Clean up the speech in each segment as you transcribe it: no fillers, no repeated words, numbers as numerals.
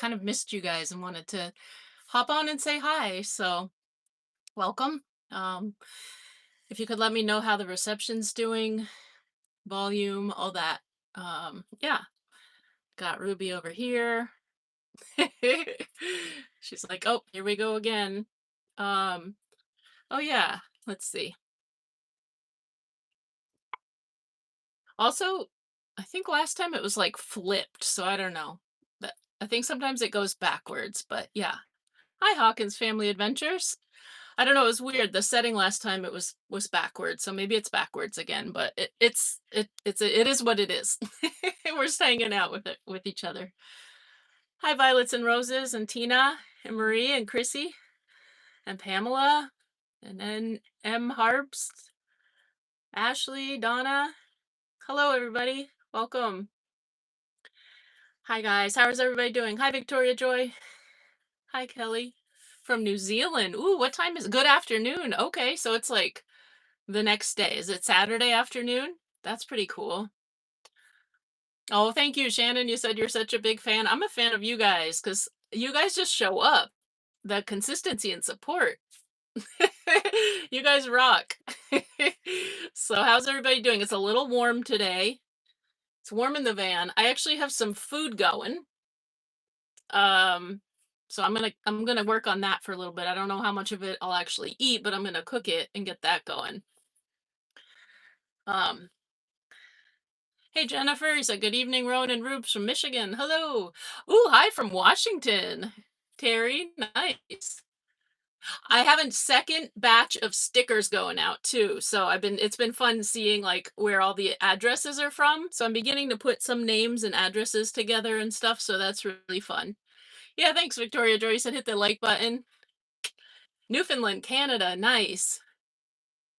kind of missed you guys and wanted to hop on and say hi. So, welcome. Um, if you could let me know how the reception's doing, volume, all that. Yeah, got Ruby over here. She's like, "Oh, here we go again." Um, oh yeah, let's see. Also, I think last time it was like flipped, so I don't know. But I think sometimes it goes backwards, but yeah. Hi, Hawkins Family Adventures. I don't know, it was weird. The setting last time it was backwards, so maybe it's backwards again, but it is what it is. We're just hanging out with it with each other. Hi, Violets and Roses and Tina and Marie and Chrissy and Pamela and then M Harps, Ashley, Donna. Hello, everybody. Welcome. Hi, guys. How is everybody doing? Hi, Victoria Joy. Hi, Kelly from New Zealand. Ooh, what time is it? Good afternoon. Okay, so it's like the next day. Is it Saturday afternoon? That's pretty cool. Oh, thank you, Shannon. You said you're such a big fan. I'm a fan of you guys because you guys just show up. The consistency and support. You guys rock. So, how's everybody doing? It's a little warm today. It's warm in the van. I actually have some food going. Um, so I'm gonna work on that for a little bit. I don't know how much of it I'll actually eat, but I'm gonna cook it and get that going. Um, Hey Jennifer, he said, good evening, Rowan and Rubes from Michigan. Hello. Ooh, hi from Washington. Terry, nice. I have a second batch of stickers going out too. So it's been fun seeing like where all the addresses are from. So I'm beginning to put some names and addresses together and stuff. So that's really fun. Yeah, thanks, Victoria Joy. You said hit the like button. Newfoundland, Canada, nice.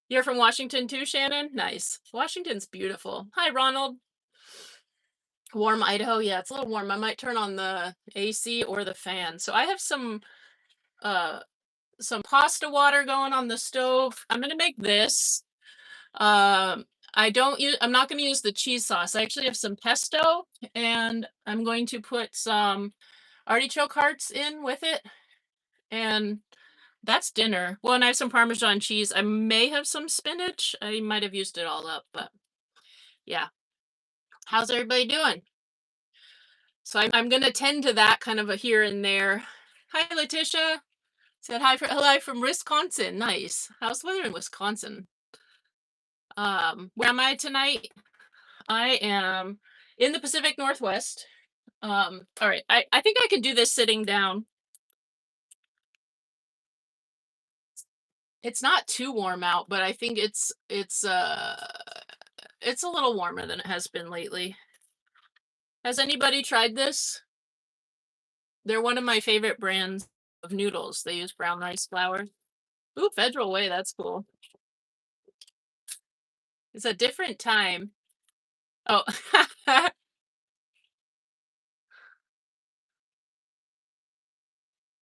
You're from Washington too, Shannon? Nice. Washington's beautiful. Hi, Ronald. Warm Idaho, yeah, it's a little warm. I might turn on the AC or the fan. So I have uh some pasta water going on the stove. I'm gonna make this. Um I'm not gonna use the cheese sauce. I actually have some pesto and I'm going to put some artichoke hearts in with it. And that's dinner. Well, and I have some Parmesan cheese. I may have some spinach. I might have used it all up, but yeah. How's everybody doing? So I'm gonna tend to that kind of a here and there. Hi, Letitia. Said hi from Wisconsin. Nice. How's the weather in Wisconsin? Where am I tonight? I am in the Pacific Northwest. All right. I think I can do this sitting down. It's not too warm out, but I think it's a little warmer than it has been lately. Has anybody tried this? They're one of my favorite brands of noodles. They use brown rice flour. Ooh, Federal Way, that's cool. It's a different time. Oh.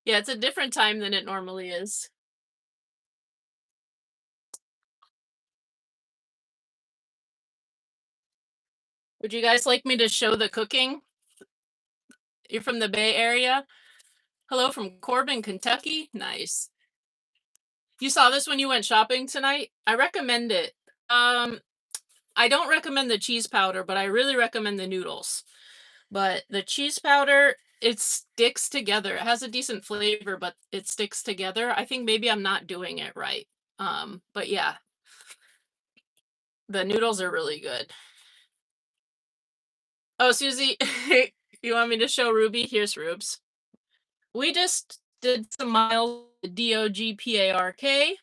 Yeah, it's a different time than it normally is. Would you guys like me to show the cooking? You're from the Bay Area? Hello from Corbin, Kentucky? Nice. You saw this when you went shopping tonight? I recommend it. Um, I don't recommend the cheese powder, but I really recommend the noodles. But the cheese powder, it sticks together. It has a decent flavor, but it sticks together. I think maybe I'm not doing it right. But yeah, the noodles are really good. Oh, Susie, you want me to show Ruby? Here's Rubes. We just did some miles DOGPARK.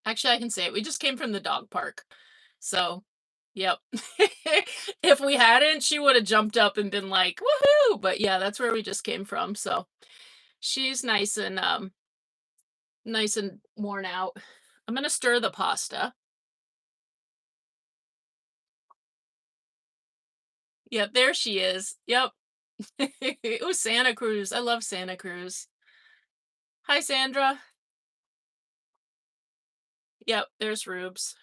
Actually, I can say it. We just came from the dog park. So, yep. If we hadn't, she would have jumped up and been like, "Woohoo!" But yeah, that's where we just came from. So, she's nice and worn out. I'm going to stir the pasta. Yep, there she is. Yep. It was Santa Cruz. I love Santa Cruz. Hi, Sandra. Yep, there's Rubes.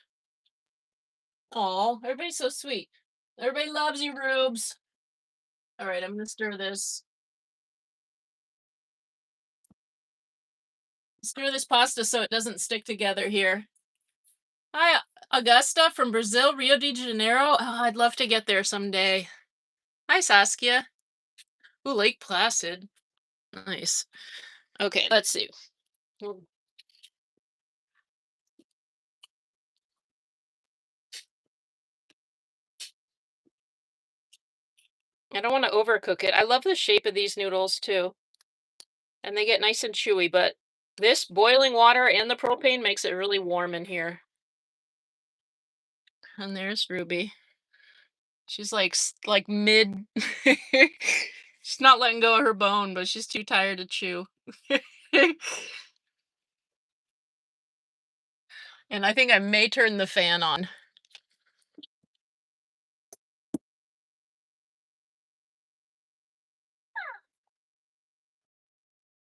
Oh, everybody's so sweet. Everybody loves you, Rubes. All right, I'm gonna stir this. Stir this pasta so it doesn't stick together here. Hi, Augusta from Brazil, Rio de Janeiro. Oh, I'd love to get there someday. Hi, Saskia. Ooh, Lake Placid. Nice. Okay, let's see. Mm, I don't want to overcook it. I love the shape of these noodles too, and they get nice and chewy, but this boiling water and the propane makes it really warm in here. And there's Ruby. She's like like mid. She's not letting go of her bone, but she's too tired to chew. And I think I may turn the fan on.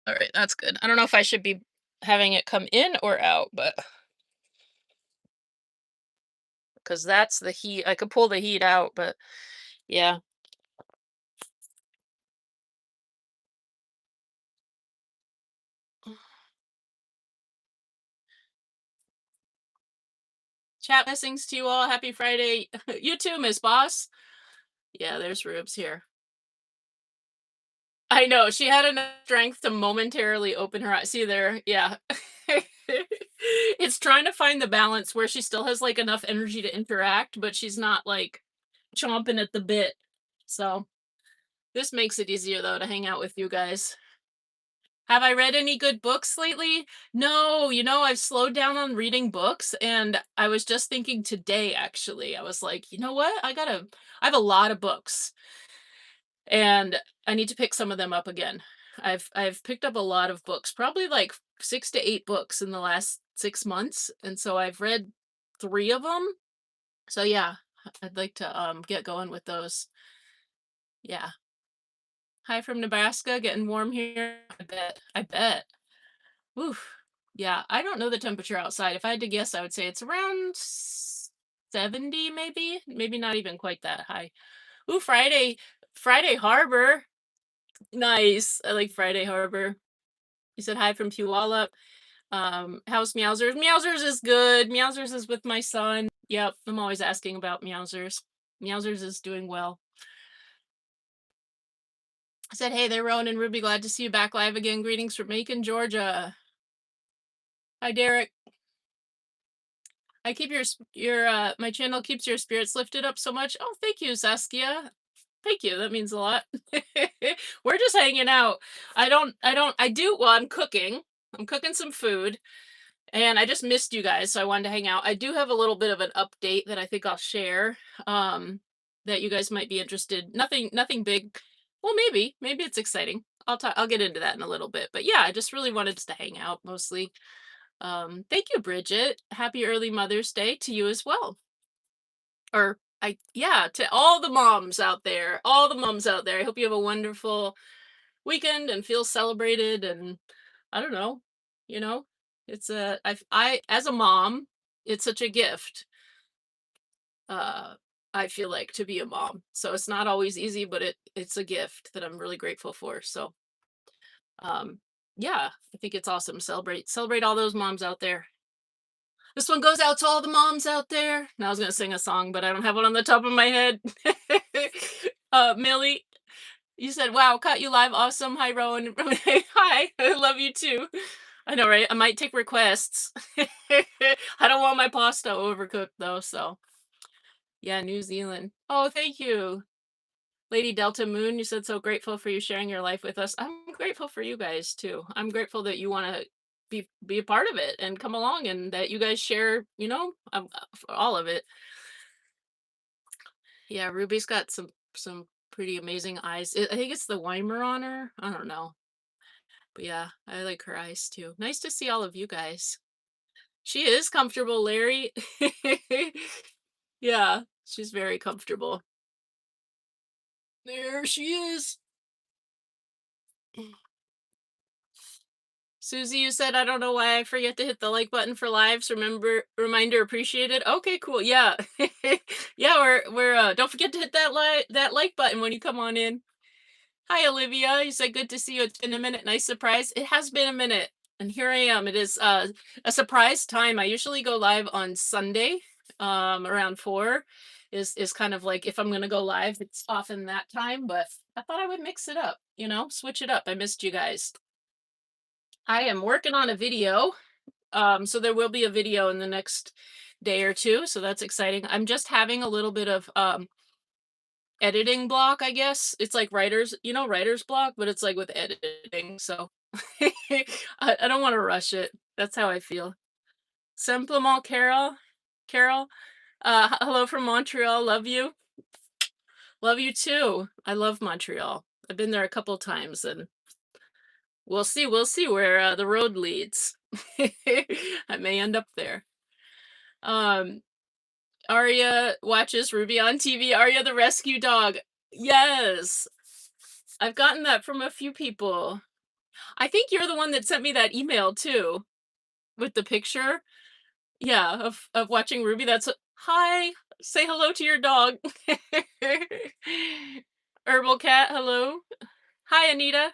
All right, that's good. I don't know if I should be having it come in or out, but because that's the heat, I could pull the heat out, but yeah. Chat blessings to you all. Happy Friday. You too, Miss Boss. Yeah, there's Rubes here. I know she had enough strength to momentarily open her eyes. See there, yeah. It's trying to find the balance where she still has like enough energy to interact, but she's not like chomping at the bit. So this makes it easier though to hang out with you guys. Have I read any good books lately? No, I've slowed down on reading books and I was just thinking today actually. I was like, you know what? I have a lot of books and I need to pick some of them up again. I've picked up a lot of books, probably like 6 to 8 books in the last 6 months, and so I've read 3 of them. So yeah, I'd like to get going with those. Yeah. Hi from Nebraska, getting warm here. I bet. I bet. Oof. Yeah, I don't know the temperature outside. If I had to guess, I would say it's around 70 maybe, maybe not even quite that high. Ooh, Friday Harbor. Nice. I like Friday Harbor. You said hi from Puyallup. How's Meowsers? Meowsers is good. Meowsers is with my son. Yep, I'm always asking about Meowsers. Meowsers is doing well. I said, hey there, Rowan and Ruby. Glad to see you back live again. Greetings from Macon, Georgia. Hi, Derek. I keep my channel keeps your spirits lifted up so much. Oh, thank you, Saskia. Thank you. That means a lot. We're just hanging out. I do, well, I'm cooking. I'm cooking some food. And I just missed you guys, so I wanted to hang out. I do have a little bit of an update that I think I'll share, that you guys might be interested. Nothing big. Well, maybe it's exciting. I'll get into that in a little bit. But yeah, I just really wanted just to hang out mostly. Thank you, Bridget. Happy early Mother's Day to you as well. Or yeah, to all the moms out there, all the moms out there. I hope you have a wonderful weekend and feel celebrated and I don't know, you know, it's I as a mom, it's such a gift. Uh I feel like to be a mom. So it's not always easy, but it's a gift that I'm really grateful for. So um yeah, I think it's awesome. Celebrate all those moms out there. This one goes out to all the moms out there. Now I was gonna sing a song, but I don't have one on the top of my head. Millie, you said, "Wow, caught you live, awesome. Hi, Rowan. Hi, I love you too." I know, right? I might take requests. I don't want my pasta overcooked though, so yeah, New Zealand. Oh, thank you. Lady Delta Moon, you said so grateful for you sharing your life with us. I'm grateful for you guys too. I'm grateful that you want to be a part of it and come along and that you guys share, for all of it. Yeah, Ruby's got some pretty amazing eyes. I think it's the Weimaraner. I don't know. But yeah, I like her eyes too. Nice to see all of you guys. She is comfortable, Larry. Yeah, she's very comfortable. There she is. Susie, you said I don't know why I forget to hit the like button for lives. Reminder appreciated. Okay, cool. Yeah. Yeah, we're don't forget to hit that like button when you come on in. Hi Olivia. You said good to see you. It's been a minute. Nice surprise. It has been a minute. And here I am. It is a surprise time. I usually go live on Sunday, around 4 is kind of like if I'm gonna go live, it's often that time, but I thought I would mix it up, switch it up. I missed you guys. I am working on a video. So there will be a video in the next day or two. So that's exciting. I'm just having a little bit of editing block, I guess. It's like writer's block, but it's like with editing. So I don't want to rush it. That's how I feel. Simplement Carol. Carol. Hello from Montreal. Love you. Love you too. I love Montreal. I've been there a couple times and we'll see where the road leads. I may end up there. Um Arya watches Ruby on TV. Arya the rescue dog. Yes. I've gotten that from a few people. I think you're the one that sent me that email too with the picture. Yeah, of watching Ruby. Hi. Say hello to your dog. Herbal cat, hello. Hi Anita.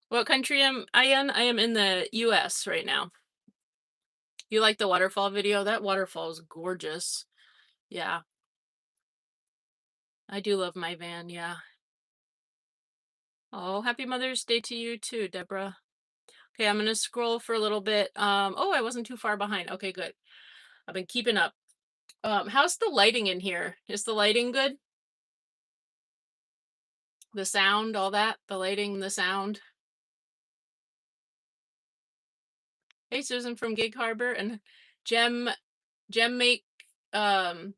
What country am I in? I am in the US right now. You like the waterfall video? That waterfall is gorgeous. Yeah. I do love my van, yeah. Oh, happy Mother's Day to you too, Deborah. Okay, I'm gonna scroll for a little bit. Oh, I wasn't too far behind. Okay, good. I've been keeping up. How's the lighting in here? Is the lighting good? The sound, all that? The lighting, the sound. Hey, Susan from Gig Harbor and Gem, Gem make, um,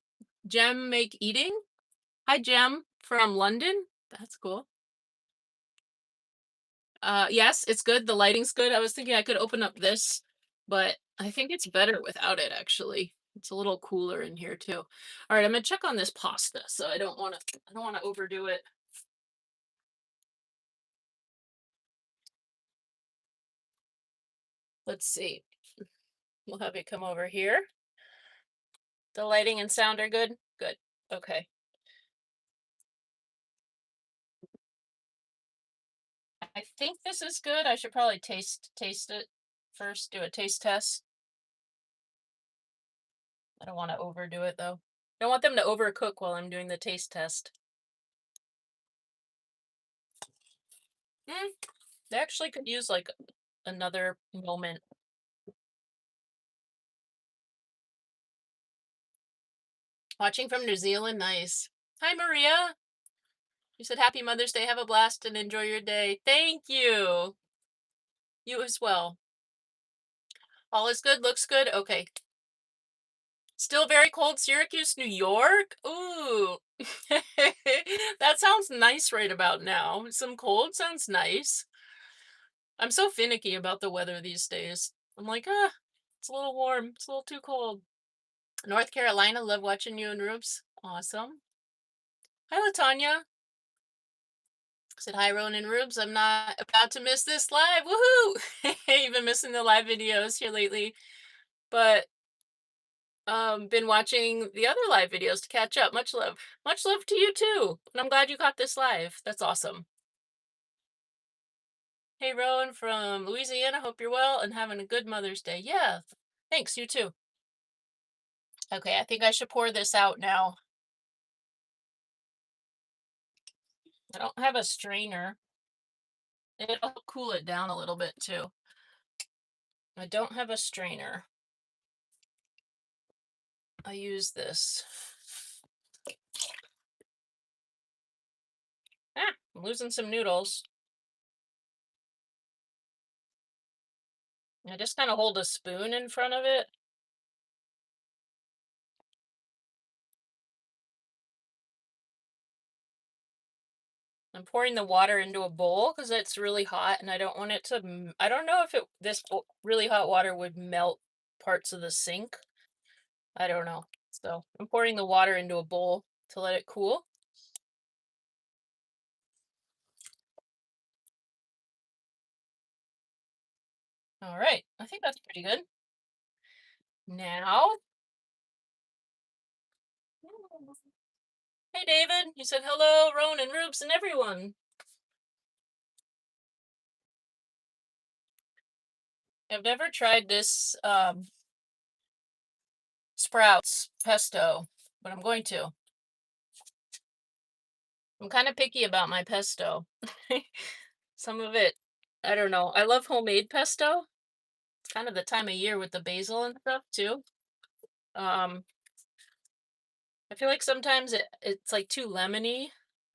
Gem make eating. Hi, Gem from London. That's cool. Yes, it's good. The lighting's good. I was thinking I could open up this, but I think it's better without it actually. It's a little cooler in here too. All right, I'm gonna check on this pasta, so I don't want to overdo it. Let's see. We'll have it come over here. The lighting and sound are good. Good. Okay. I think this is good. I should probably taste it first. Do a taste test. I don't want to overdo it though. I don't want them to overcook while I'm doing the taste test. Mm, they actually could use like another moment. Watching from New Zealand, nice. Hi, Maria. You said Happy Mother's Day. Have a blast and enjoy your day. Thank you. You as well. All is good. Looks good. Okay. Still very cold. Syracuse, New York. Ooh. That sounds nice right about now. Some cold sounds nice. I'm so finicky about the weather these days. I'm like, it's a little warm. It's a little too cold. North Carolina, love watching you and Rubes. Awesome. Hi, Latanya. Said hi, Rowan and Rubes. I'm not about to miss this live. Woohoo! You've been missing the live videos here lately, but been watching the other live videos to catch up. Much love to you too. And I'm glad you got this live. That's awesome. Hey, Rowan from Louisiana. Hope you're well and having a good Mother's Day. Yeah, thanks. You too. Okay, I think I should pour this out now. I don't have a strainer. It'll cool it down a little bit too. I don't have a strainer. I use this. I'm losing some noodles. I just kind of hold a spoon in front of it. I'm pouring the water into a bowl because it's really hot and I don't want it to, I don't know if this really hot water would melt parts of the sink. I don't know. So I'm pouring the water into a bowl to let it cool. All right, I think that's pretty good. Now, hey David, you said hello, Rowan and Rubes and everyone. I've never tried this Sprouts pesto, but I'm going to. I'm kind of picky about my pesto. Some of it, I don't know. I love homemade pesto. It's kind of the time of year with the basil and stuff too. Um, I feel like sometimes it's like too lemony,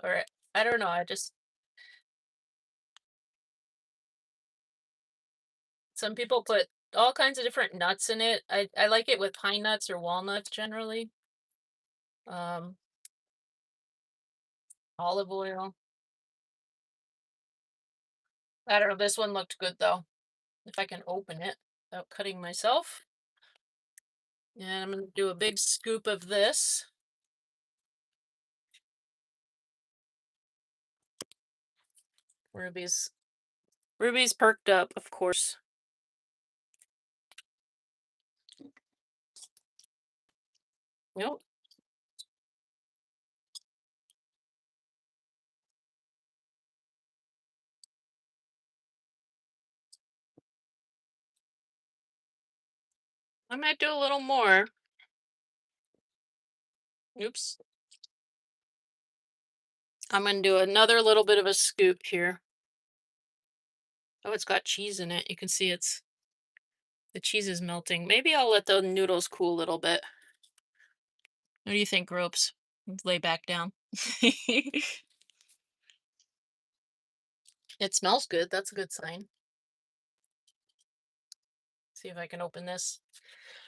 or I don't know. I just some people put all kinds of different nuts in it. I like it with pine nuts or walnuts generally. Um, Olive oil. I don't know. This one looked good though. If I can open it without cutting myself. And I'm gonna do a big scoop of this. Ruby's Ruby's perked up, of course. Nope. I might do a little more. Oops. I'm gonna do another little bit of a scoop here. Oh, it's got cheese in it. You can see the cheese is melting. Maybe I'll let the noodles cool a little bit. What do you think, Ropes? Let's lay back down. It smells good. That's a good sign. See if I can open this.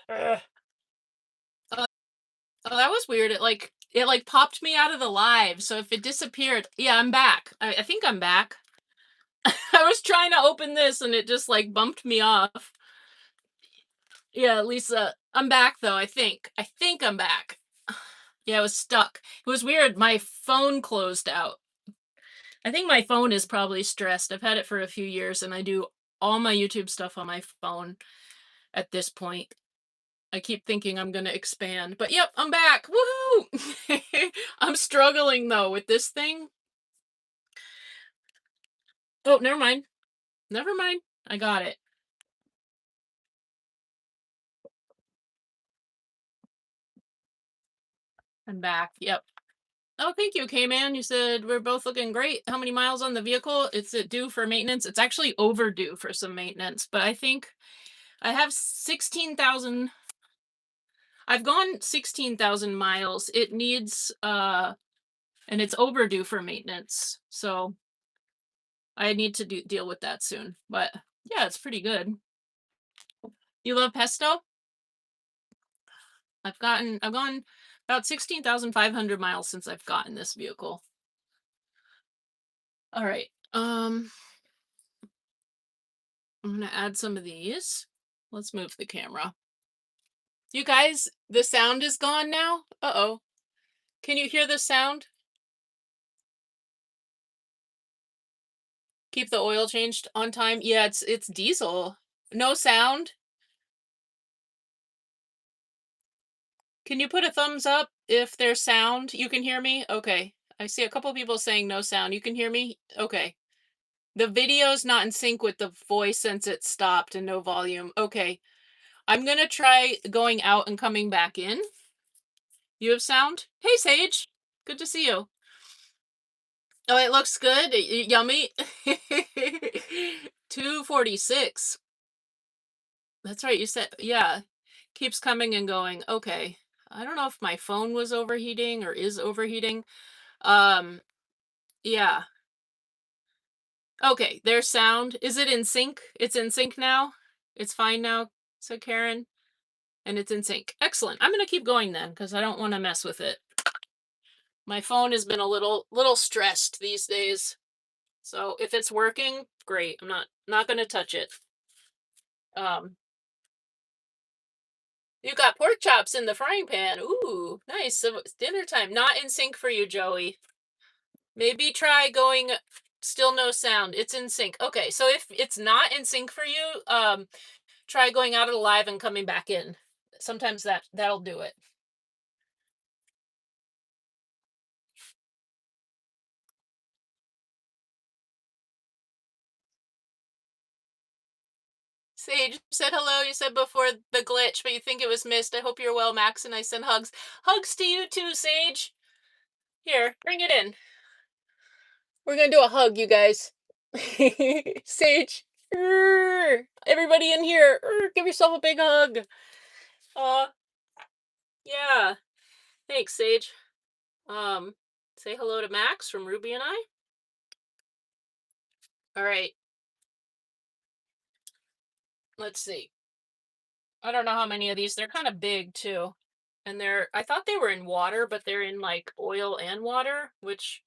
Ugh. Oh, oh, that was weird. It like popped me out of the live. So if it disappeared, yeah, I'm back. I think I'm back. I was trying to open this and it just like bumped me off. Yeah, Lisa, I'm back though, I think. I think I'm back. Yeah, I was stuck. It was weird. My phone closed out. I think my phone is probably stressed. I've had it for a few years and I do all my YouTube stuff on my phone at this point. I keep thinking I'm going to expand, but yep, I'm back. Woohoo! I'm struggling though with this thing. Oh, never mind. Never mind. I got it. I'm back. Yep. Oh, thank you, K-Man. You said we're both looking great. How many miles on the vehicle? Is it due for maintenance? It's actually overdue for some maintenance, but I think I have 16,000. I've gone 16,000 miles. It needs, and it's overdue for maintenance. So I need to deal with that soon. But yeah, it's pretty good. You love pesto? I've gone about 16,500 miles since I've gotten this vehicle. All right. I'm gonna add some of these. Let's move the camera. You guys, the sound is gone now. Uh-oh. Can you hear the sound? Keep the oil changed on time. Yeah, it's diesel. No sound. Can you put a thumbs up if there's sound? You can hear me? Okay. I see a couple people saying no sound. You can hear me? Okay. The video's not in sync with the voice since it stopped and no volume. Okay. I'm gonna try going out and coming back in. You have sound? Hey, Sage. Good to see you. Oh, it looks good. Yummy. 246. That's right. You said, yeah. Keeps coming and going. Okay. I don't know if my phone was overheating or is overheating. Um, yeah. Okay, there's sound. Is it in sync? It's in sync now? It's fine now, said Karen. And it's in sync. Excellent. I'm gonna keep going then, because I don't want to mess with it. My phone has been a little stressed these days. So if it's working, great. I'm not gonna touch it. You got pork chops in the frying pan. Ooh, nice. So it's dinner time. Not in sync for you, Joey. Maybe try going still no sound. It's in sync. Okay, so if it's not in sync for you, try going out of the live and coming back in. Sometimes that'll do it. Sage said hello. You said before the glitch, but you think it was missed. I hope you're well, Max, and I send hugs. Hugs to you too, Sage. Here, bring it in. We're gonna do a hug, you guys. Sage. Everybody in here, give yourself a big hug. Yeah. Thanks, Sage. Um, say hello to Max from Ruby and I. All right. Let's see. I don't know how many of these. They're kind of big too. And I thought they were in water, but they're in like oil and water, which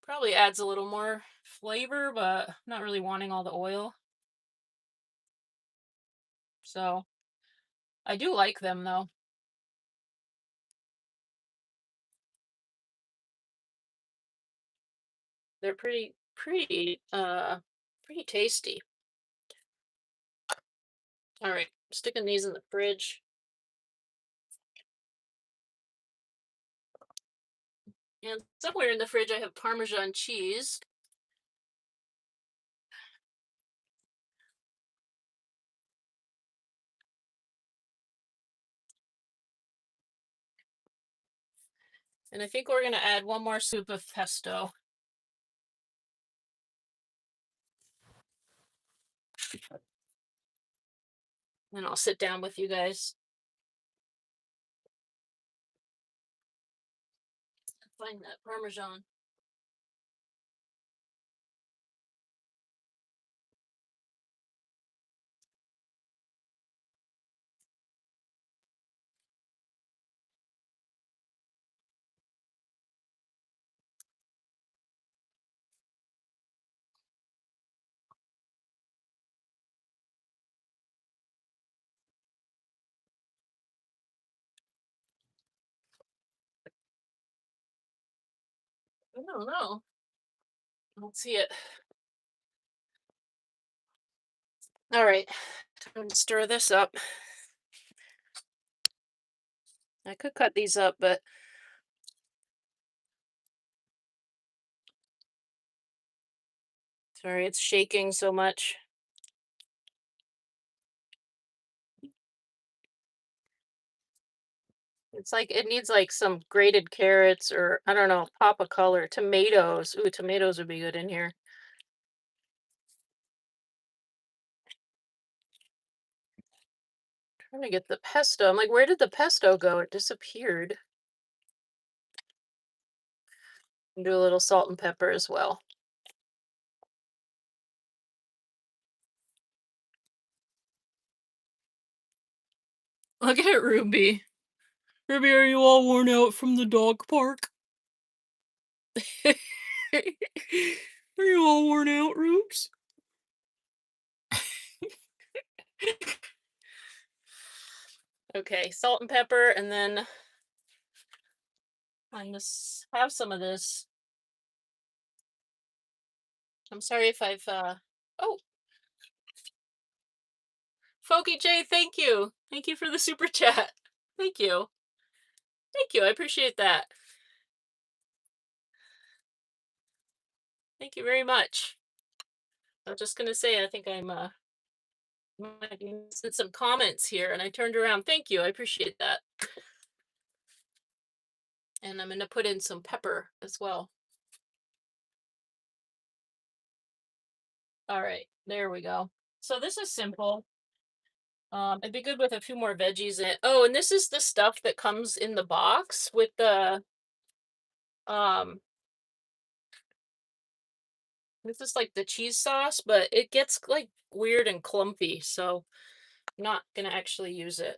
probably adds a little more flavor, but I'm not really wanting all the oil. So I do like them though. They're pretty tasty. All right, sticking these in the fridge. And somewhere in the fridge I have Parmesan cheese. And I think we're gonna add one more scoop of pesto. And I'll sit down with you guys. Find that Parmesan. I don't know. Let's see it. All right, time to stir this up. I could cut these up, but sorry, it's shaking so much. It's like it needs like some grated carrots or I don't know, pop of color. Tomatoes. Ooh, tomatoes would be good in here. Trying to get the pesto. I'm like, where did the pesto go? It disappeared. And do a little salt and pepper as well. Look at it, Ruby. Ruby, are you all worn out from the dog park? Are you all worn out, Rubes? Okay, salt and pepper, and then I just have some of this. I'm sorry if I've oh, Folky J, thank you. Thank you for the super chat. Thank you. Thank you. I appreciate that. Thank you very much. I'm just gonna say I think I'm missing some comments here and I turned around. Thank you. I appreciate that. And I'm gonna put in some pepper as well. All right, there we go. So this is simple. It'd be good with a few more veggies in it. Oh, and this is the stuff that comes in the box with the um this is like the cheese sauce, but it gets like weird and clumpy, so I'm not gonna actually use it.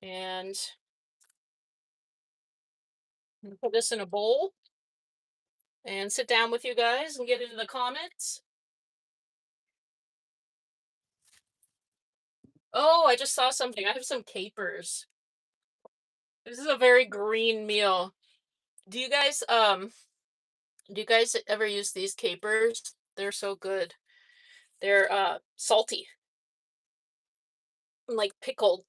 And I'm gonna put this in a bowl and sit down with you guys and get into the comments. Oh, I just saw something. I have some capers. This is a very green meal. Do you guys ever use these capers? They're so good. They're salty and like pickled.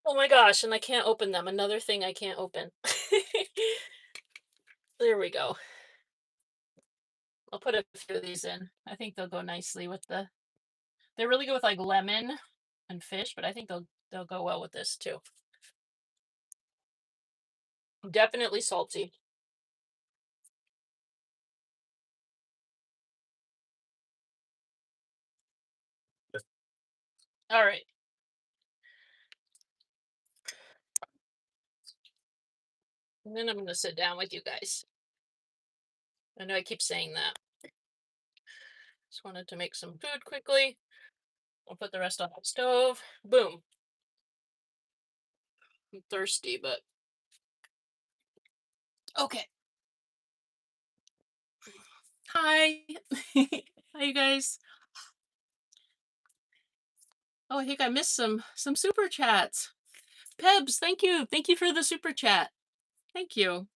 Oh my gosh, and I can't open them. Another thing I can't open. There we go. I'll put a few of these in. I think they'll go nicely with the. They're really good with like lemon and fish, but I think they'll go well with this too. Definitely salty. All right. And then I'm going to sit down with you guys. I know I keep saying that. Just wanted to make some food quickly. I'll put the rest on the stove. Boom. I'm thirsty, but okay. Hi. Hi, you guys. Oh, I think I missed some super chats. Pebs, thank you. Thank you for the super chat. Thank you.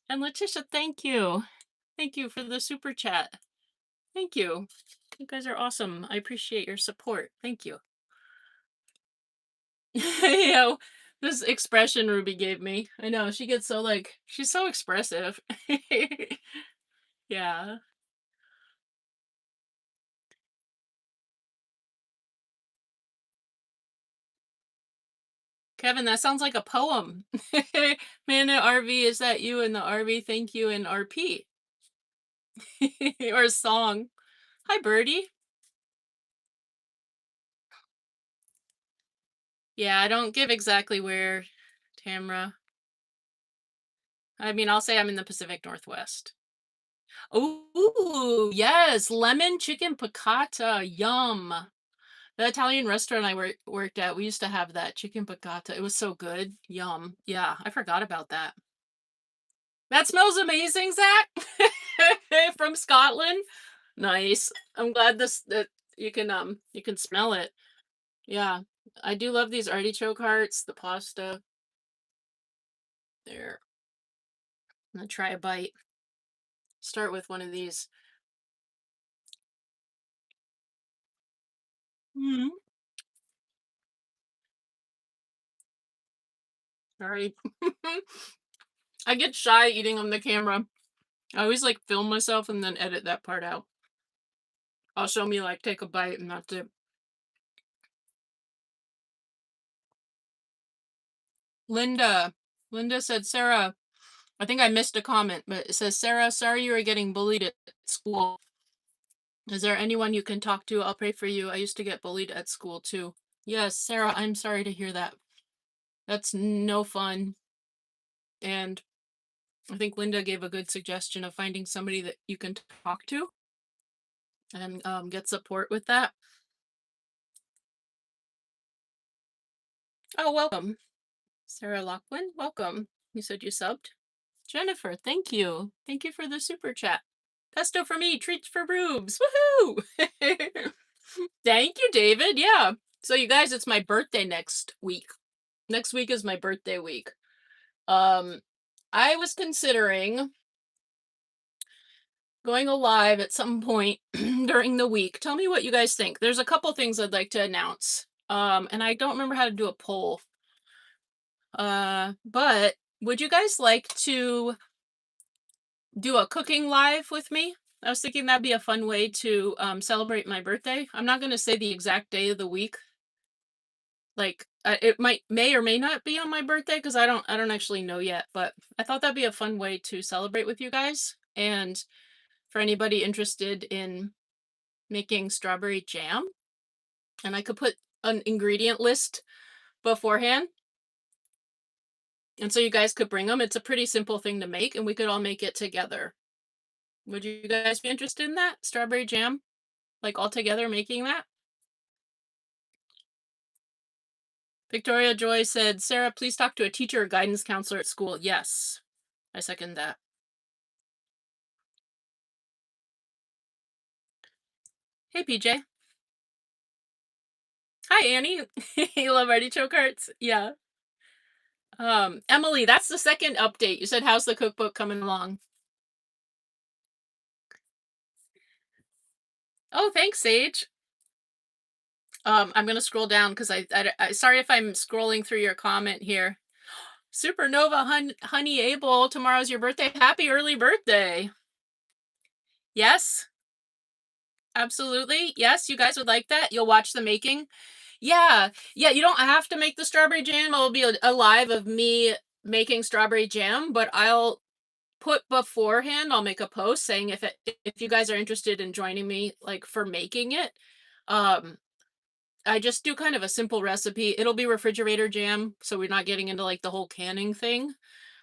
And Letitia, thank you. Thank you for the super chat. Thank you. You guys are awesome. I appreciate your support. Thank you. You know, this expression Ruby gave me. I know, she gets so like, she's so expressive. Yeah. Kevin, that sounds like a poem. Man at RV, is that you in the RV? Thank you in RP. Or a song. Hi, Birdie. Yeah, I don't give exactly where, Tamra. I mean, I'll say I'm in the Pacific Northwest. Ooh, yes, lemon chicken piccata, yum. The Italian restaurant I worked at, we used to have that chicken piccata. It was so good, yum. Yeah, I forgot about that. That smells amazing, Zach. From Scotland. Nice. I'm glad that you can smell it. Yeah, I do love these artichoke hearts. The pasta. There. I'm gonna try a bite. Start with one of these. Mm. Sorry. I get shy eating on the camera. I always like film myself and then edit that part out. I'll show me like take a bite and that's it. Linda. Linda said, Sarah, I think I missed a comment, but it says, Sarah, sorry you were getting bullied at school. Is there anyone you can talk to? I'll pray for you. I used to get bullied at school too. Yes, Sarah, I'm sorry to hear that. That's no fun. And I think Linda gave a good suggestion of finding somebody that you can talk to and get support with that. Oh, welcome. Sarah Lockwood, welcome. You said you subbed. Jennifer, thank you. Thank you for the super chat. Pesto for me, treats for boobs. Woohoo! Thank you, David. Yeah. So you guys, it's my birthday next week. Next week is my birthday week. I was considering going live at some point during the week. Tell me what you guys think. There's a couple things I'd like to announce. And I don't remember how to do a poll. But would you guys like to do a cooking live with me? I was thinking that'd be a fun way to celebrate my birthday. I'm not going to say the exact day of the week. Like it may or may not be on my birthday because I don't actually know yet, but I thought that'd be a fun way to celebrate with you guys. And for anybody interested in making strawberry jam, and I could put an ingredient list beforehand. And so you guys could bring them. It's a pretty simple thing to make and we could all make it together. Would you guys be interested in that? Strawberry jam? Like all together making that? Victoria Joy said, Sarah, please talk to a teacher or guidance counselor at school. Yes, I second that. Hey, PJ. Hi, Annie. You love artichoke hearts? Yeah. Emily, that's the second update. You said, how's the cookbook coming along? Oh, thanks, Sage. I'm gonna scroll down because I sorry if I'm scrolling through your comment here. Supernova Honey Abel, tomorrow's your birthday. Happy early birthday. Yes, absolutely. Yes, you guys would like that. You'll watch the making. Yeah. Yeah, you don't have to make the strawberry jam. It'll be a live of me making strawberry jam, but I'll put beforehand, I'll make a post saying if you guys are interested in joining me, like, for making it. Um, I just do kind of a simple recipe. It'll be refrigerator jam, so we're not getting into, like, the whole canning thing.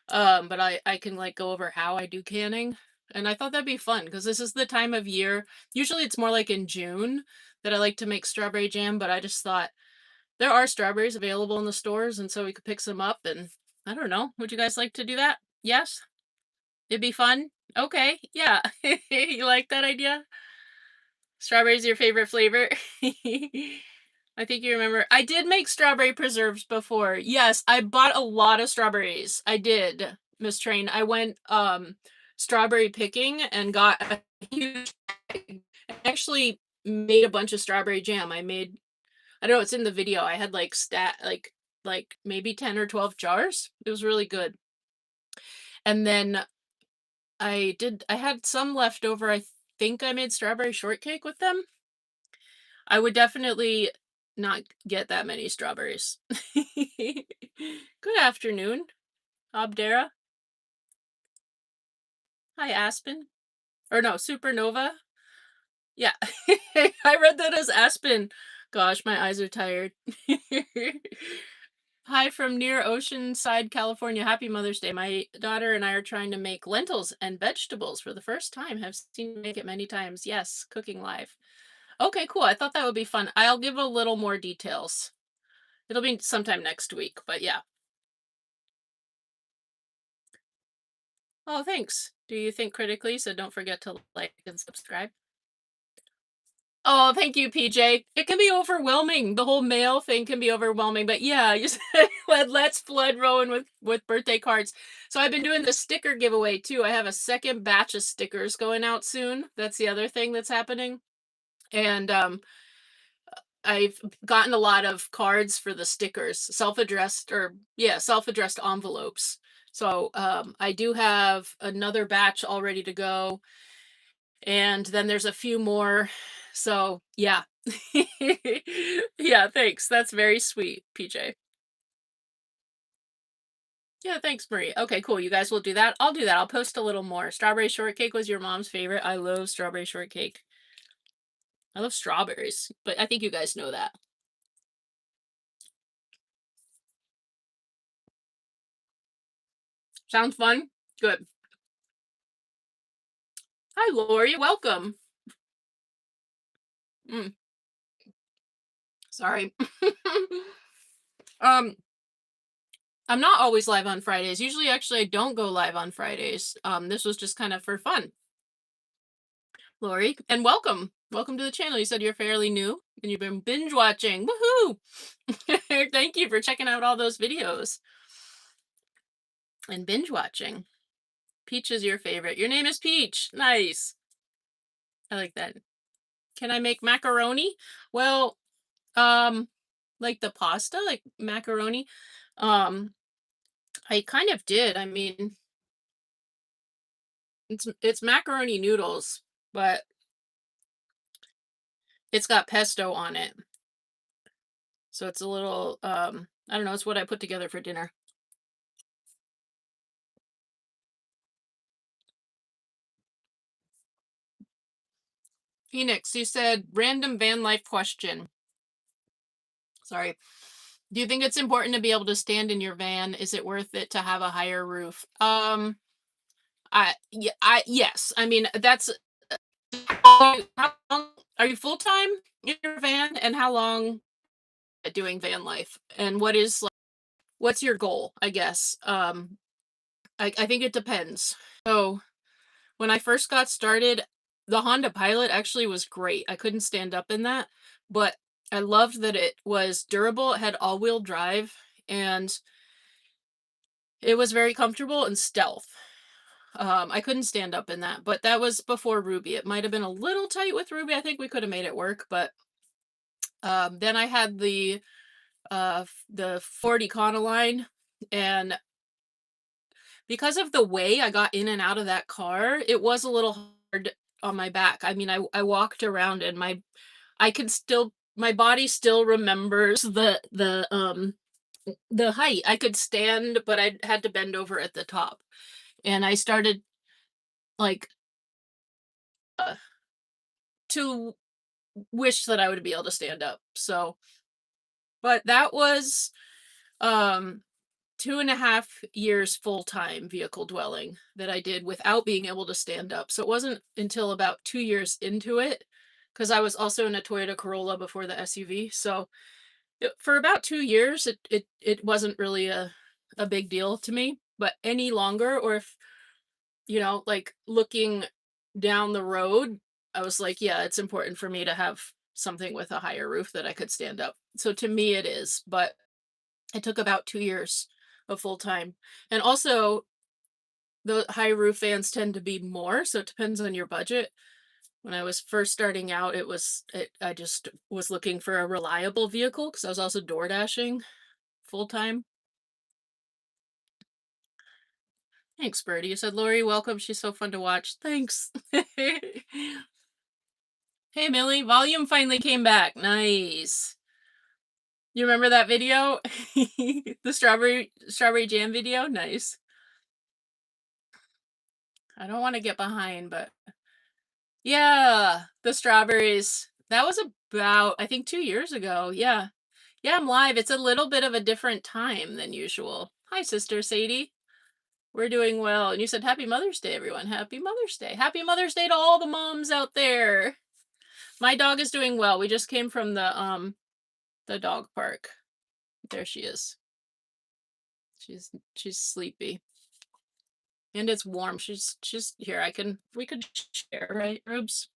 But I can, like, go over how I do canning, and I thought that'd be fun because this is the time of year. Usually, it's more like in June that I like to make strawberry jam, but I just thought there are strawberries available in the stores, and so we could pick some up, and I don't know. Would you guys like to do that? Yes? It'd be fun? Okay, yeah. You like that idea? Strawberry's your favorite flavor? I think you remember. I did make strawberry preserves before. Yes, I bought a lot of strawberries. I did, Miss Train. I went strawberry picking and got a huge bag. I actually made a bunch of strawberry jam. I don't know, it's in the video. I had like like maybe 10 or 12 jars. It was really good. And then I had some left over. I think I made strawberry shortcake with them. I would definitely not get that many strawberries. Good afternoon, Abdera. Hi, Aspen. Or no, Supernova. Yeah. I read that as Aspen. Gosh, my eyes are tired. Hi from near Oceanside, California. Happy Mother's Day. My daughter and I are trying to make lentils and vegetables for the first time. Have seen you make it many times. Yes, cooking live. Okay, cool. I thought that would be fun. I'll give a little more details. It'll be sometime next week, but yeah. Oh, thanks. Do you think critically? So don't forget to like and subscribe. Oh, thank you, PJ. It can be overwhelming. The whole mail thing can be overwhelming, but yeah, you said let's flood Rowan with birthday cards. So I've been doing the sticker giveaway too. I have a second batch of stickers going out soon. That's the other thing that's happening. And I've gotten a lot of cards for the stickers, self-addressed or yeah, self-addressed envelopes. So I do have another batch all ready to go, and then there's a few more. So yeah, yeah. Thanks. That's very sweet, PJ. Yeah, thanks, Marie. Okay, cool. You guys will do that. I'll do that. I'll post a little more. Strawberry shortcake was your mom's favorite. I love strawberry shortcake. I love strawberries, but I think you guys know that. Sounds fun. Good. Hi, Lori. Welcome. Mm, sorry. um, I'm not always live on Fridays. Usually, actually, I don't go live on Fridays. This was just kind of for fun, Lori. And welcome. Welcome to the channel. You said you're fairly new and you've been binge watching. Woohoo! Thank you for checking out all those videos and binge watching. Peach is your favorite. Your name is Peach. Nice. I like that. Can I make macaroni? Well, um, like the pasta, like macaroni. Um, I kind of did. I mean, it's macaroni noodles, but it's got pesto on it. So it's a little I don't know, it's what I put together for dinner. Phoenix, you said random van life question. Sorry. Do you think it's important to be able to stand in your van? Is it worth it to have a higher roof? I yes. I mean, that's how long are you full time in your van and how long doing van life? And what is like what's your goal, I guess? I think it depends. So when I first got started, the Honda Pilot actually was great. I couldn't stand up in that, but I loved that it was durable, it had all-wheel drive, and it was very comfortable and stealth. I couldn't stand up in that, but that was before Ruby. It might have been a little tight with Ruby. I think we could have made it work, but then I had the Ford Econoline, and because of the way I got in and out of that car, it was a little hard on my back. I mean, I walked around and I can still my body still remembers the height. I could stand, but I had to bend over at the top. And I started like uh, to wish that I would be able to stand up. So, but that was um 2.5 years full-time vehicle dwelling that I did without being able to stand up. So it wasn't until about 2 years into it, because I was also in a Toyota Corolla before the SUV. So for about 2 years, it wasn't really a big deal to me. But any longer, or if like looking down the road, I was like, yeah, it's important for me to have something with a higher roof that I could stand up. So to me, it is. But it took about 2 years of full time. And also, the high roof vans tend to be more, so it depends on your budget. When I was first starting out, I just was looking for a reliable vehicle because I was also door dashing full time. Thanks, Birdie. You said, Lori, welcome. She's so fun to watch. Thanks. Hey, Millie, volume finally came back. Nice. You remember that video? The strawberry jam video? Nice. I don't want to get behind, but yeah, the strawberries. That was about, I think, 2 years ago. Yeah. Yeah, I'm live. It's a little bit of a different time than usual. Hi, Sister Sadie. We're doing well. And you said Happy Mother's Day, everyone. Happy Mother's Day. Happy Mother's Day to all the moms out there. My dog is doing well. We just came from the dog park. There she is. She's sleepy. And it's warm. She's here. We could share, right, Rubes?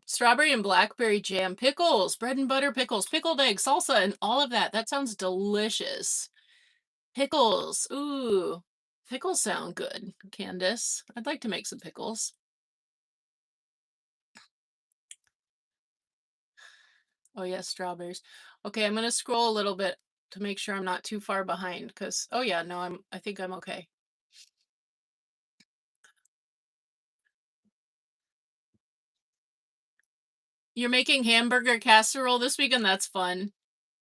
Strawberry and blackberry jam, pickles, bread and butter pickles, pickled egg, salsa, and all of that. That sounds delicious. Pickles. Ooh. Pickles sound good, Candace. I'd like to make some pickles. Oh yes, strawberries. Okay, I'm gonna scroll a little bit to make sure I'm not too far behind because oh yeah, no, I think I'm okay. You're making hamburger casserole this weekend? That's fun.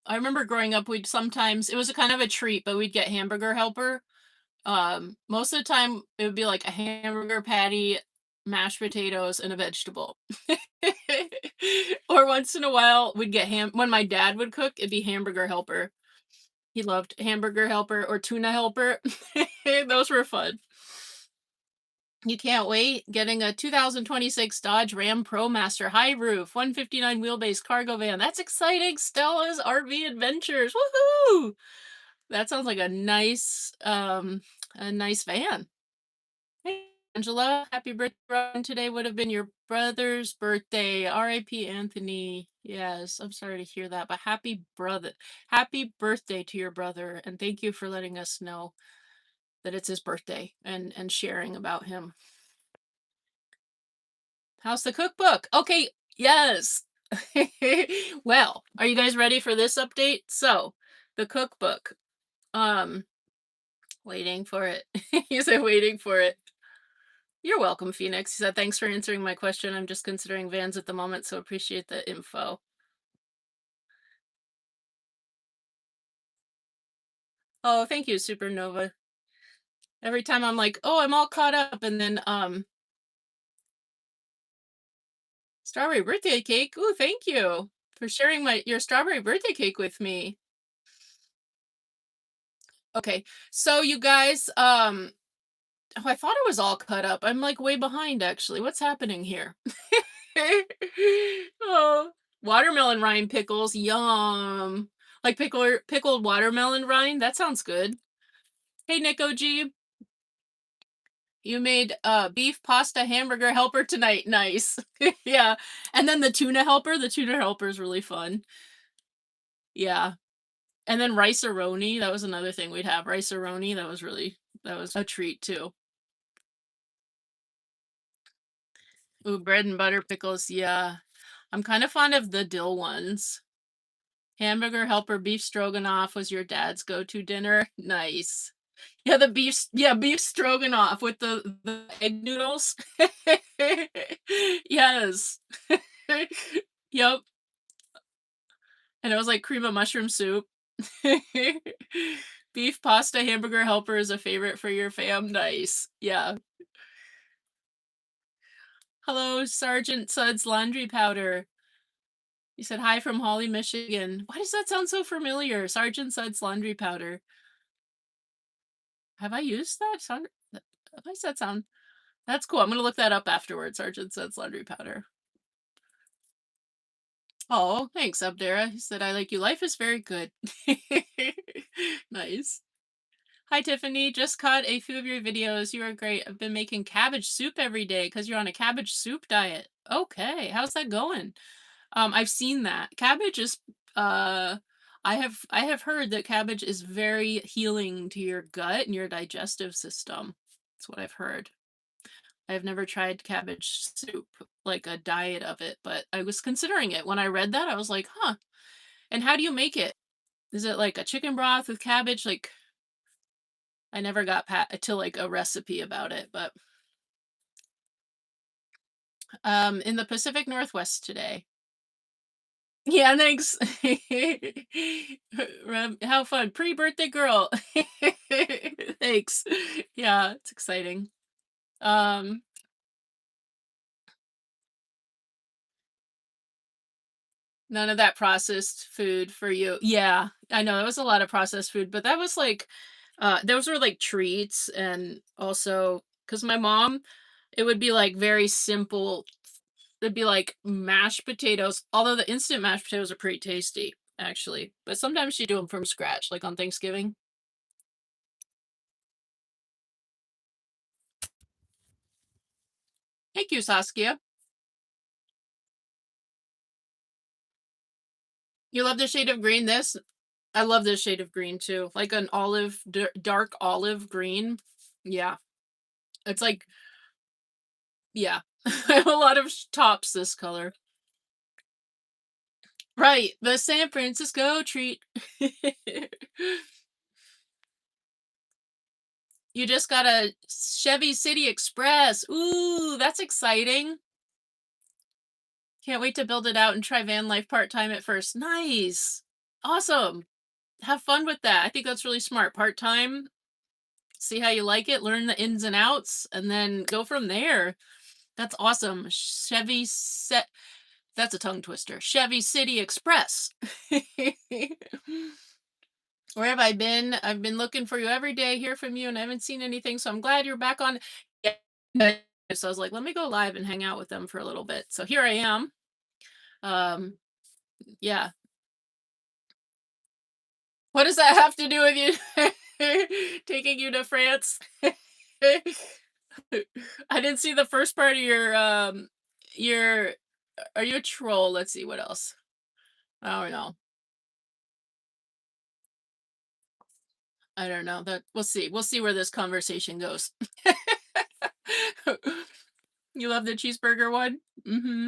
I remember growing up, we'd sometimes it was a kind of a treat, but we'd get hamburger helper. Most of the time it would be like a hamburger patty, mashed potatoes, and a vegetable. Or once in a while we'd get ham when my dad would cook, it'd be hamburger helper. He loved hamburger helper or tuna helper. Those were fun. You can't wait. Getting a 2026 Dodge Ram ProMaster high roof, 159 wheelbase cargo van. That's exciting. Stella's RV adventures. Woohoo! That sounds like a nice van. Hey, Angela, happy birthday. Rowan. Today would have been your brother's birthday. R.I.P. Anthony. Yes, I'm sorry to hear that, but happy birthday to your brother, and thank you for letting us know that it's his birthday and sharing about him. How's the cookbook? Okay, yes. Well, are you guys ready for this update? So, the cookbook. Um, waiting for it. You said waiting for it. You're welcome, Phoenix. He said, thanks for answering my question. I'm just considering vans at the moment, so appreciate the info. Oh, thank you, Supernova. Every time I'm like, oh, I'm all caught up, and then strawberry birthday cake. Ooh, thank you for sharing your strawberry birthday cake with me. Okay, so you guys, oh, I thought it was all cut up. I'm like way behind actually. What's happening here? Oh, watermelon rind pickles, yum. Like pickled watermelon rind. That sounds good. Hey Nico G, you made beef pasta hamburger helper tonight. Nice. Yeah. And then the tuna helper is really fun. Yeah. And then rice-a-roni, that was another thing we'd have. Rice-a-roni, that was a treat too. Ooh, bread and butter pickles, yeah. I'm kind of fond of the dill ones. Hamburger helper beef stroganoff was your dad's go-to dinner. Nice. Yeah, the beef stroganoff with the egg noodles. Yes. Yep, and it was like cream of mushroom soup. Beef pasta hamburger helper is a favorite for your fam, nice. Yeah. Hello, Sergeant Sud's laundry powder. He said, "Hi from Holly, Michigan." Why does that sound so familiar? Sergeant Sud's laundry powder. Have I used that? Why does that sound that's cool. I'm gonna look that up afterwards, Sergeant Sud's laundry powder. Oh, thanks, Abdera. He said, "I like you. Life is very good." Nice. Hi, Tiffany. Just caught a few of your videos. You are great. I've been making cabbage soup every day because you're on a cabbage soup diet. Okay, how's that going? I've seen that. Cabbage is uh I have heard that cabbage is very healing to your gut and your digestive system. That's what I've heard. I've never tried cabbage soup, like a diet of it, but I was considering it. When I read that, I was like, huh. And how do you make it? Is it like a chicken broth with cabbage? Like, I never got to like a recipe about it, but in the Pacific Northwest today. Yeah, thanks. How fun. Pre-birthday girl. Thanks. Yeah, it's exciting. Um, None of that processed food for you. Yeah, I know that was a lot of processed food, but that was like those were like treats and also because my mom, it would be like very simple. It'd be like mashed potatoes, although the instant mashed potatoes are pretty tasty, actually. But sometimes she do them from scratch, like on Thanksgiving. Thank you, Saskia. You love the shade of green. This I love this shade of green too, like an olive, dark olive green. Yeah, it's like yeah. I have a lot of tops this color. Right, the San Francisco treat. You just got a Chevy City Express. Ooh, that's exciting. Can't wait to build it out and try van life part-time at first. Nice. Awesome. Have fun with that. I think that's really smart. Part-time, see how you like it, learn the ins and outs, and then go from there. That's awesome. That's a tongue twister. Chevy City Express. Where have I been? I've been looking for you every day, hear from you, and I haven't seen anything. So I'm glad you're back on. Yeah. So I was like, let me go live and hang out with them for a little bit. So here I am. Um, yeah. What does that have to do with you taking you to France? I didn't see the first part of your are you a troll? Let's see what else. I don't know. I don't know. That we'll see. We'll see where this conversation goes. You love the cheeseburger one? Mm-hmm.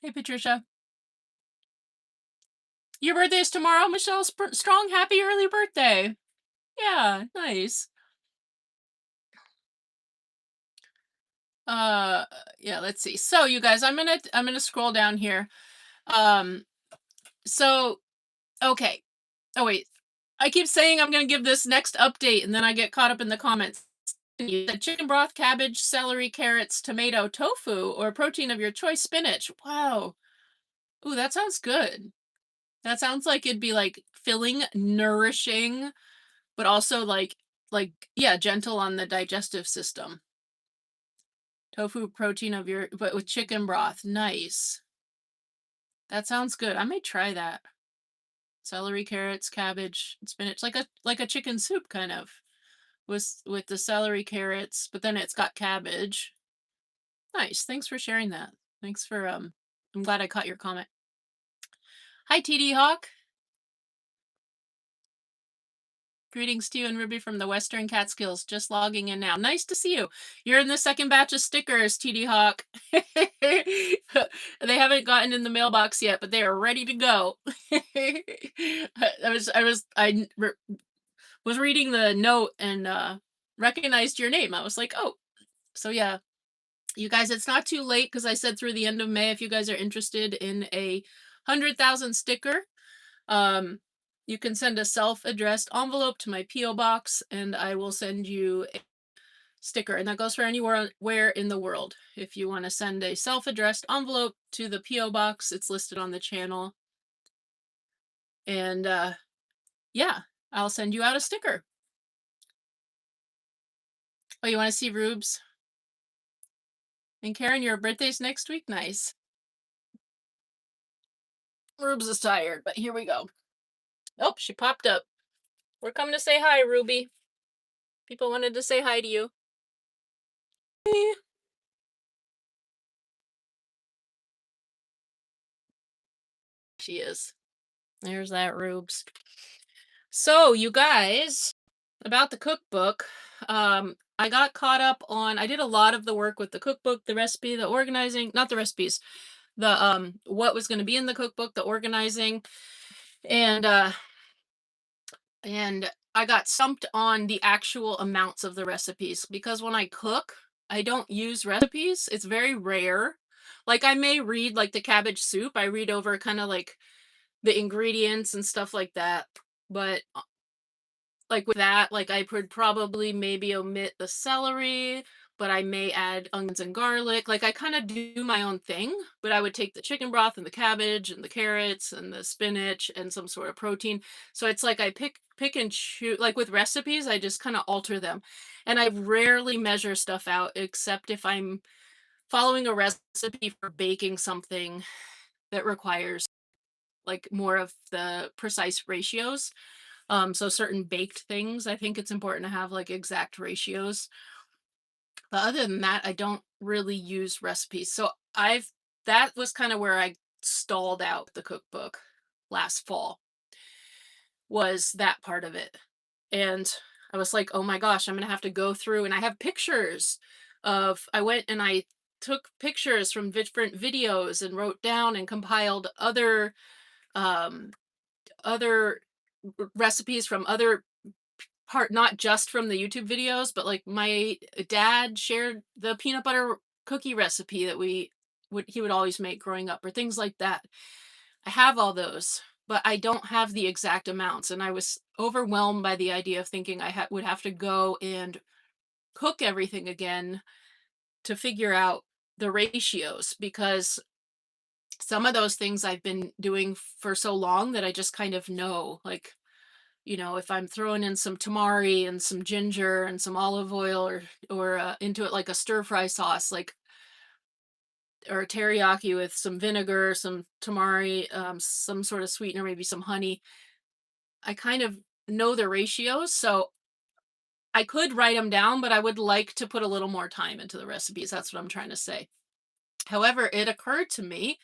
Hey Patricia. Your birthday is tomorrow, Michelle Strong. Happy early birthday. Yeah, nice. Uh yeah, let's see. So you guys, I'm gonna scroll down here. Um so okay. Oh wait. I keep saying I'm gonna give this next update and then I get caught up in the comments. You said chicken broth, cabbage, celery, carrots, tomato, tofu, or protein of your choice, spinach. Wow. Ooh, that sounds good. That sounds like it'd be like filling, nourishing, but also like yeah, gentle on the digestive system. Tofu protein of your but with chicken broth. Nice. That sounds good. I may try that. Celery, carrots, cabbage, and spinach, like a chicken soup kind of. With the celery, carrots, but then it's got cabbage. Nice. Thanks for sharing that. Thanks for I'm glad I caught your comment. Hi TD Hawk. Greetings to you and Ruby from the Western Catskills. Just logging in now. Nice to see you. You're in the second batch of stickers, TD Hawk. They haven't gotten in the mailbox yet, but they are ready to go. I was reading the note and recognized your name. I was like, oh, so yeah, you guys, it's not too late because I said through the end of May if you guys are interested in a 100,000 sticker. Um, you can send a self-addressed envelope to my PO box, and I will send you a sticker, and that goes for anywhere where in the world. If you want to send a self-addressed envelope to the PO box, it's listed on the channel, and yeah, I'll send you out a sticker. Oh, you want to see Rubes and Karen? Your birthday's next week. Nice. Rubes is tired, but here we go. Oh, she popped up. We're coming to say hi, Ruby. People wanted to say hi to you. She is. There's that Rubes. So, you guys, about the cookbook, I got caught up on I did a lot of the work with the cookbook, the recipe, the organizing, not the recipes, the what was going to be in the cookbook, the organizing, and I got stumped on the actual amounts of the recipes because when I cook, I don't use recipes. It's very rare. Like I may read like the cabbage soup, I read over kind of like the ingredients and stuff like that. But like with that, like I could probably maybe omit the celery, but I may add onions and garlic. Like I kind of do my own thing, but I would take the chicken broth and the cabbage and the carrots and the spinach and some sort of protein. So it's like I pick and choose. Like with recipes, I just kind of alter them. And I rarely measure stuff out except if I'm following a recipe for baking something that requires like more of the precise ratios. So certain baked things, I think it's important to have like exact ratios. But other than that, I don't really use recipes. So that was kind of where I stalled out the cookbook last fall, was that part of it. And I was like, oh my gosh, I'm gonna have to go through and I have pictures of I went and I took pictures from different videos and wrote down and compiled um other recipes from other part, not just from the YouTube videos, but like my dad shared the peanut butter cookie recipe that he would always make growing up or things like that. I have all those, but I don't have the exact amounts, and I was overwhelmed by the idea of thinking would have to go and cook everything again to figure out the ratios because some of those things I've been doing for so long that I just kind of know, like, if I'm throwing in some tamari and some ginger and some olive oil or into it like a stir fry sauce, like or teriyaki with some vinegar, some tamari, some sort of sweetener, maybe some honey. I kind of know the ratios, so I could write them down, but I would like to put a little more time into the recipes. That's what I'm trying to say. However, it occurred to me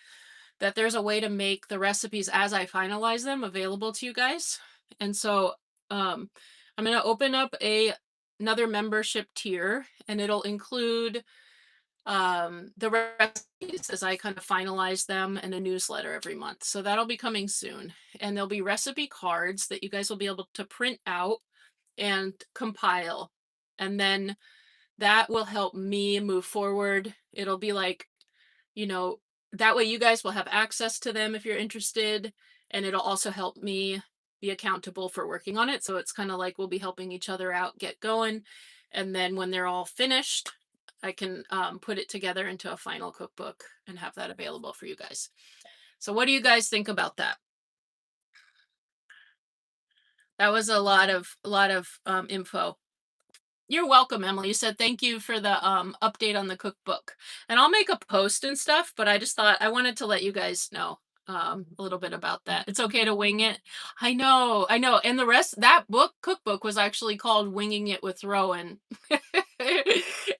that there's a way to make the recipes as I finalize them available to you guys. And so um, I'm going to open up another membership tier and it'll include the recipes as I kind of finalize them and a newsletter every month. So that'll be coming soon. And there'll be recipe cards that you guys will be able to print out and compile. And then that will help me move forward. It'll be like, you know, that way you guys will have access to them if you're interested, and it'll also help me be accountable for working on it. So it's kind of like we'll be helping each other out get going. And then when they're all finished, I can put it together into a final cookbook and have that available for you guys. So what do you guys think about that? That was a lot of info. You're welcome, Emily. You said thank you for the update on the cookbook. And I'll make a post and stuff, but I just thought I wanted to let you guys know a little bit about that. It's okay to wing it. I know, I know. And the rest that cookbook was actually called Winging It with Rowan.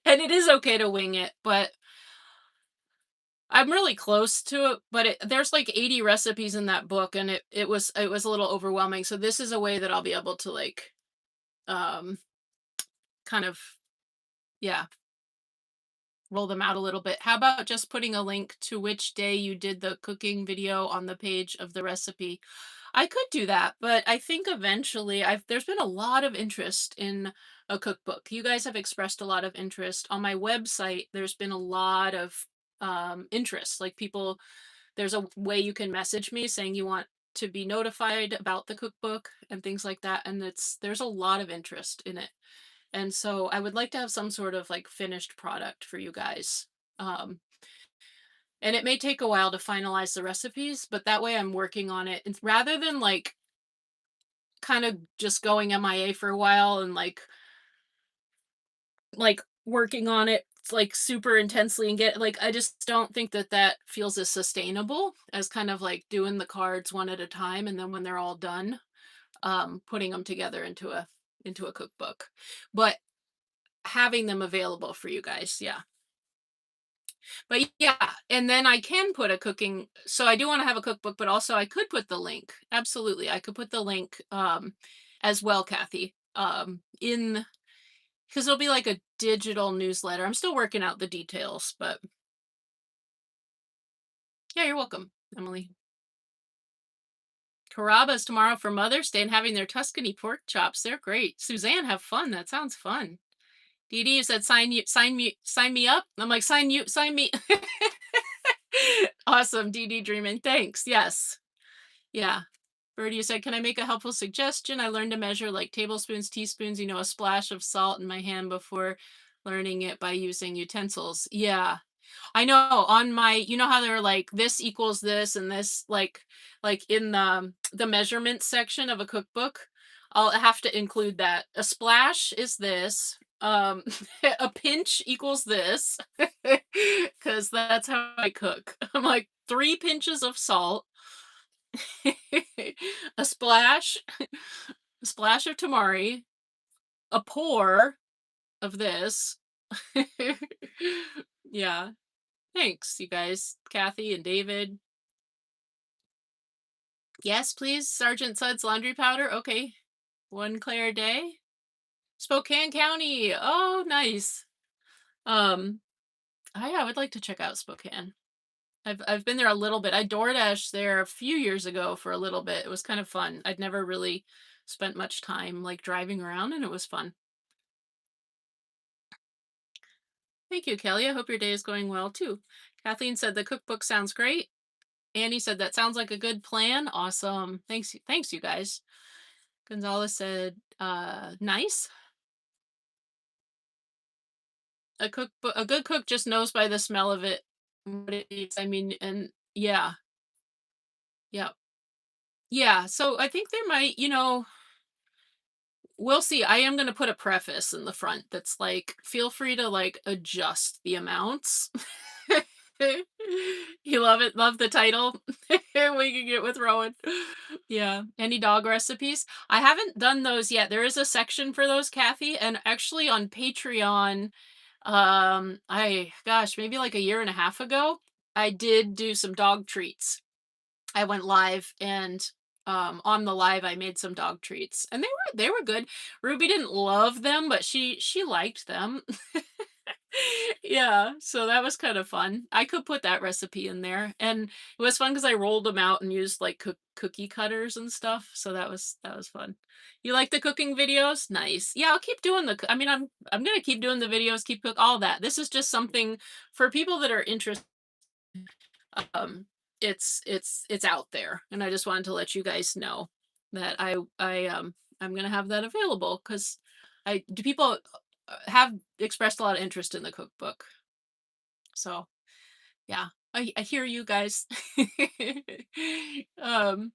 And it is okay to wing it, but I'm really close to it, but there's like 80 recipes in that book and it was a little overwhelming. So this is a way that I'll be able to like um kind of yeah, roll them out a little bit. How about just putting a link to which day you did the cooking video on the page of the recipe? I could do that, but I think eventually there's been a lot of interest in a cookbook. You guys have expressed a lot of interest. On my website, there's been a lot of interest. Like people, there's a way you can message me saying you want to be notified about the cookbook and things like that. And there's a lot of interest in it. And so I would like to have some sort of like finished product for you guys. Um, and it may take a while to finalize the recipes, but that way I'm working on it. And rather than like kind of just going MIA for a while and like working on it like super intensely and get like I just don't think that that feels as sustainable as kind of like doing the cards one at a time and then when they're all done putting them together into a cookbook. But having them available for you guys, yeah. But yeah, and then I can put a cooking, so I do want to have a cookbook, but also I could put the link. Absolutely. I could put the link as well, Kathy. In because it'll be like a digital newsletter. I'm still working out the details, but yeah, you're welcome, Emily. Carrabba's tomorrow for Mother's Day and having their Tuscany pork chops. They're great. Suzanne, have fun. That sounds fun. Dee Dee said, sign me up. I'm like, sign me. Awesome, Dee Dee dreaming. Thanks. Yes. Yeah. Birdie, you said, can I make a helpful suggestion? I learned to measure like tablespoons, teaspoons, a splash of salt in my hand before learning it by using utensils. Yeah. I know on my, how they're like this equals this and this like in the measurement section of a cookbook, I'll have to include that. A splash is this. A pinch equals this because that's how I cook. I'm like 3 pinches of salt, a splash, a splash of tamari, a pour of this. Yeah. Thanks, you guys. Kathy and David. Yes, please. Sergeant Suds laundry powder. Okay. One clear a day. Spokane County. Oh, nice. Um, I would like to check out Spokane. I've been there a little bit. I DoorDash there a few years ago for a little bit. It was kind of fun. I'd never really spent much time like driving around and it was fun. Thank you, Kelly. I hope your day is going well too. Kathleen said the cookbook sounds great. Annie said that sounds like a good plan. Awesome. Thanks, you guys. Gonzalez said, nice. A good cook just knows by the smell of it what it needs. I mean, and yeah, yeah, yeah. So I think there might, we'll see. I am going to put a preface in the front that's like, feel free to like adjust the amounts. You love it? Love the title? We can get with Rowan. Yeah. Any dog recipes? I haven't done those yet. There is a section for those, Kathy. And actually on Patreon, gosh, maybe like a year and a half ago, I did do some dog treats. I went live and on the live I made some dog treats and they were good. Ruby didn't love them, but she liked them. Yeah, so that was kind of fun. I could put that recipe in there and it was fun because I rolled them out and used like cookie cutters and stuff. So that was fun. You like the cooking videos? Nice. Yeah, I'll keep doing I mean, I'm gonna keep doing the videos, keep cook all that. This is just something for people that are interested. um it's out there and I just wanted to let you guys know that I'm gonna have that available because I do people have expressed a lot of interest in the cookbook. So yeah, I hear you guys. um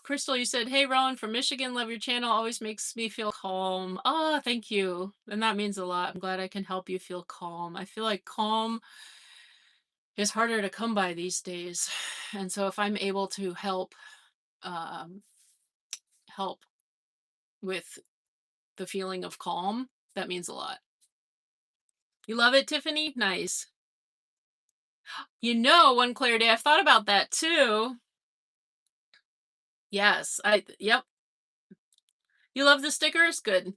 Crystal, you said, hey Rowan from Michigan, love your channel, always makes me feel calm. Oh, thank you. And that means a lot. I'm glad I can help you feel calm. I feel like calm is harder to come by these days. And so if I'm able to um, help with the feeling of calm, that means a lot. You love it, Tiffany? Nice. One clear day. I've thought about that too. Yes, yep. You love the stickers? Good.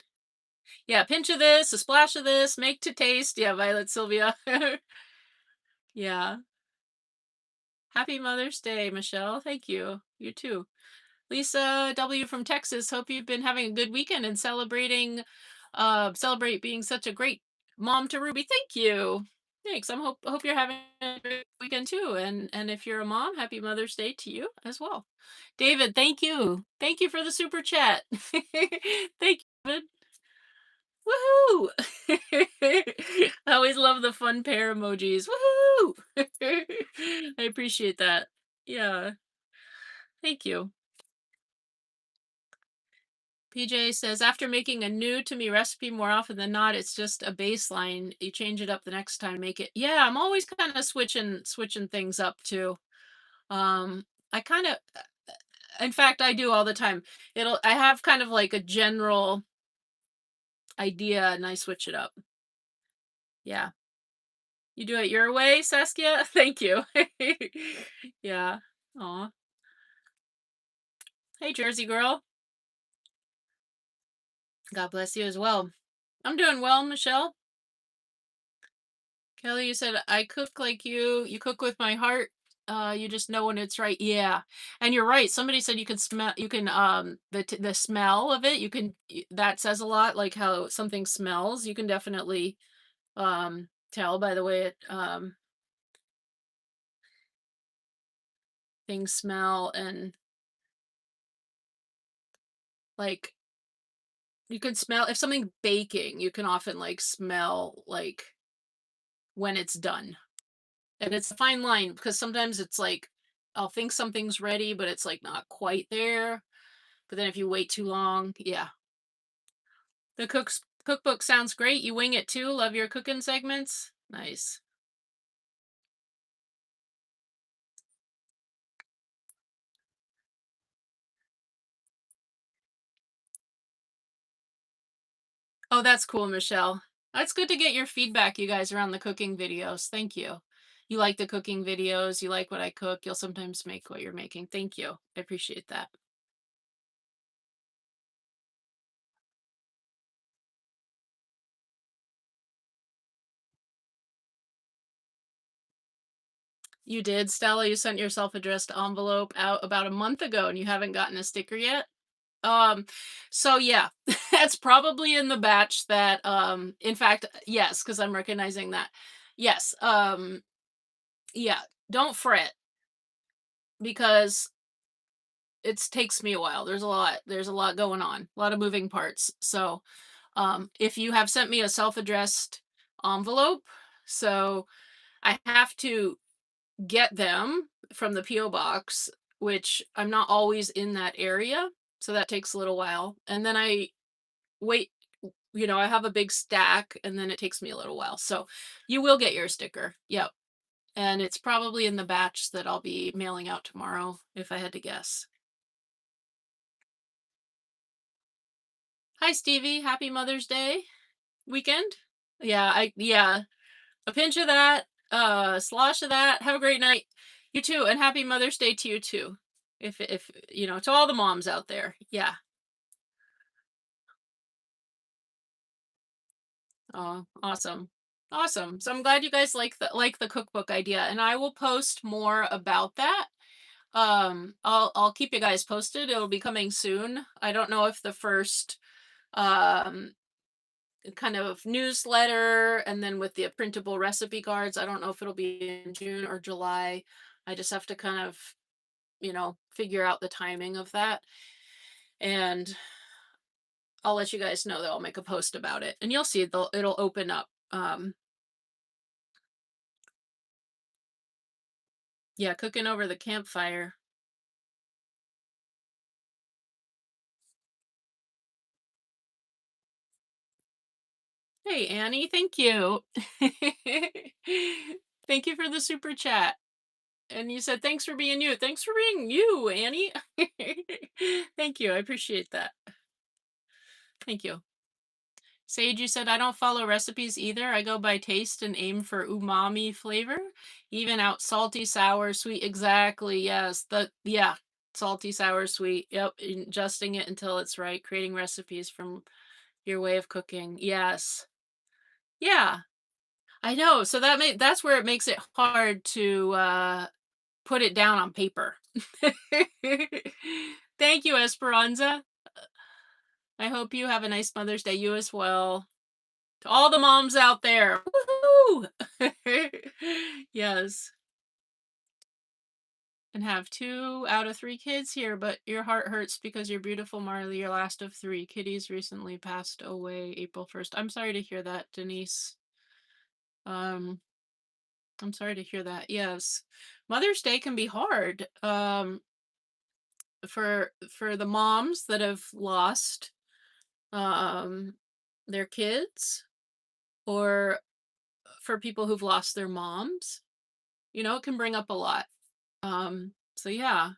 Yeah, pinch of this, a splash of this, make to taste. Yeah, Violet Sylvia. Yeah. Happy Mother's Day, Michelle. Thank you. You too. Lisa W from Texas. Hope you've been having a good weekend and celebrate being such a great mom to Ruby. Thank you. Thanks. Hope you're having a great weekend too. And if you're a mom, happy Mother's Day to you as well. David, thank you. Thank you for the super chat. Thank you, David. Woohoo! I always love the fun pair emojis. Woohoo! I appreciate that. Yeah, thank you. PJ says, after making a new to me recipe more often than not, it's just a baseline. You change it up the next time, make it. Yeah, I'm always kind of switching things up too. I kind of, in fact, I do all the time. I have kind of like a general idea and I switch it up. Yeah. You do it your way, Saskia? Thank you. Yeah. Aw. Hey, Jersey girl. God bless you as well. I'm doing well, Michelle. Kelly, you said I cook like you. You cook with my heart. You just know when it's right. Yeah, and you're right. Somebody said you can smell. You can the smell of it. That says a lot. Like how something smells. You can definitely tell by the way it things smell, and like you can smell if something baking. You can often like smell like when it's done. And it's a fine line because sometimes it's like I'll think something's ready, but it's like not quite there. But then if you wait too long, yeah. The cookbook sounds great. You wing it too. Love your cooking segments. Nice. Oh, that's cool, Michelle. That's good to get your feedback, you guys, around the cooking videos. Thank you. You like the cooking videos. You like what I cook. You'll sometimes make what you're making. Thank you. I appreciate that. You did, Stella. You sent your self-addressed envelope out about a month ago and you haven't gotten a sticker yet. Um, so yeah, that's probably in the batch that in fact, yes, because I'm recognizing that. Yes. Yeah, don't fret because it takes me a while. There's a lot going on, a lot of moving parts. So if you have sent me a self-addressed envelope, so I have to get them from the PO box, which I'm not always in that area, so that takes a little while. And then I wait, I have a big stack and then it takes me a little while. So you will get your sticker. Yep. And it's probably in the batch that I'll be mailing out tomorrow if I had to guess. Hi Stevie, happy Mother's Day weekend. Yeah, a pinch of that, slosh of that. Have a great night. You too, and happy Mother's Day to you too. If to all the moms out there. Yeah. Oh, awesome. Awesome. So I'm glad you guys like the cookbook idea and I will post more about that. I'll keep you guys posted. It'll be coming soon. I don't know if the first um kind of newsletter and then with the printable recipe cards, I don't know if it'll be in June or July. I just have to kind of, figure out the timing of that. And I'll let you guys know that I'll make a post about it. And you'll see it'll open up. Yeah, cooking over the campfire. Hey Annie, thank you. Thank you for the super chat. And you said thanks for being you. Thanks for being you, Annie. Thank you. I appreciate that. Thank you. Sage, you said I don't follow recipes either. I go by taste and aim for umami flavor. Even out salty, sour, sweet. Exactly. Yes. Yeah. Salty, sour, sweet. Yep. Adjusting it until it's right. Creating recipes from your way of cooking. Yes. Yeah. I know. So that's where it makes it hard to put it down on paper. Thank you, Esperanza. I hope you have a nice Mother's Day. You as well. To all the moms out there. Woohoo! Yes. And have 2 out of 3 kids here, but your heart hurts because you're beautiful, Marley, your last of 3. Kitties recently passed away April 1st. I'm sorry to hear that, Denise. Um, I'm sorry to hear that. Yes. Mother's Day can be hard. For the moms that have lost um their kids, or for people who've lost their moms. It can bring up a lot. So yeah,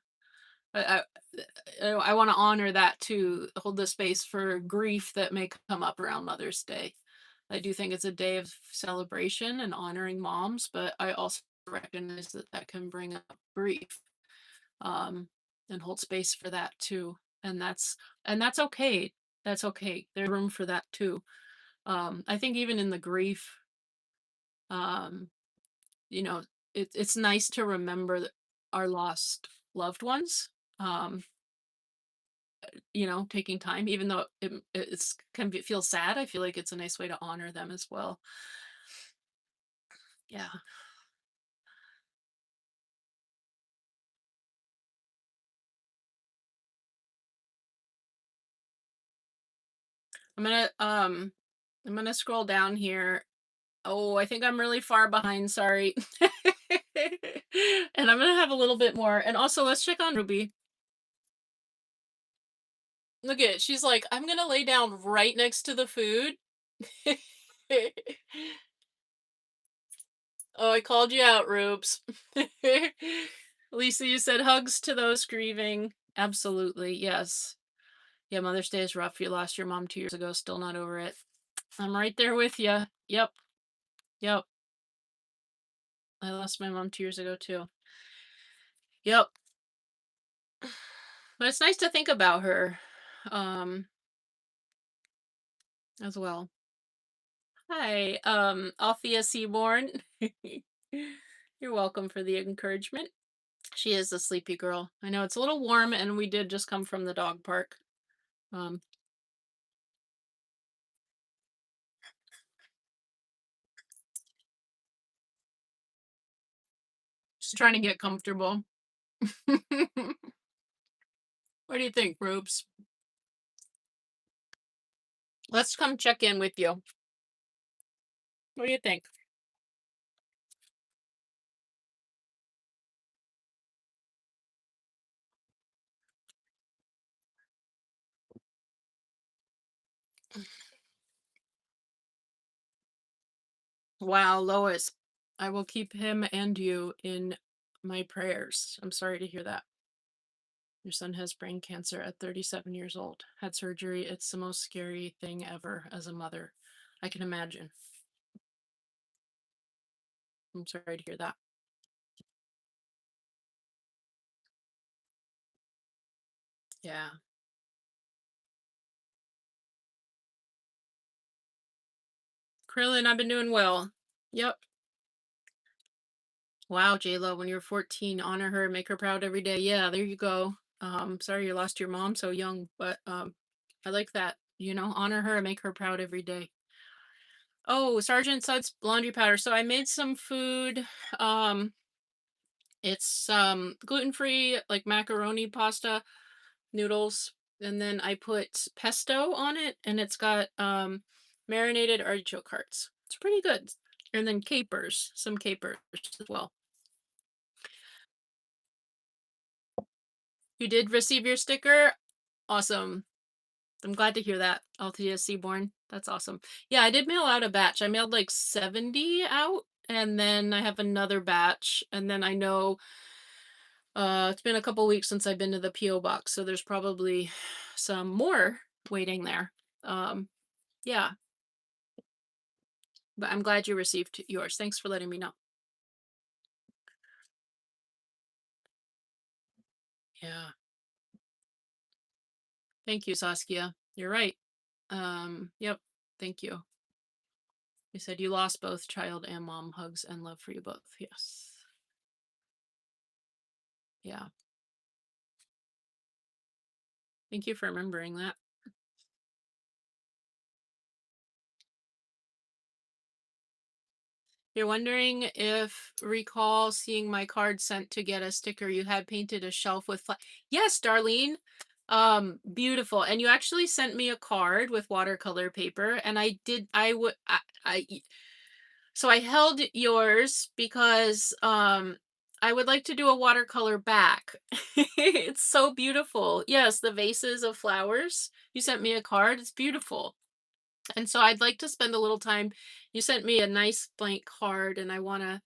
I I want to honor that too. Hold the space for grief that may come up around Mother's Day. I do think it's a day of celebration and honoring moms, but I also recognize that that can bring up grief. Um, and hold space for that too. And that's okay. That's okay. There's room for that too. I think even in the grief, um, you know, it's nice to remember our lost loved ones. Um, taking time, even though it's feel sad. I feel like it's a nice way to honor them as well. Yeah, I'm gonna um, I'm gonna scroll down here. Oh, I think I'm really far behind. Sorry. And I'm gonna have a little bit more. And also, let's check on Ruby. Look at it. She's like, I'm gonna lay down right next to the food. Oh, I called you out, Rubes. Lisa, you said hugs to those grieving. Absolutely, yes. Yeah, Mother's Day is rough. You lost your mom 2 years ago. Still not over it. I'm right there with you. Yep, yep. I lost my mom 2 years ago too. Yep. But it's nice to think about her, um, as well. Hi, Althea Seaborn. You're welcome for the encouragement. She is a sleepy girl. I know it's a little warm, and we did just come from the dog park. Um, just trying to get comfortable. What do you think, Rubes? Let's come check in with you. What do you think? Wow, Lois, I will keep him and you in my prayers. I'm sorry to hear that. Your son has brain cancer at 37 years old. Had surgery. It's the most scary thing ever as a mother. I can imagine. I'm sorry to hear that. Yeah. Krillin, I've been doing well. Yep. Wow, JLo, when you're 14, honor her, make her proud every day. Yeah, there you go. Sorry you lost your mom so young, but I like that. Honor her and make her proud every day. Oh, Sergeant Sud's laundry powder. So I made some food. Um, it's gluten-free, like macaroni pasta noodles, and then I put pesto on it, and it's got marinated artichoke hearts. It's pretty good. And then capers, some capers as well. You did receive your sticker? Awesome. I'm glad to hear that, Althea Seaborn. That's awesome. Yeah, I did mail out a batch. I mailed like 70 out, and then I have another batch, and then I know it's been a couple weeks since I've been to the PO box, so there's probably some more waiting there. Um, yeah, but I'm glad you received yours. Thanks for letting me know. Yeah. Thank you, Saskia. You're right. Yep. Thank you. You said you lost both child and mom. Hugs and love for you both. Yes. Yeah. Thank you for remembering that. You're wondering if recall seeing my card sent to get a sticker you had painted a shelf with yes, Darlene. Beautiful. And you actually sent me a card with watercolor paper and so I held yours because I would like to do a watercolor back. It's so beautiful. Yes, the vases of flowers. You sent me a card. It's beautiful. And so I'd like to spend a little time. You sent me a nice blank card and I want to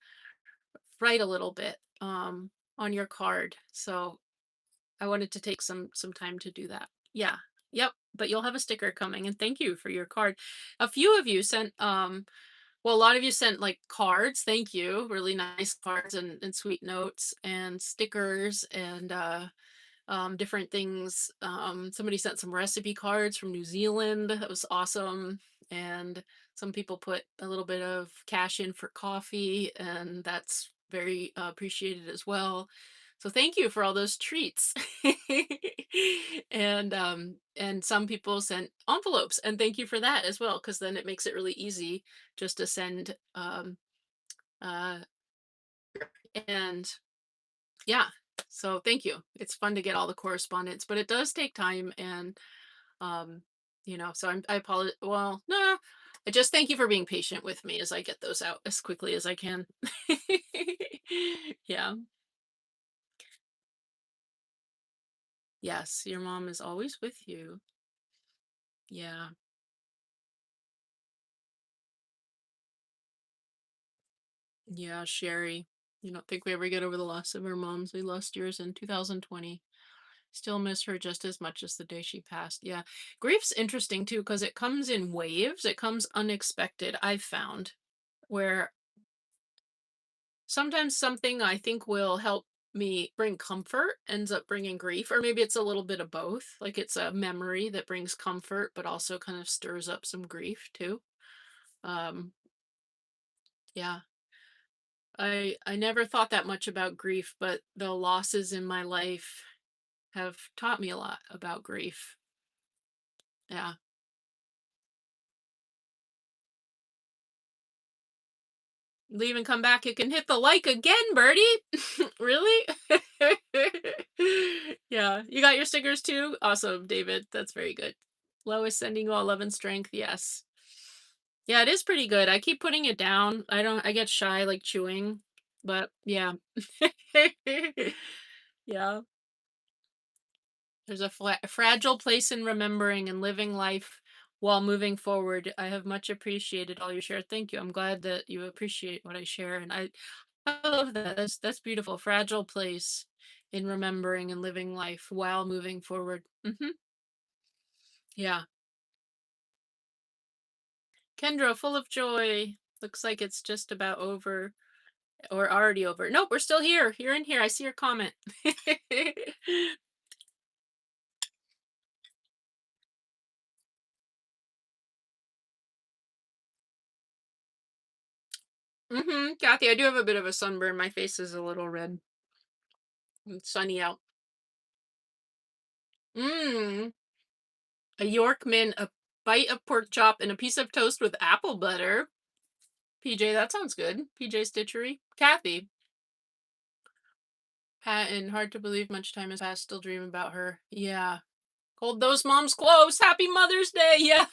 write a little bit on your card. So I wanted to take some time to do that. Yeah. Yep, but you'll have a sticker coming and thank you for your card. A few of you sent well, a lot of you sent like cards. Thank you. Really nice cards and sweet notes and stickers and different things. Somebody sent some recipe cards from New Zealand. That was awesome. And some people put a little bit of cash in for coffee, and that's very appreciated as well. So thank you for all those treats. And some people sent envelopes, and thank you for that as well, because then it makes it really easy just to send uh and yeah, so thank you. It's fun to get all the correspondence, but it does take time and um so I apologize. Well, no, I just thank you for being patient with me as I get those out as quickly as I can. Yeah. Yes, your mom is always with you. Yeah. Yeah, Sherry. You don't think we ever get over the loss of our moms. We lost yours in 2020. Still miss her just as much as the day she passed. Yeah. Grief's interesting too because it comes in waves. It comes unexpected, I've found, where sometimes something I think will help me bring comfort ends up bringing grief, or maybe it's a little bit of both. Like it's a memory that brings comfort, but also kind of stirs up some grief too. Um, yeah. I never thought that much about grief, but the losses in my life have taught me a lot about grief. Yeah. Leave and come back, you can hit the like again, Birdie. Really? Yeah. You got your stickers too? Awesome, David. That's very good. Lois sending you all love and strength. Yes. Yeah, it is pretty good. I keep putting it down. I get shy like chewing, but yeah. Yeah. There's a fragile place in remembering and living life while moving forward. I have much appreciated all you share. Thank you. I'm glad that you appreciate what I share, and I love that. That's beautiful. Fragile place in remembering and living life while moving forward. Yeah. Kendra, full of joy. Looks like it's just about over or already over. Nope, we're still here. You're in here. I see your comment. Kathy, I do have a bit of a sunburn. My face is a little red. It's sunny out. Mmm. A Yorkman, a bite of pork chop, and a piece of toast with apple butter. PJ, that sounds good. PJ Stitchery. Kathy. Pat and hard to believe much time has passed. Still dream about her. Yeah. Hold those moms close. Happy Mother's Day. Yeah.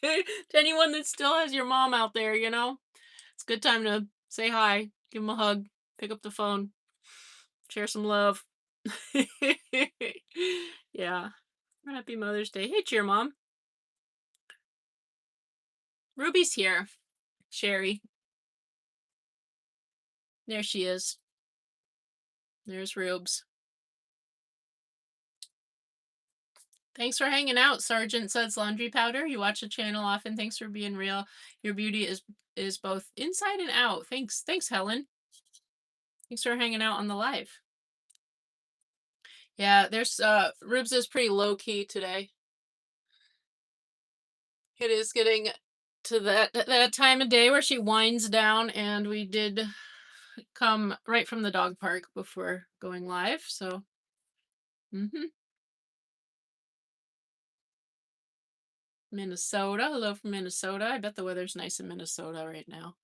To anyone that still has your mom out there, it's a good time to say hi, give them a hug, pick up the phone, share some love. Yeah. Happy Mother's Day. Hey, cheer mom. Ruby's here. Sherry. There she is. There's Rubes. Thanks for hanging out, Sergeant Suds Laundry Powder. You watch the channel often. Thanks for being real. Your beauty is both inside and out. Thanks. Thanks, Helen. Thanks for hanging out on the live. Yeah, there's Rubes is pretty low key today. It is getting to that time of day where she winds down, and we did come right from the dog park before going live. So Minnesota. Hello from Minnesota. I bet the weather's nice in Minnesota right now.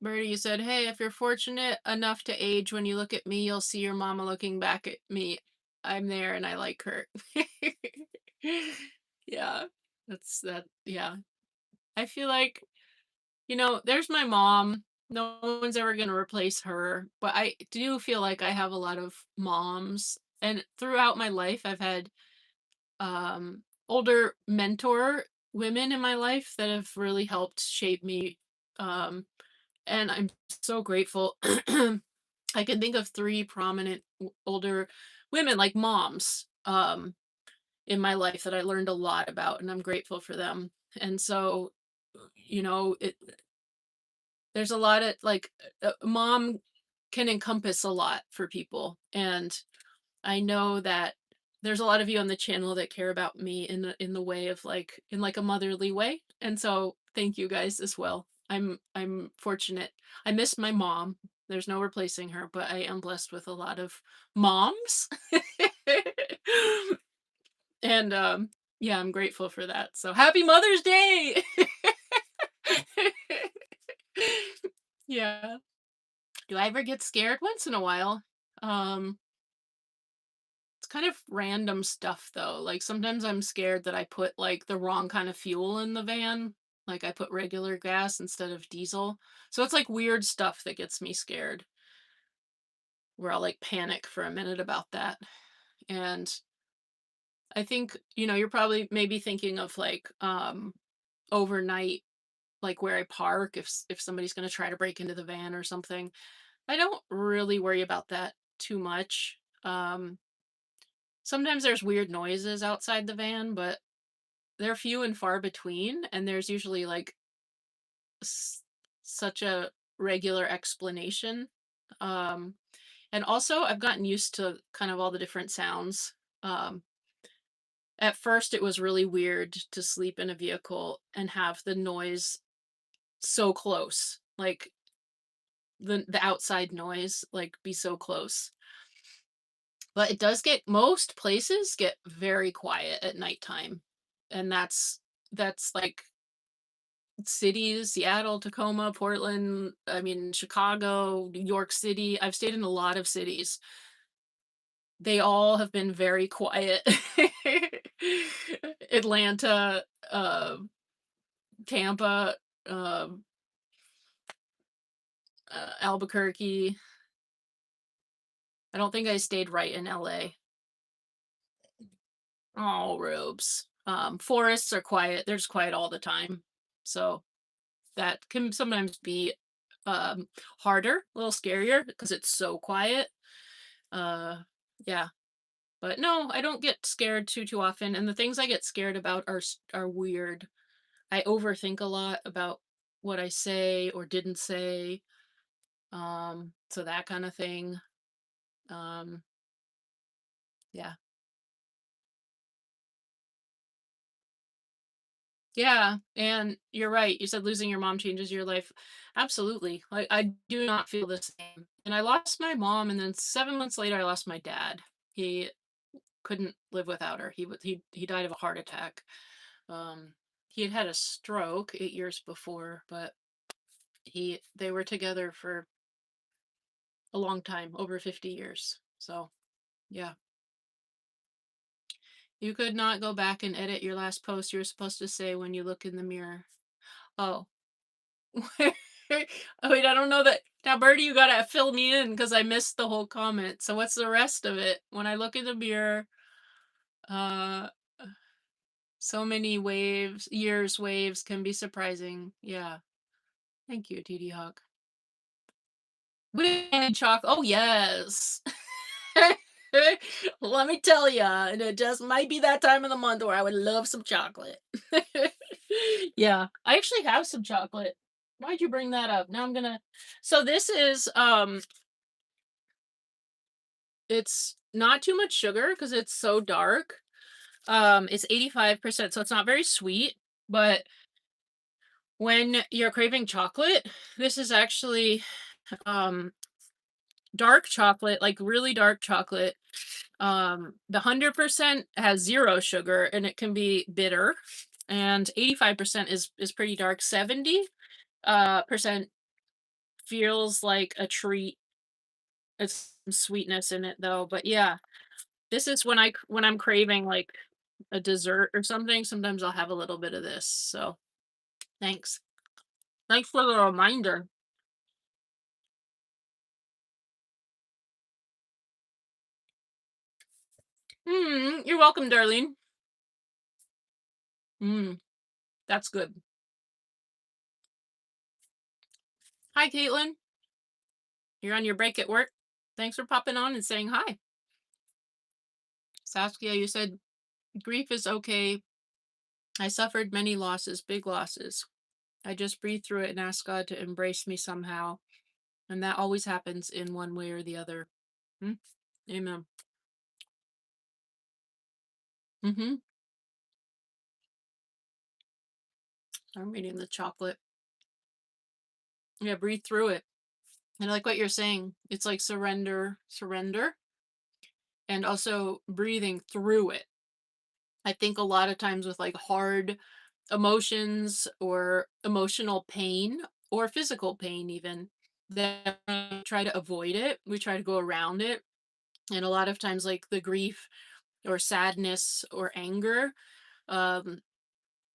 Birdie, you said, "Hey, if you're fortunate enough to age, when you look at me, you'll see your mama looking back at me. I'm there and I like her." Yeah, that's that. Yeah. I feel like, there's my mom. No one's ever going to replace her. But I do feel like I have a lot of moms. And throughout my life, I've had older mentor women in my life that have really helped shape me. Um, and I'm so grateful. I can think of three prominent older women, like moms, in my life that I learned a lot about, and I'm grateful for them. And so, there's a lot of like mom can encompass a lot for people, and I know that there's a lot of you on the channel that care about me in the way of like in like a motherly way. And so thank you guys as well. I'm fortunate. I miss my mom. There's no replacing her, but I am blessed with a lot of moms. And yeah, I'm grateful for that. So happy Mother's Day. Yeah. Do I ever get scared? Once in a while. Um It's kind of random stuff though. Like sometimes I'm scared that I put like the wrong kind of fuel in the van. Like I put regular gas instead of diesel. So it's like weird stuff that gets me scared, where I'll like panic for a minute about that. And I think, you're probably maybe thinking of like overnight, like where I park if somebody's going to try to break into the van or something. I don't really worry about that too much. Sometimes there's weird noises outside the van, but they're few and far between, and there's usually like s- such a regular explanation. Um, and also, I've gotten used to kind of all the different sounds. Um, at first, it was really weird to sleep in a vehicle and have the noise so close, like the outside noise, like be so close. But it does get most places get very quiet at nighttime, and that's like cities, Seattle, Tacoma, Portland, I mean, Chicago, New York City. I've stayed in a lot of cities. They all have been very quiet. Atlanta, Tampa, um, Albuquerque. I don't think I stayed right in LA. Oh, robes. Forests are quiet. They're just quiet all the time. So that can sometimes be um harder, a little scarier because it's so quiet. Uh yeah, but no, I don't get scared too often, and the things I get scared about are weird. I overthink a lot about what I say or didn't say. So that kind of thing. Um yeah. Yeah, and you're right. You said losing your mom changes your life. Absolutely. Like I do not feel the same. And I lost my mom, and then 7 months later I lost my dad. He couldn't live without her. He died of a heart attack. He had had a stroke 8 years before, but they were together for a long time, over 50 years. So, yeah. You could not go back and edit your last post. You were supposed to say when you look in the mirror. Oh. Oh, wait, I don't know that. Now, Birdie, you gotta fill me in because I missed the whole comment. So, what's the rest of it? When I look in the mirror, uh, so many waves can be surprising. Yeah. Thank you, TD Hawk. Weird chocolate. Oh, yes. Let me tell ya, and it just might be that time of the month where I would love some chocolate. Yeah, I actually have some chocolate. Why'd you bring that up? Now I'm gonna. So this is it's not too much sugar because it's so dark. It's 85%, so it's not very sweet. But when you're craving chocolate, this is actually um dark chocolate, like really dark chocolate. The 100% has 0 sugar, and it can be bitter, and 85% is pretty dark. 70 percent feels like a treat. It's some sweetness in it though, but yeah, this is when I'm craving like a dessert or something, sometimes I'll have a little bit of this. So, thanks. Thanks for the reminder. You're welcome, darling. Mm, that's good. Hi, Caitlin. You're on your break at work. Thanks for popping on and saying hi. Saskia, you said grief is okay. I suffered many losses, big losses. I just breathe through it and ask God to embrace me somehow. And that always happens in one way or the other. Mm, amen. Mm-hmm. I'm eating the chocolate. Yeah, breathe through it. And I like what you're saying. It's like surrender, surrender, and also breathing through it. I think a lot of times with like hard emotions or emotional pain or physical pain, even, that we try to avoid it, we try to go around it. And a lot of times, like the grief or sadness or anger, um,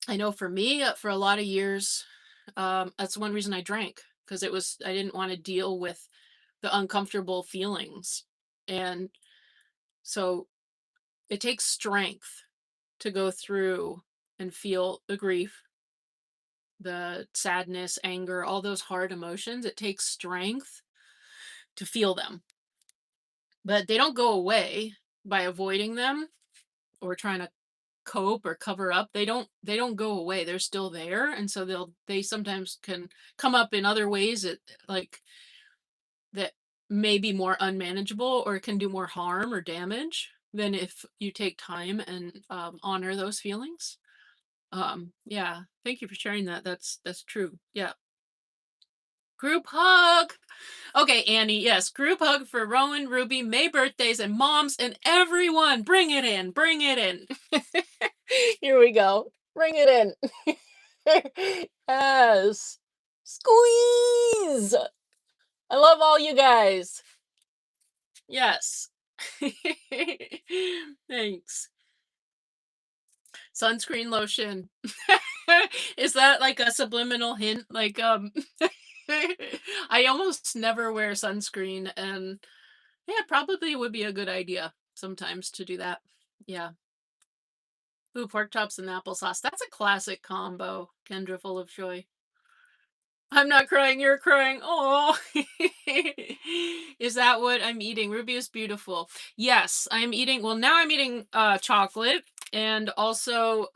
I know for me, for a lot of years, that's one reason I drank because I didn't want to deal with the uncomfortable feelings. And so it takes strength to go through and feel the grief, the sadness, anger, all those hard emotions. It takes strength to feel them, but they don't go away by avoiding them or trying to cope or cover up. They don't go away. They're still there, and so they sometimes can come up in other ways that like that may be more unmanageable or can do more harm or damage than if you take time and honor those feelings. Yeah, thank you for sharing that. That's true. Yeah. Group hug. Okay, Annie, yes, group hug for Rowan, Ruby, May birthdays, and moms, and everyone. Bring it in. Bring it in. Here we go. Bring it in. Yes. Squeeze. I love all you guys. Yes. Thanks. Sunscreen lotion. Is that like a subliminal hint? Like, I almost never wear sunscreen, and yeah, probably would be a good idea sometimes to do that. Yeah. Ooh, pork chops and applesauce. That's a classic combo. Kendra full of joy. I'm not crying, you're crying. Oh. Is that what I'm eating? Ruby is beautiful. Yes, I'm eating, well, now I'm eating chocolate and also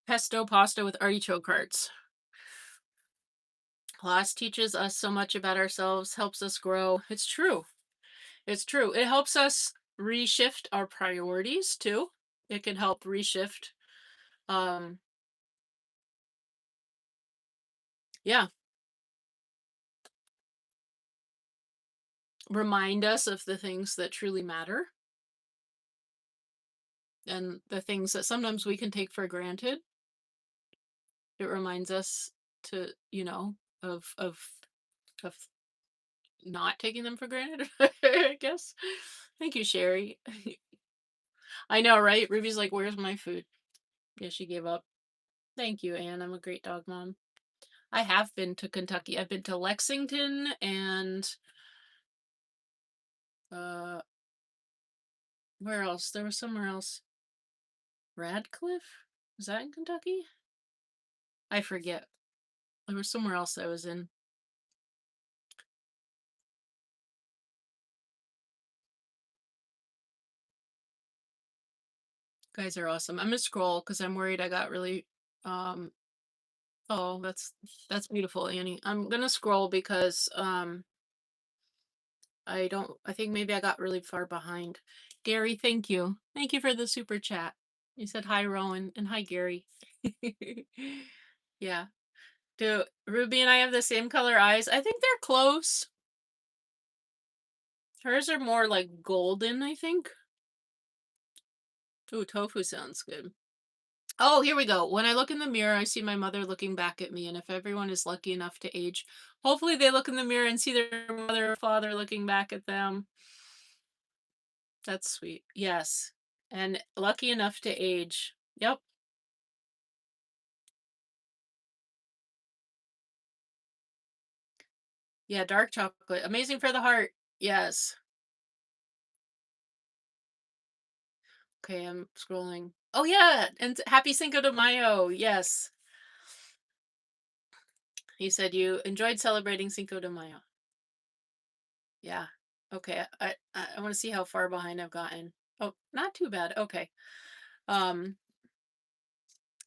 pesto pasta with artichoke hearts. Class teaches us so much about ourselves, helps us grow. It's true. It's true. It helps us reshift our priorities too. It can help reshift. Um, yeah, remind us of the things that truly matter and the things that sometimes we can take for granted. It reminds us to, of not taking them for granted, I guess. Thank you, Sherry. I know, right? Ruby's like, "Where's my food?" Yeah, she gave up. Thank you, Anne. I'm a great dog mom. I have been to Kentucky. I've been to Lexington and uh where else? There was somewhere else. Radcliffe? Was that in Kentucky? I forget. There was somewhere else I was in. Guys are awesome. I'm gonna scroll because I'm worried I got really um oh, that's beautiful, Annie. I'm gonna scroll because I think maybe I got really far behind. Gary, thank you. Thank you for the super chat. You said hi, Rowan, and hi, Gary. Yeah. Do Ruby and I have the same color eyes? I think they're close. Hers are more like golden, I think. Ooh, tofu sounds good. Oh, here we go. When I look in the mirror, I see my mother looking back at me, and if everyone is lucky enough to age, hopefully they look in the mirror and see their mother or father looking back at them. That's sweet. Yes. And lucky enough to age. Yep. Yeah, dark chocolate. Amazing for the heart. Yes. Okay, I'm scrolling. Oh yeah, and happy Cinco de Mayo. Yes. You said you enjoyed celebrating Cinco de Mayo. Yeah. Okay. I want to see how far behind I've gotten. Oh, not too bad. Okay. Um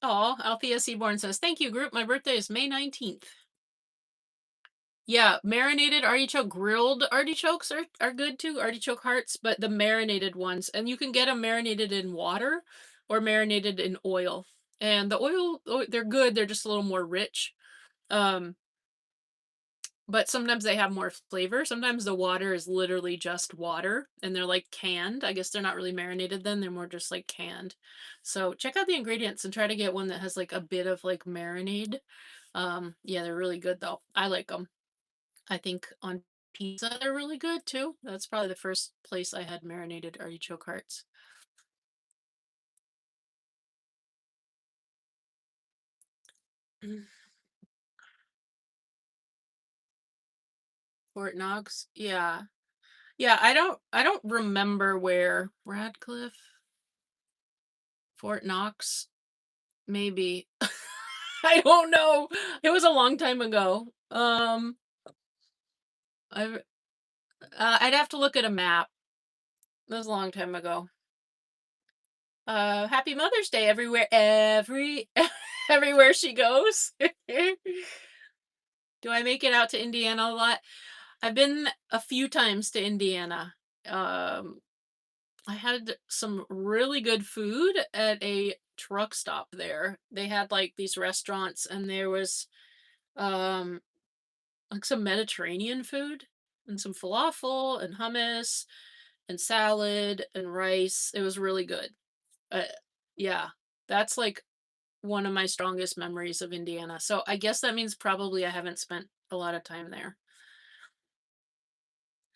oh, Althea Seaborn says, "Thank you, group. My birthday is May 19th." Yeah, marinated artichoke, grilled artichokes are good too, artichoke hearts, but the marinated ones, and you can get them marinated in water or marinated in oil. And the oil, they're good, they're just a little more rich. Um, but sometimes they have more flavor. Sometimes the water is literally just water and they're like canned. I guess they're not really marinated then, they're more just like canned. So check out the ingredients and try to get one that has like a bit of like marinade. Yeah, they're really good though. I like them. I think on pizza they're really good too. That's probably the first place I had marinated artichoke hearts. Fort Knox. Yeah. Yeah, I don't remember where Radcliffe, Fort Knox, maybe. I don't know. It was a long time ago. I I'd have to look at a map. It was a long time ago. Happy Mother's Day everywhere everywhere she goes. Do I make it out to Indiana a lot? I've been a few times to Indiana. Um, I had some really good food at a truck stop there. They had like these restaurants and there was um like some Mediterranean food and some falafel and hummus and salad and rice. It was really good. Uh, yeah, that's like one of my strongest memories of Indiana. So I guess that means probably I haven't spent a lot of time there.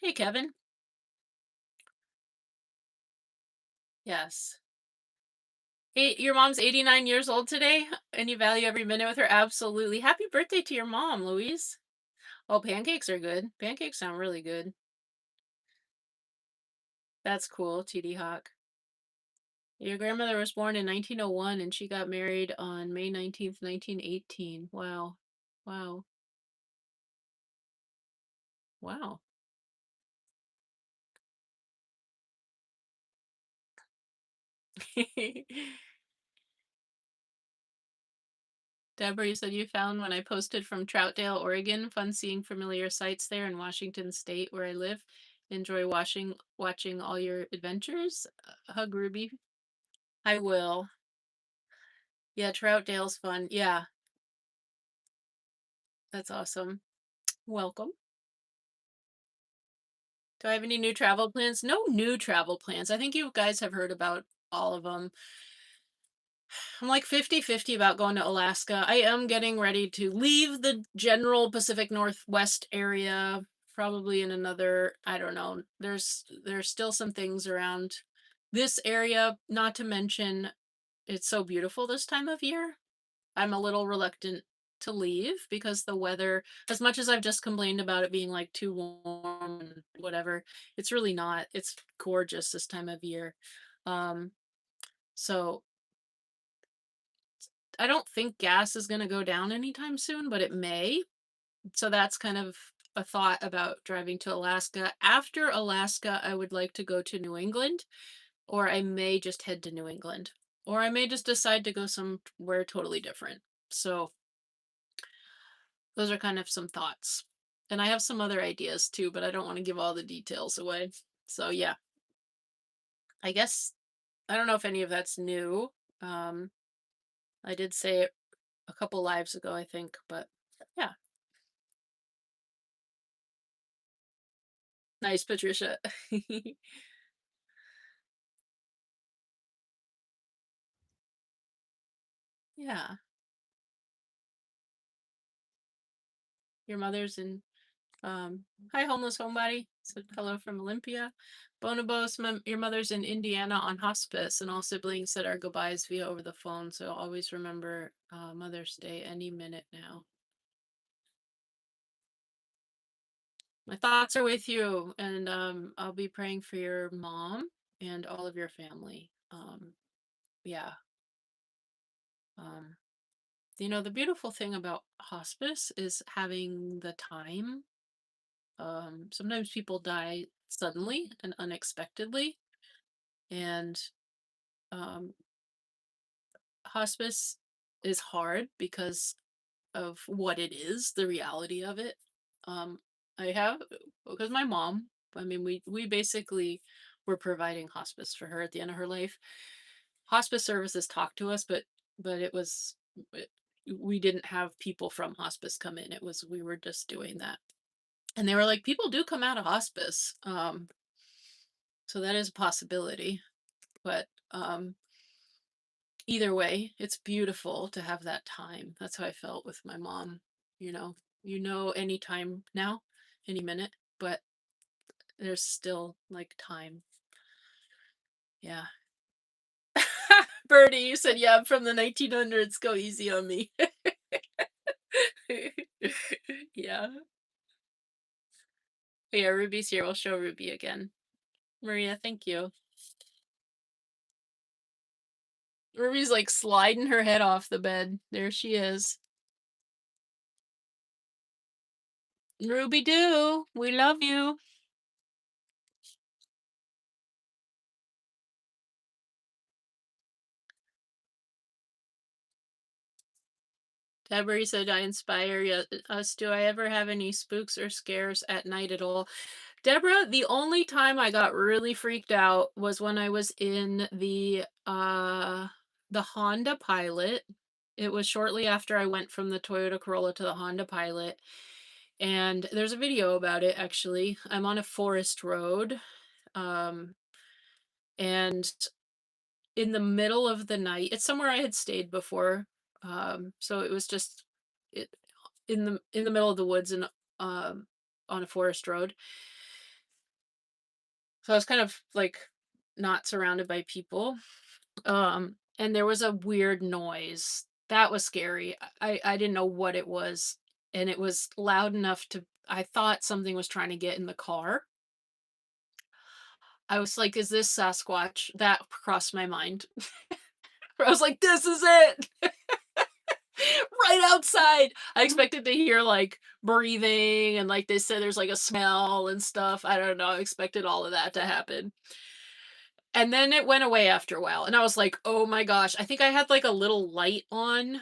Hey, Kevin. Yes. Hey, your mom's 89 years old today, and you value every minute with her? Absolutely. Happy birthday to your mom, Louise. Oh, pancakes are good. Pancakes sound really good. That's cool, TD Hawk. Your grandmother was born in 1901 and she got married on May 19th, 1918. Wow. Wow. Wow. Deborah, you said you found when I posted from Troutdale, Oregon. Fun seeing familiar sights there in Washington State where I live. Enjoy watching all your adventures. Hug Ruby. I will. Yeah, Troutdale's fun. Yeah, that's awesome. Welcome. Do I have any new travel plans? No new travel plans. I think you guys have heard about all of them. I'm like 50-50 about going to Alaska. I am getting ready to leave the general Pacific Northwest area probably in another, I don't know. There's still some things around this area, not to mention it's so beautiful this time of year. I'm a little reluctant to leave because the weather, as much as I've just complained about it being like too warm and whatever, it's really not. It's gorgeous this time of year. Um, so I don't think gas is going to go down anytime soon, but it may. So that's kind of a thought about driving to Alaska. After Alaska, I would like to go to New England, or I may just head to New England, or I may just decide to go somewhere totally different. So those are kind of some thoughts. And I have some other ideas too, but I don't want to give all the details away. So yeah, I guess I don't know if any of that's new. Um, I did say it a couple lives ago, I think, but yeah. Nice, Patricia. Yeah. Your mother's in hi homeless homebody. Said hello from Olympia. Bonobos, your mother's in Indiana on hospice, and all siblings said our goodbyes via over the phone. So always remember Mother's Day any minute now. My thoughts are with you, and I'll be praying for your mom and all of your family. Yeah. Um, the beautiful thing about hospice is having the time. Sometimes people die suddenly and unexpectedly, and um, hospice is hard because of what it is, the reality of it. Um, I have because my mom. I mean, we basically were providing hospice for her at the end of her life. Hospice services talked to us, but it, we didn't have people from hospice come in. It was we were just doing that, and they were like, people do come out of hospice, so that is a possibility. But either way, it's beautiful to have that time. That's how I felt with my mom. You know, any time now, any minute, but there's still like time. Yeah. Birdie, you said, yeah, I'm from the 1900s. Go easy on me. Yeah. Yeah, Ruby's here. We'll show Ruby again. Maria, thank you. Ruby's like sliding her head off the bed. There she is. Ruby Doo, we love you. Deborah said, I inspire us. Do I ever have any spooks or scares at night at all? Deborah, the only time I got really freaked out was when I was in the Honda Pilot. It was shortly after I went from the Toyota Corolla to the Honda Pilot. And there's a video about it actually. I'm on a forest road. Um, and in the middle of the night, it's somewhere I had stayed before. So it was just it in the middle of the woods and on a forest road. So I was kind of like not surrounded by people. And there was a weird noise. That was scary. I didn't know what it was. And it was loud enough to I thought something was trying to get in the car. I was like, is this Sasquatch? That crossed my mind. I was like, this is it. Right outside. I expected to hear like breathing and like they said there's like a smell and stuff. I don't know. I expected all of that to happen. And then it went away after a while. And I was like, oh my gosh. I think I had like a little light on.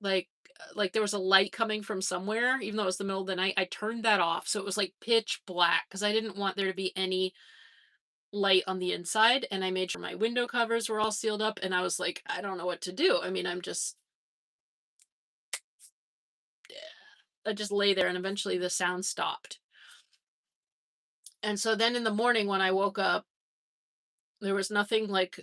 Like like there was a light coming from somewhere, even though it was the middle of the night. I turned that off. So it was like pitch black because I didn't want there to be any light on the inside. And I made sure my window covers were all sealed up. And I was like, I don't know what to do. I mean, I just lay there and eventually the sound stopped. And so then in the morning when I woke up, there was nothing like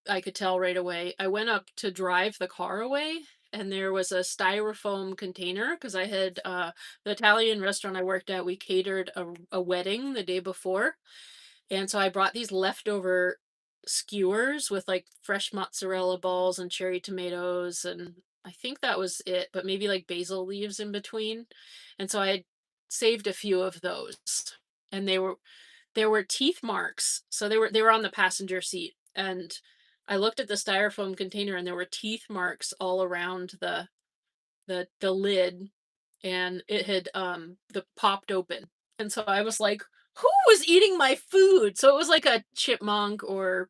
I could tell right away. I went up to drive the car away and there was a styrofoam container because I had the Italian restaurant I worked at, we catered a wedding the day before. And so I brought these leftover skewers with like fresh mozzarella balls and cherry tomatoes and I think that was it, but maybe like basil leaves in between. And so I had saved a few of those. And there were teeth marks. So they were on the passenger seat and I looked at the styrofoam container and there were teeth marks all around the lid and it had the popped open. And so I was like, who was eating my food? So it was like a chipmunk or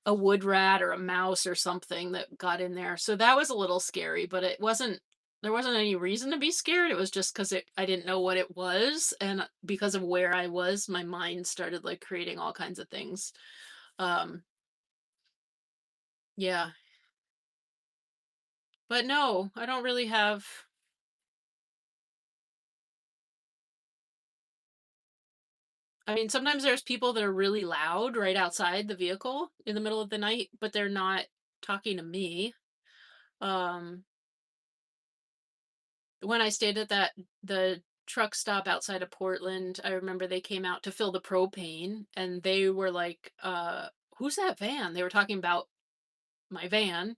a wood rat or a mouse or something that got in there. So that was a little scary, but there wasn't any reason to be scared. It was just because I didn't know what it was. And because of where I was, my mind started like creating all kinds of things. Um, yeah. But no, I don't really have. I mean, sometimes there's people that are really loud right outside the vehicle in the middle of the night, but they're not talking to me. Um, when I stayed at the truck stop outside of Portland, I remember they came out to fill the propane and they were like, who's that van? They were talking about my van.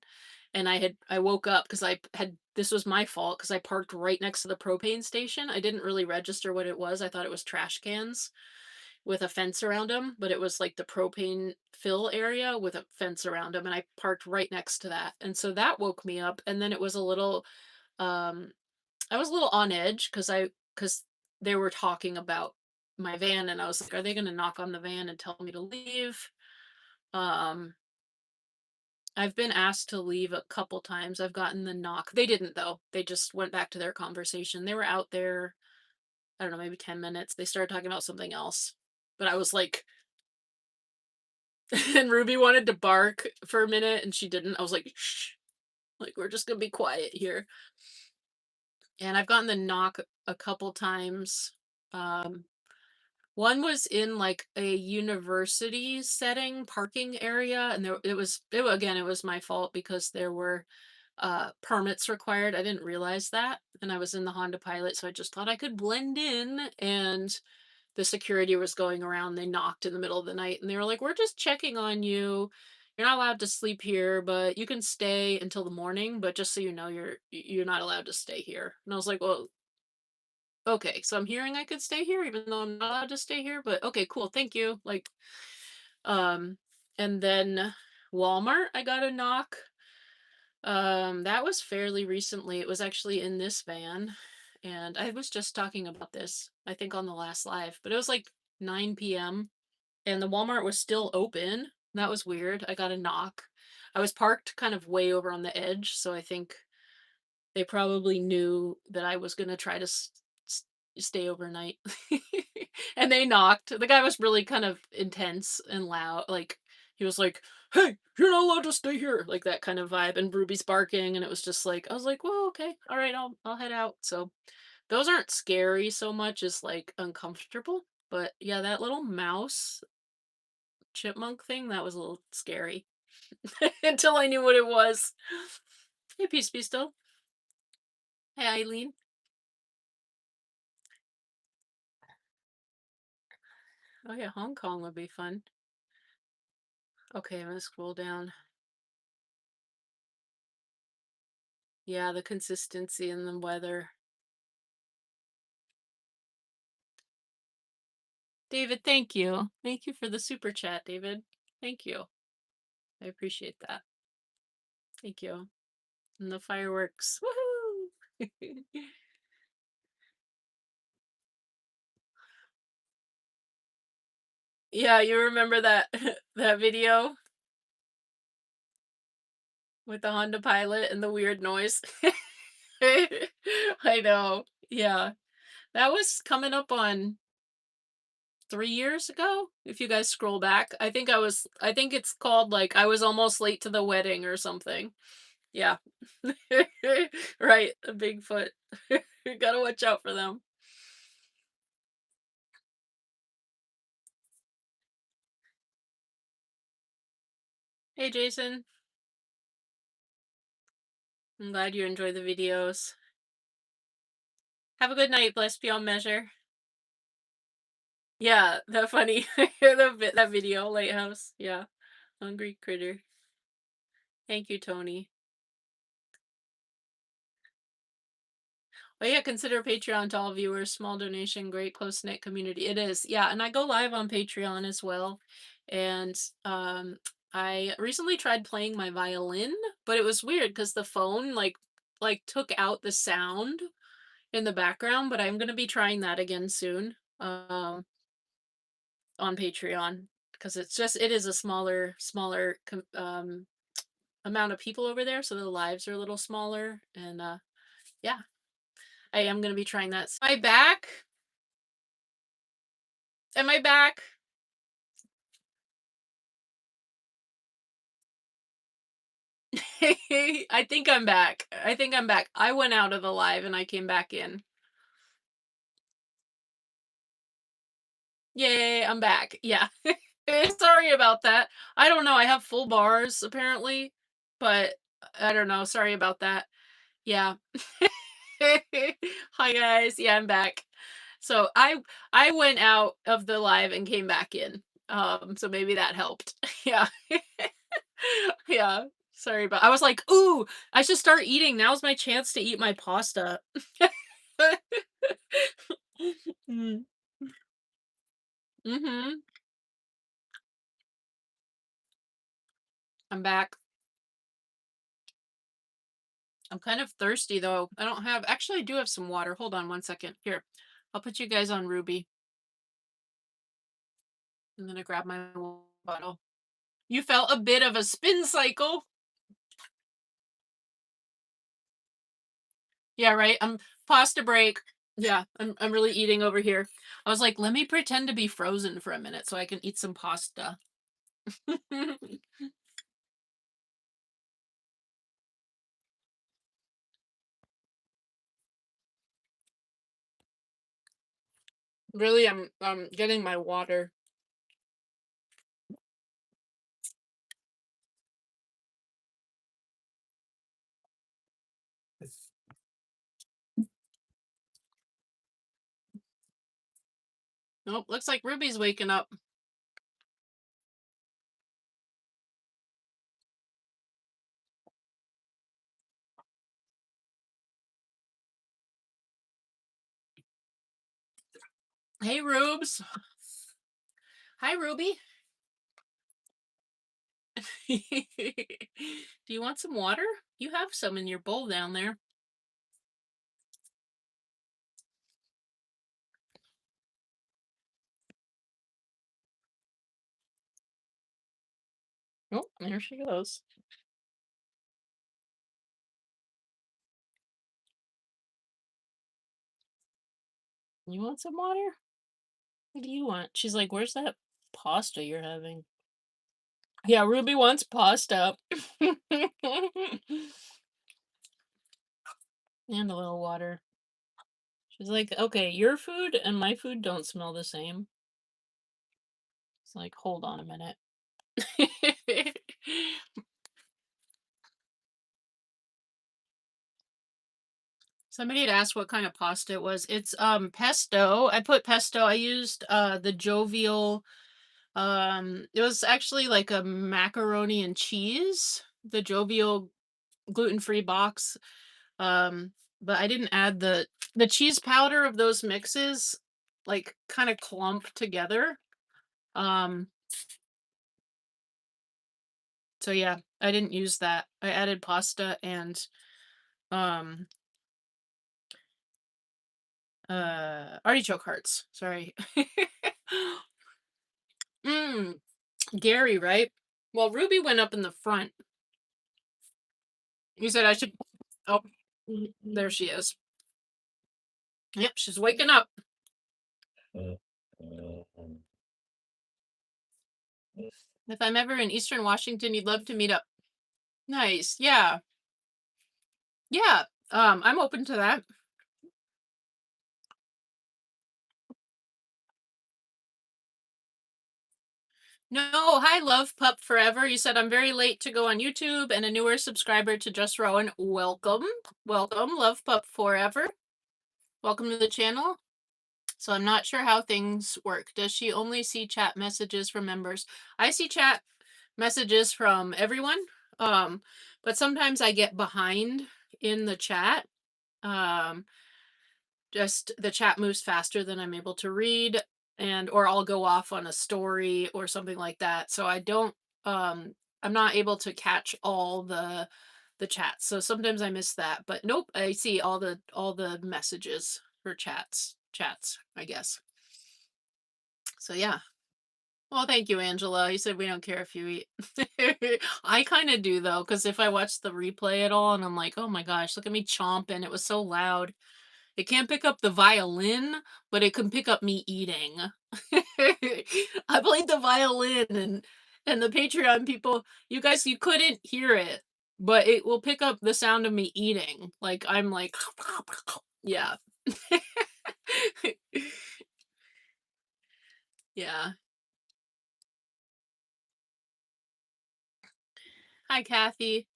And I woke up because I had this was my fault because I parked right next to the propane station. I didn't really register what it was. I thought it was trash cans with a fence around them, but it was like the propane fill area with a fence around them, and I parked right next to that. And so that woke me up, and then it was a little um I was a little on edge because they were talking about my van, and I was like, are they going to knock on the van and tell me to leave? Um I've been asked to leave a couple times. I've gotten the knock. They didn't though. They just went back to their conversation. They were out there, I don't know, maybe 10 minutes. They started talking about something else. But I was like, and Ruby wanted to bark for a minute and she didn't. I was like, shh, like we're just gonna be quiet here. And I've gotten the knock a couple times. Um, One was in like a university setting parking area, and again, it was my fault because there were permits required. I didn't realize that, and I was in the Honda Pilot, so I just thought I could blend in. And the security was going around. They knocked in the middle of the night, and they were like, "We're just checking on you. You're not allowed to sleep here, but you can stay until the morning. But just so you know, you're not allowed to stay here." And I was like, "Well, okay, so I'm hearing I could stay here, even though I'm not allowed to stay here. But okay, cool, thank you." Like, um, and then Walmart, I got a knock. That was fairly recently. It was actually in this van, and I was just talking about this, I think on the last live, but it was like 9 p.m. and the Walmart was still open. That was weird. I got a knock. I was parked kind of way over on the edge, so I think they probably knew that I was gonna try to s- stay overnight. And they knocked. The guy was really kind of intense and loud. Like, he was like, "Hey, you're not allowed to stay here," like that kind of vibe. And Ruby's barking, and it was just like I was like, "Well, okay, all right, I'll head out." So those aren't scary so much as like uncomfortable. But yeah, that little mouse chipmunk thing, that was a little scary until I knew what it was. Hey, peace be still. Hey, Eileen. Oh yeah, Hong Kong would be fun. Okay, I'm gonna scroll down. Yeah, the consistency in the weather. David, thank you. Thank you for the super chat, David. Thank you. I appreciate that. Thank you. And the fireworks. Woohoo! Yeah, you remember that that video with the Honda Pilot and the weird noise? I know. Yeah. That was coming up on 3 years ago. If you guys scroll back, I think it's called like I was almost late to the wedding or something. Yeah. Right, a Bigfoot. You gotta watch out for them. Hey, Jason. I'm glad you enjoy the videos. Have a good night, blessed beyond measure. Yeah, that funny that video, Lighthouse. Yeah, hungry critter. Thank you, Tony. Oh yeah, consider Patreon to all viewers. Small donation, great close knit community. It is, yeah. And I go live on Patreon as well. And I recently tried playing my violin, but it was weird because the phone like took out the sound in the background. But I'm gonna be trying that again soon. On Patreon because it is a smaller amount of people over there, so the lives are a little smaller. And yeah, I am gonna be trying that. Am I back? Am I back? I think I'm back. I think I'm back. I went out of the live and I came back in. Yay, I'm back. Yeah. Sorry about that. I don't know. I have full bars apparently, but I don't know. Sorry about that. Yeah. Hi guys. Yeah, I'm back. So I went out of the live and came back in. So maybe that helped. Yeah. Yeah. Sorry about I was like, "Ooh, I should start eating. Now's my chance to eat my pasta." Mm. Mhm. I'm back. I'm kind of thirsty though. I don't have actually I do have some water. Hold on one second. Here. I'll put you guys on Ruby. I'm gonna grab my bottle. You felt a bit of a spin cycle. Yeah, right. I'm pasta break. Yeah, I'm really eating over here. I was like, let me pretend to be frozen for a minute so I can eat some pasta. Really, I'm getting my water. Nope, looks like Ruby's waking up. Hey, Rubes. Hi, Ruby. Do you want some water? You have some in your bowl down there. Oh, there she goes. You want some water? What do you want? She's like, where's that pasta you're having? Yeah, Ruby wants pasta. And a little water. She's like, okay, your food and my food don't smell the same. It's like, hold on a minute. Somebody had asked what kind of pasta it was. It's pesto. I put pesto. I used the jovial it was actually like a macaroni and cheese, the jovial gluten-free box. But I didn't add the cheese powder of those mixes like kind of clump together. Um so yeah, I didn't use that. I added pasta and um artichoke hearts. Sorry. Mm, Gary, right? Well, Ruby went up in the front. You said I should. Oh, there she is. Yep, she's waking up. If I'm ever in Eastern Washington, you'd love to meet up. Nice. Yeah. Yeah. I'm open to that. No, hi, Love Pup Forever. You said I'm very late to go on YouTube and a newer subscriber to Just Rowan. Welcome. Welcome, Love Pup Forever. Welcome to the channel. So I'm not sure how things work. Does she only see chat messages from members? I see chat messages from everyone. Um, but sometimes I get behind in the chat. Um, just the chat moves faster than I'm able to read, and or I'll go off on a story or something like that. So I don't I'm not able to catch all the chats. So sometimes I miss that. But nope, I see all the messages for chats, I guess. So yeah. Well, thank you, Angela. You said we don't care if you eat. I kind of do though, because if I watch the replay at all and I'm like, oh my gosh, look at me chomping. It was so loud. It can't pick up the violin, but it can pick up me eating. I played the violin and the Patreon people, you guys, you couldn't hear it, but it will pick up the sound of me eating. Like I'm like, yeah. Yeah. Hi, Kathy.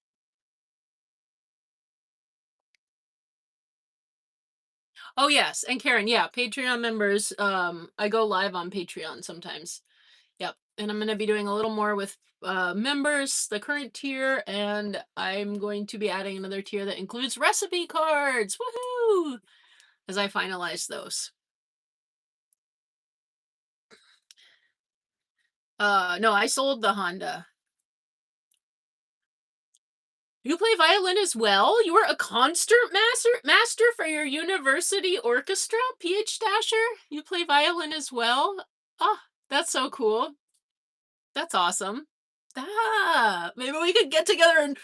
Oh, yes, and Karen, yeah, Patreon members, I go live on Patreon sometimes. Yep, and I'm gonna be doing a little more with, members, the current tier, and I'm going to be adding another tier that includes recipe cards, woohoo, as I finalize those. No, I sold the Honda. You play violin as well? You are a concert master for your university orchestra, PH Dasher? You play violin as well? Ah, that's so cool. That's awesome. Ah, maybe we could get together and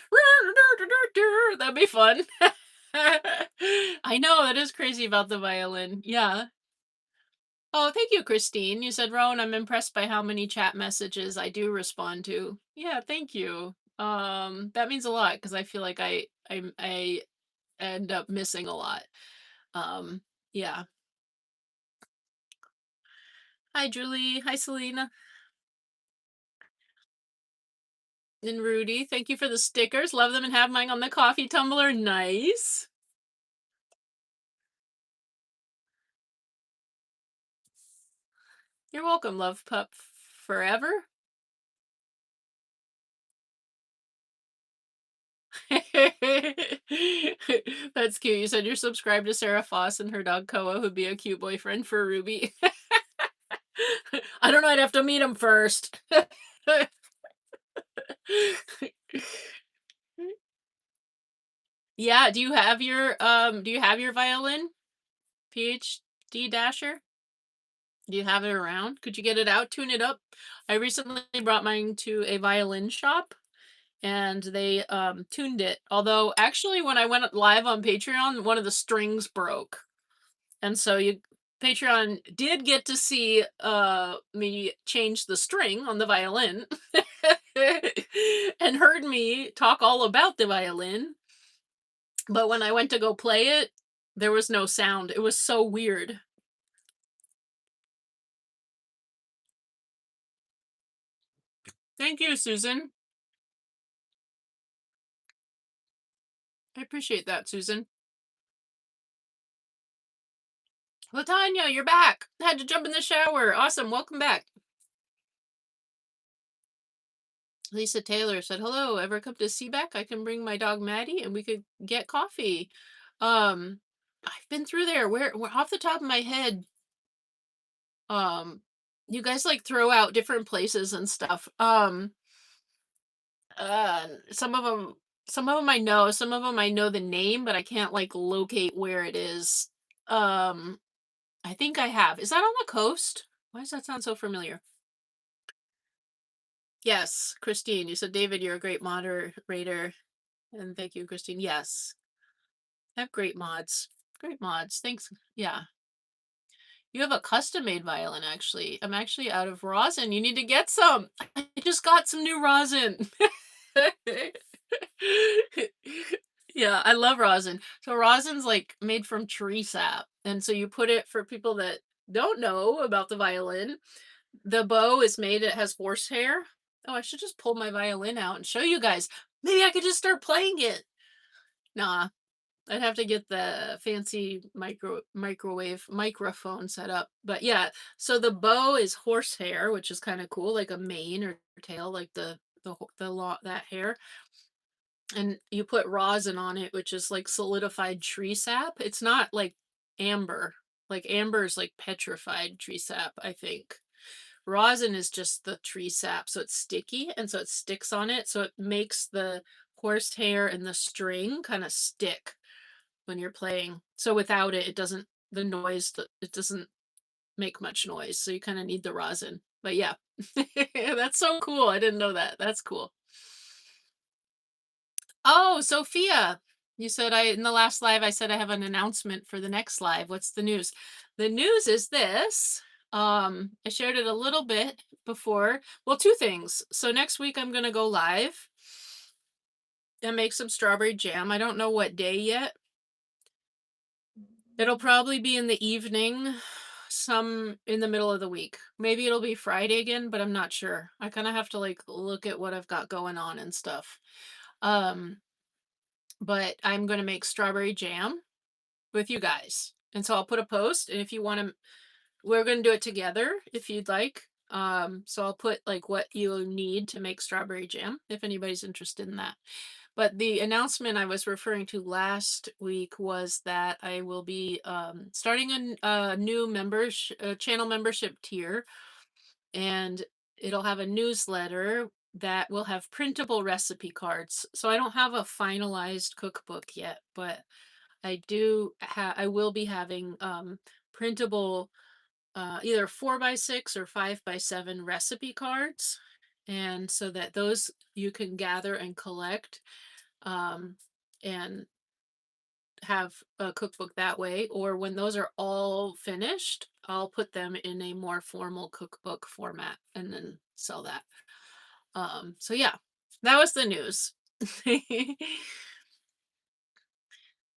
that'd be fun. I know, that is crazy about the violin. Yeah. Oh, thank you, Christine. You said, Rowan, I'm impressed by how many chat messages I do respond to. Yeah, thank you. That means a lot because I feel like I end up missing a lot. Um, yeah. Hi, Julie. Hi, Selena. And Rudy. Thank you for the stickers. Love them and have mine on the coffee tumbler. Nice. You're welcome, love pup forever. That's cute. You said you're subscribed to Sarah Foss and her dog Koa, who'd be a cute boyfriend for Ruby. I don't know. I'd have to meet him first. Yeah. Do you have your violin? PhD Dasher? Do you have it around? Could you get it out, tune it up? I recently brought mine to a violin shop and they tuned it. Although actually when I went live on Patreon, one of the strings broke. And so you Patreon did get to see me change the string on the violin and heard me talk all about the violin. But when I went to go play it, there was no sound. It was so weird. Thank you, Susan. I appreciate that, Susan. Latanya, you're back. Had to jump in the shower. Awesome. Welcome back. Lisa Taylor said, "Hello, ever come to Seaback? I can bring my dog Maddie and we could get coffee." Um, I've been through there. Where off the top of my head, um, you guys like throw out different places and stuff. Some of them, some of them I know the name, but I can't like locate where it is. Um, I think I have. Is that on the coast? Why does that sound so familiar? Yes, Christine. You said, David, you're a great moderator. And thank you, Christine. Yes, I have great mods. Great mods. Thanks. Yeah. You have a custom made violin, actually. I'm actually out of rosin. You need to get some. I just got some new rosin. Yeah, I love rosin. So rosin's like made from tree sap. And so you put it for people that don't know about the violin. The bow is made, it has horsehair. Oh, I should just pull my violin out and show you guys. Maybe I could just start playing it. Nah, I'd have to get the fancy microwave microphone set up. But yeah, so the bow is horsehair, which is kind of cool, like a mane or tail, like that hair. And you put rosin on it, which is like solidified tree sap. It's not like amber. Like amber is like petrified tree sap, I think. Rosin is just the tree sap, so it's sticky and so it sticks on it. So it makes the horsehair and the string kind of stick when you're playing. So without it, it doesn't, the noise, it doesn't make much noise. So you kind of need the rosin. But yeah, that's so cool. I didn't know that. That's cool. Oh, Sophia, you said in the last live, I said I have an announcement for the next live. What's the news? The news is this. I shared it a little bit before. Well, two things. So next week I'm gonna go live and make some strawberry jam. I don't know what day yet. It'll probably be in the evening, some in the middle of the week. Maybe it'll be Friday again, but I'm not sure. I kind of have to like look at what I've got going on and stuff. Um, but I'm going to make strawberry jam with you guys. And so I'll put a post, and if you want to, we're going to do it together if you'd like. So I'll put like what you need to make strawberry jam if anybody's interested in that. But the announcement I was referring to last week was that I will be starting a new channel membership tier, and it'll have a newsletter that will have printable recipe cards. So I don't have a finalized cookbook yet, but I will be having printable either 4x6 or 5x7 recipe cards, and so that those you can gather and collect, um, and have a cookbook that way. Or when those are all finished, I'll put them in a more formal cookbook format and then sell that. So yeah, that was the news.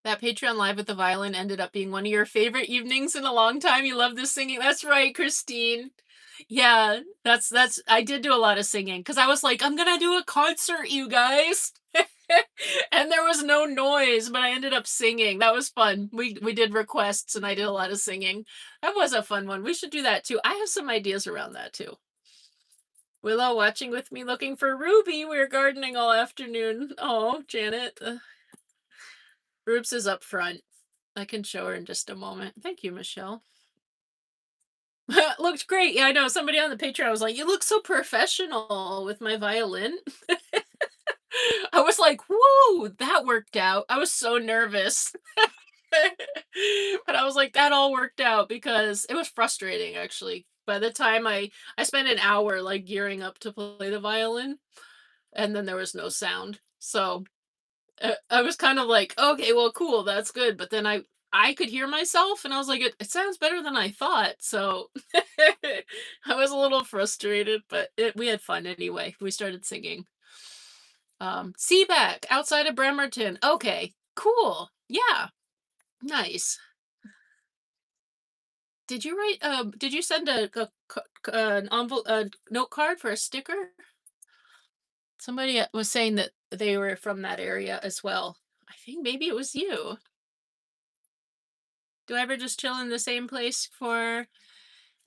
That Patreon live with the violin ended up being one of your favorite evenings in a long time. You love the singing. That's right, Christine. Yeah, that's I did do a lot of singing because I was like, I'm gonna do a concert, you guys. And there was no noise, but I ended up singing. That was fun. We did requests and I did a lot of singing. That was a fun one. We should do that too. I have some ideas around that too. Willow watching with me looking for Ruby. We were gardening all afternoon. Oh, Janet. Rubes is up front. I can show her in just a moment. Thank you, Michelle. Looked great. Yeah, I know. Somebody on the Patreon was like, "You look so professional with my violin." I was like, "Whoa, that worked out." I was so nervous. But I was like, that all worked out because it was frustrating actually. By the time I spent an hour like gearing up to play the violin, and then there was no sound. So I was kind of like, okay, well, cool, that's good. But then I could hear myself, and I was like, it sounds better than I thought. So I was a little frustrated, but we had fun anyway. We started singing. Seaback outside of Bremerton. Okay, cool. Yeah, nice. Did you write? Did you send an envelope, a note card for a sticker? Somebody was saying that they were from that area as well. I think maybe it was you. Do I ever just chill in the same place for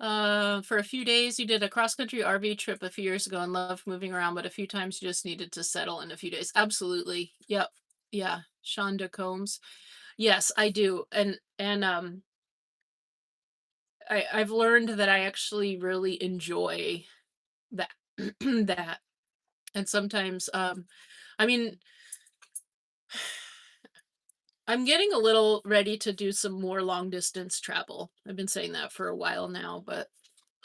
a few days? You did a cross country RV trip a few years ago and loved moving around, but a few times you just needed to settle in a few days. Absolutely. Yep. Yeah. Shonda Combs. Yes, I do. And I've learned that I actually really enjoy that that. And sometimes I mean, I'm getting a little ready to do some more long distance travel. I've been saying that for a while now, but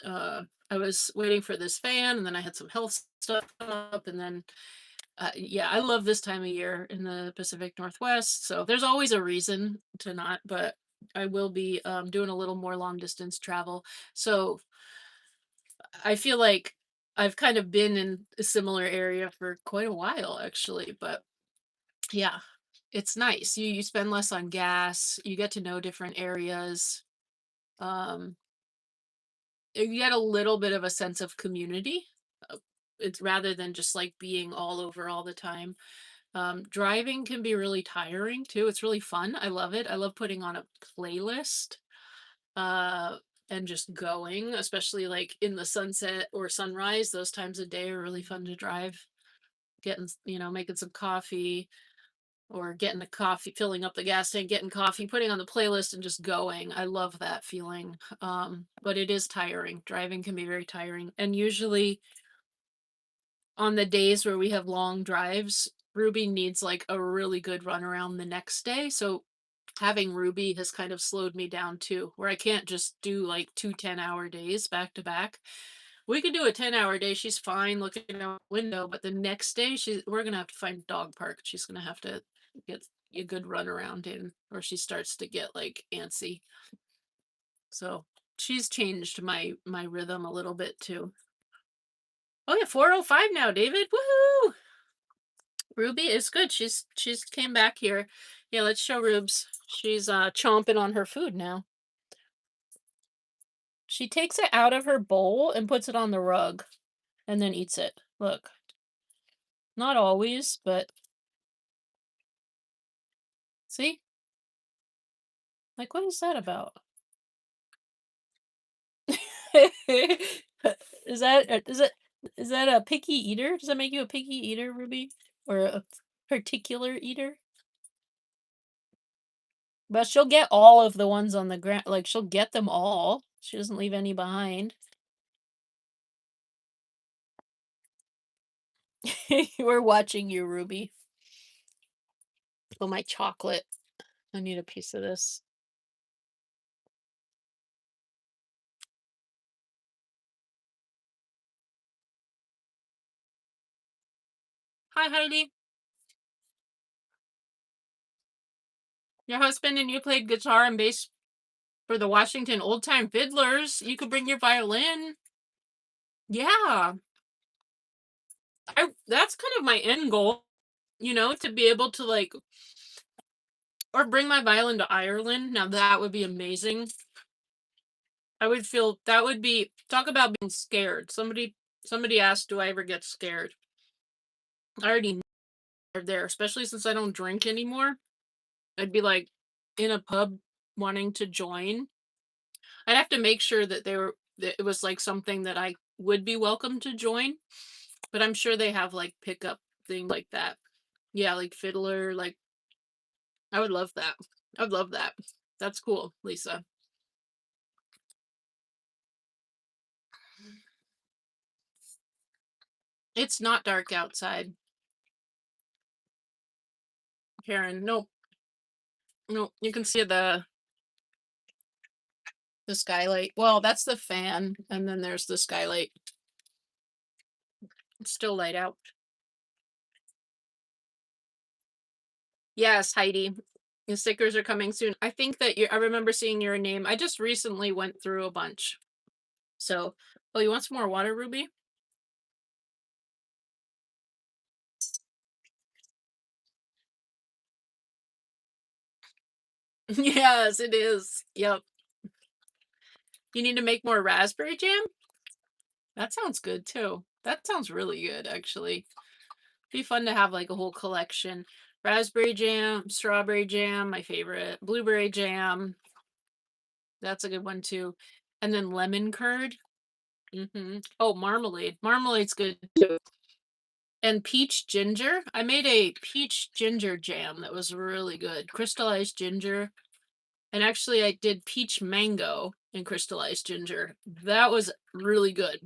uh I was waiting for this van, and then I had some health stuff come up, and then yeah, I love this time of year in the Pacific Northwest, so there's always a reason to not, but I will be doing a little more long distance travel. So I feel like I've kind of been in a similar area for quite a while actually, but yeah, it's nice. You spend less on gas, you get to know different areas. Um, you get a little bit of a sense of community. uh, It's rather than just like being all over all the time. Driving can be really tiring too. It's really fun. I love it. I love putting on a playlist uh and just going, especially like in the sunset or sunrise. Those times of day are really fun to drive. Getting, making some coffee, or getting a coffee, filling up the gas tank, getting coffee, putting on the playlist and just going. I love that feeling. But it is tiring. Driving can be very tiring. And usually on the days where we have long drives, Ruby needs like a really good run around the next day. So having Ruby has kind of slowed me down too, where I can't just do like 2 10-hour days back to back. We could do a 10-hour day. She's fine looking out the window, but the next day we're gonna have to find a dog park. She's gonna have to get a good run around in, or she starts to get like antsy. So she's changed my rhythm a little bit too. Oh yeah, 4:05 now, David. Woohoo! Ruby is good. She's came back here. Yeah, let's show Rubes. She's chomping on her food now. She takes it out of her bowl and puts it on the rug and then eats it. Look. Not always, but see? Like, what is that about? Is that a picky eater? Does that make you a picky eater, Ruby? Or a particular eater? But she'll get all of the ones on the ground. Like, she'll get them all. She doesn't leave any behind. We're watching you, Ruby. Oh, my chocolate. I need a piece of this. Hi, Heidi. Your husband and you played guitar and bass for the Washington Old Time Fiddlers. You could bring your violin. Yeah. That's kind of my end goal, to be able to like or bring my violin to Ireland. Now that would be amazing. I would feel that would be talk about being scared. Somebody asked, do I ever get scared? I already know they're there, especially since I don't drink anymore. I'd be like in a pub wanting to join. I'd have to make sure that it was like something that I would be welcome to join. But I'm sure they have like pickup thing like that. Yeah, like fiddler, like I would love that. I would love that. That's cool, Lisa. It's not dark outside, Karen. Nope. Nope. You can see the skylight. Well, that's the fan, and then there's the skylight. It's still light out. Yes, Heidi. The stickers are coming soon. I think that I remember seeing your name. I just recently went through a bunch. So, oh, you want some more water, Ruby? Yes, it is. Yep. You need to make more raspberry jam? That sounds good too. That sounds really good, actually. Be fun to have like a whole collection. Raspberry jam, strawberry jam, my favorite. Blueberry jam. That's a good one too. And then lemon curd. Oh, marmalade. Marmalade's good too. And peach ginger. I made a peach ginger jam that was really good. Crystallized ginger. And actually, I did peach mango and crystallized ginger. That was really good.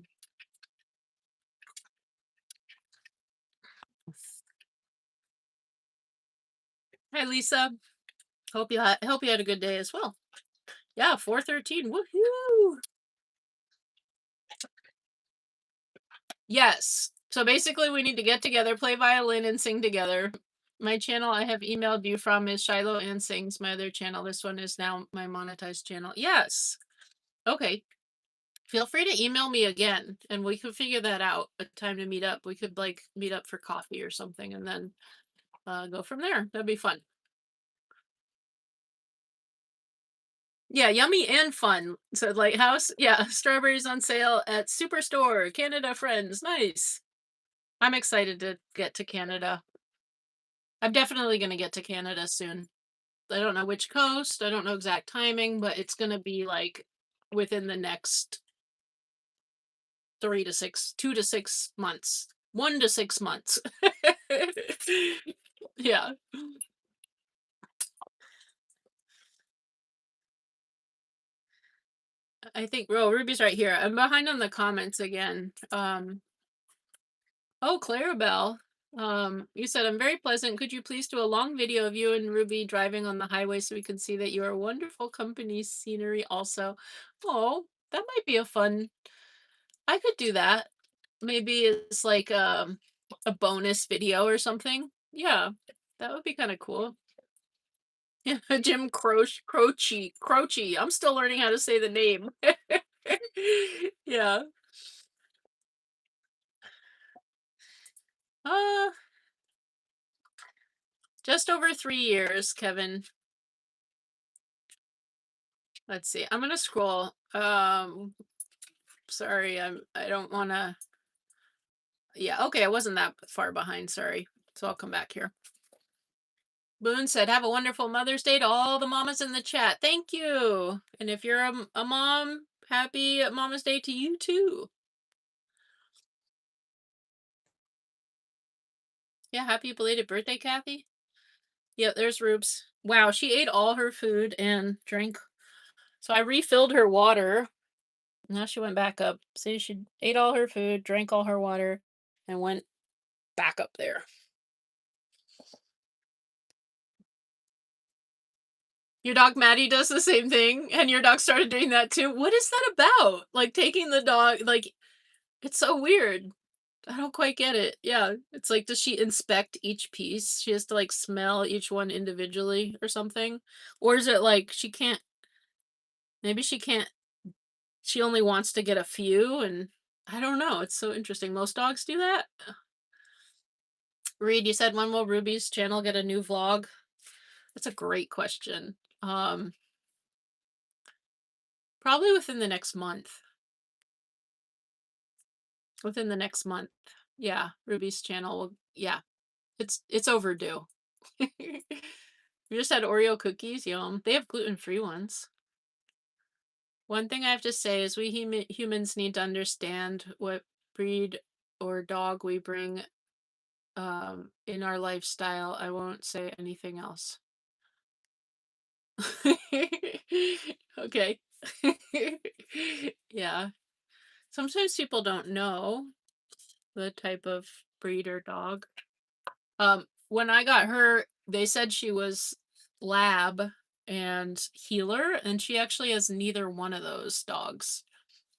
Hi, Lisa. Hope you had a good day as well. Yeah, 413. Woohoo! Yes. So basically, we need to get together, play violin, and sing together. My channel I have emailed you from is Shiloh and Sings, my other channel. This one is now my monetized channel. Yes. Okay. Feel free to email me again and we could figure that out. A time to meet up. We could like meet up for coffee or something and then go from there. That'd be fun. Yeah, yummy and fun. So Lighthouse. Yeah, strawberries on sale at Superstore. Canada friends. Nice. I'm excited to get to Canada. I'm definitely going to get to Canada soon. I don't know which coast. I don't know exact timing, but it's going to be like within the next 2 to 6 months. 1 to 6 months. Yeah. I think Ruby's right here. I'm behind on the comments again. Oh, Clarabelle. You said I'm very pleasant. Could you please do a long video of you and Ruby driving on the highway so we can see that you are wonderful company scenery also? Oh, that might be a fun. I could do that. Maybe it's like a bonus video or something. Yeah, that would be kind of cool. Yeah, Jim Croce. I'm still learning how to say the name. Yeah. Uh, just over 3 years, Kevin. Let's see. I'm gonna scroll. Sorry, I don't wanna. Yeah, okay, I wasn't that far behind, sorry. So I'll come back here. Boone said, "Have a wonderful Mother's Day to all the mamas in the chat." Thank you. And if you're a mom, happy Mama's Day to you too. Yeah, happy belated birthday, Kathy. Yeah, there's Rubes. Wow, she ate all her food and drank. So I refilled her water. Now she went back up. See, she ate all her food, drank all her water, and went back up there. Your dog Maddie does the same thing, and your dog started doing that too. What is that about? Like taking the dog, like it's so weird. I don't quite get it. Yeah, it's like, does she inspect each piece? She has to like smell each one individually or something, or is it like she can't? Maybe she can't. She only wants to get a few, and I don't know. It's so interesting. Most dogs do that. Reed, you said when will Ruby's channel get a new vlog? That's a great question. Probably within the next month. Within the next month. Yeah, Ruby's channel will, yeah. It's overdue. We just had Oreo cookies, yum. They have gluten-free ones. One thing I have to say is we humans need to understand what breed or dog we bring in our lifestyle. I won't say anything else. Okay. Yeah. Sometimes people don't know the type of breed or dog. When I got her, they said she was lab and healer, and she actually has neither one of those dogs.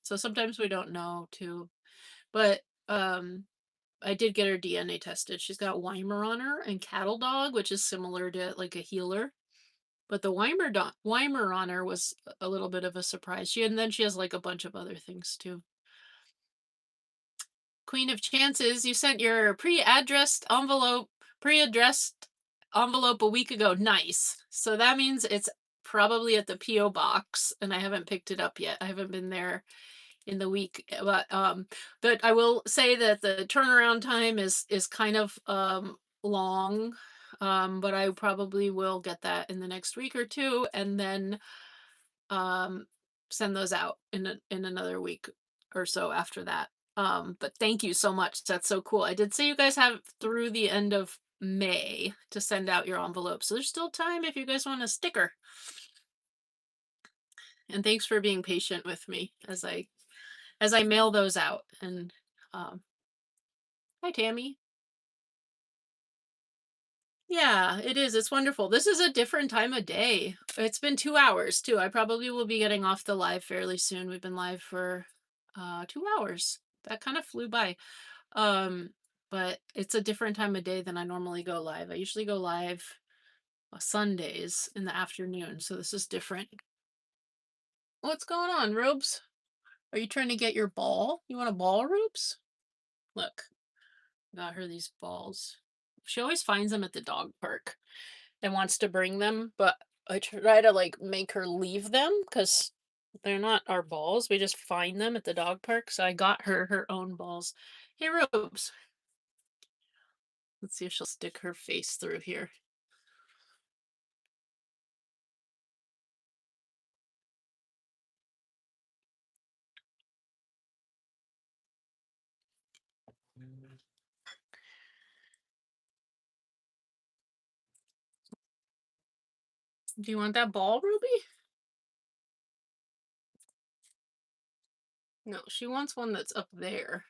So sometimes we don't know too. But I did get her DNA tested. She's got Weimaraner and cattle dog, which is similar to like a healer. But the Weimaraner was a little bit of a surprise. And then she has like a bunch of other things too. Queen of Chances, you sent your pre-addressed envelope a week ago. Nice. So that means it's probably at the PO box, and I haven't picked it up yet. I haven't been there in the week, but I will say that the turnaround time is kind of long. But I probably will get that in the next week or two, and then um send those out in another week or so after that. But thank you so much. That's so cool. I did say you guys have through the end of May to send out your envelope, so there's still time if you guys want a sticker. And thanks for being patient with me as I mail those out. And hi Tammy. Yeah, it is. It's wonderful. This is a different time of day. It's been 2 hours too. I probably will be getting off the live fairly soon. We've been live for 2 hours. That kind of flew by. Um, but it's a different time of day than I normally go live. I usually go live Sundays in the afternoon, so this is different. What's going on, Robes? Are you trying to get your ball? You want a ball, Robes? Look, got her these balls. She always finds them at the dog park and wants to bring them, but I try to like make her leave them because they're not our balls. We just find them at the dog park. So I got her her own balls. Hey, Robes. Let's see if she'll stick her face through here. Do you want that ball, Ruby? No, she wants one that's up there.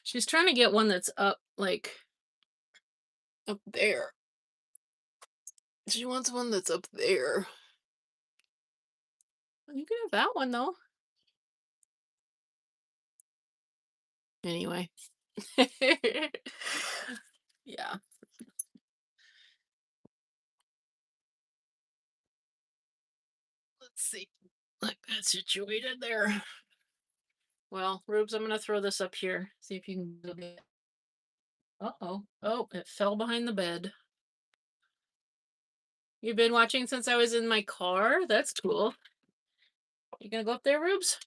She's trying to get one that's up, like, up there. She wants one that's up there. You can have that one, though. Anyway. Yeah. Let's see. Like that situated there. Well, Rubes, I'm gonna throw this up here. See if you can go get it. Uh-oh. Oh, it fell behind the bed. You've been watching since I was in my car? That's cool. You gonna go up there, Rubes?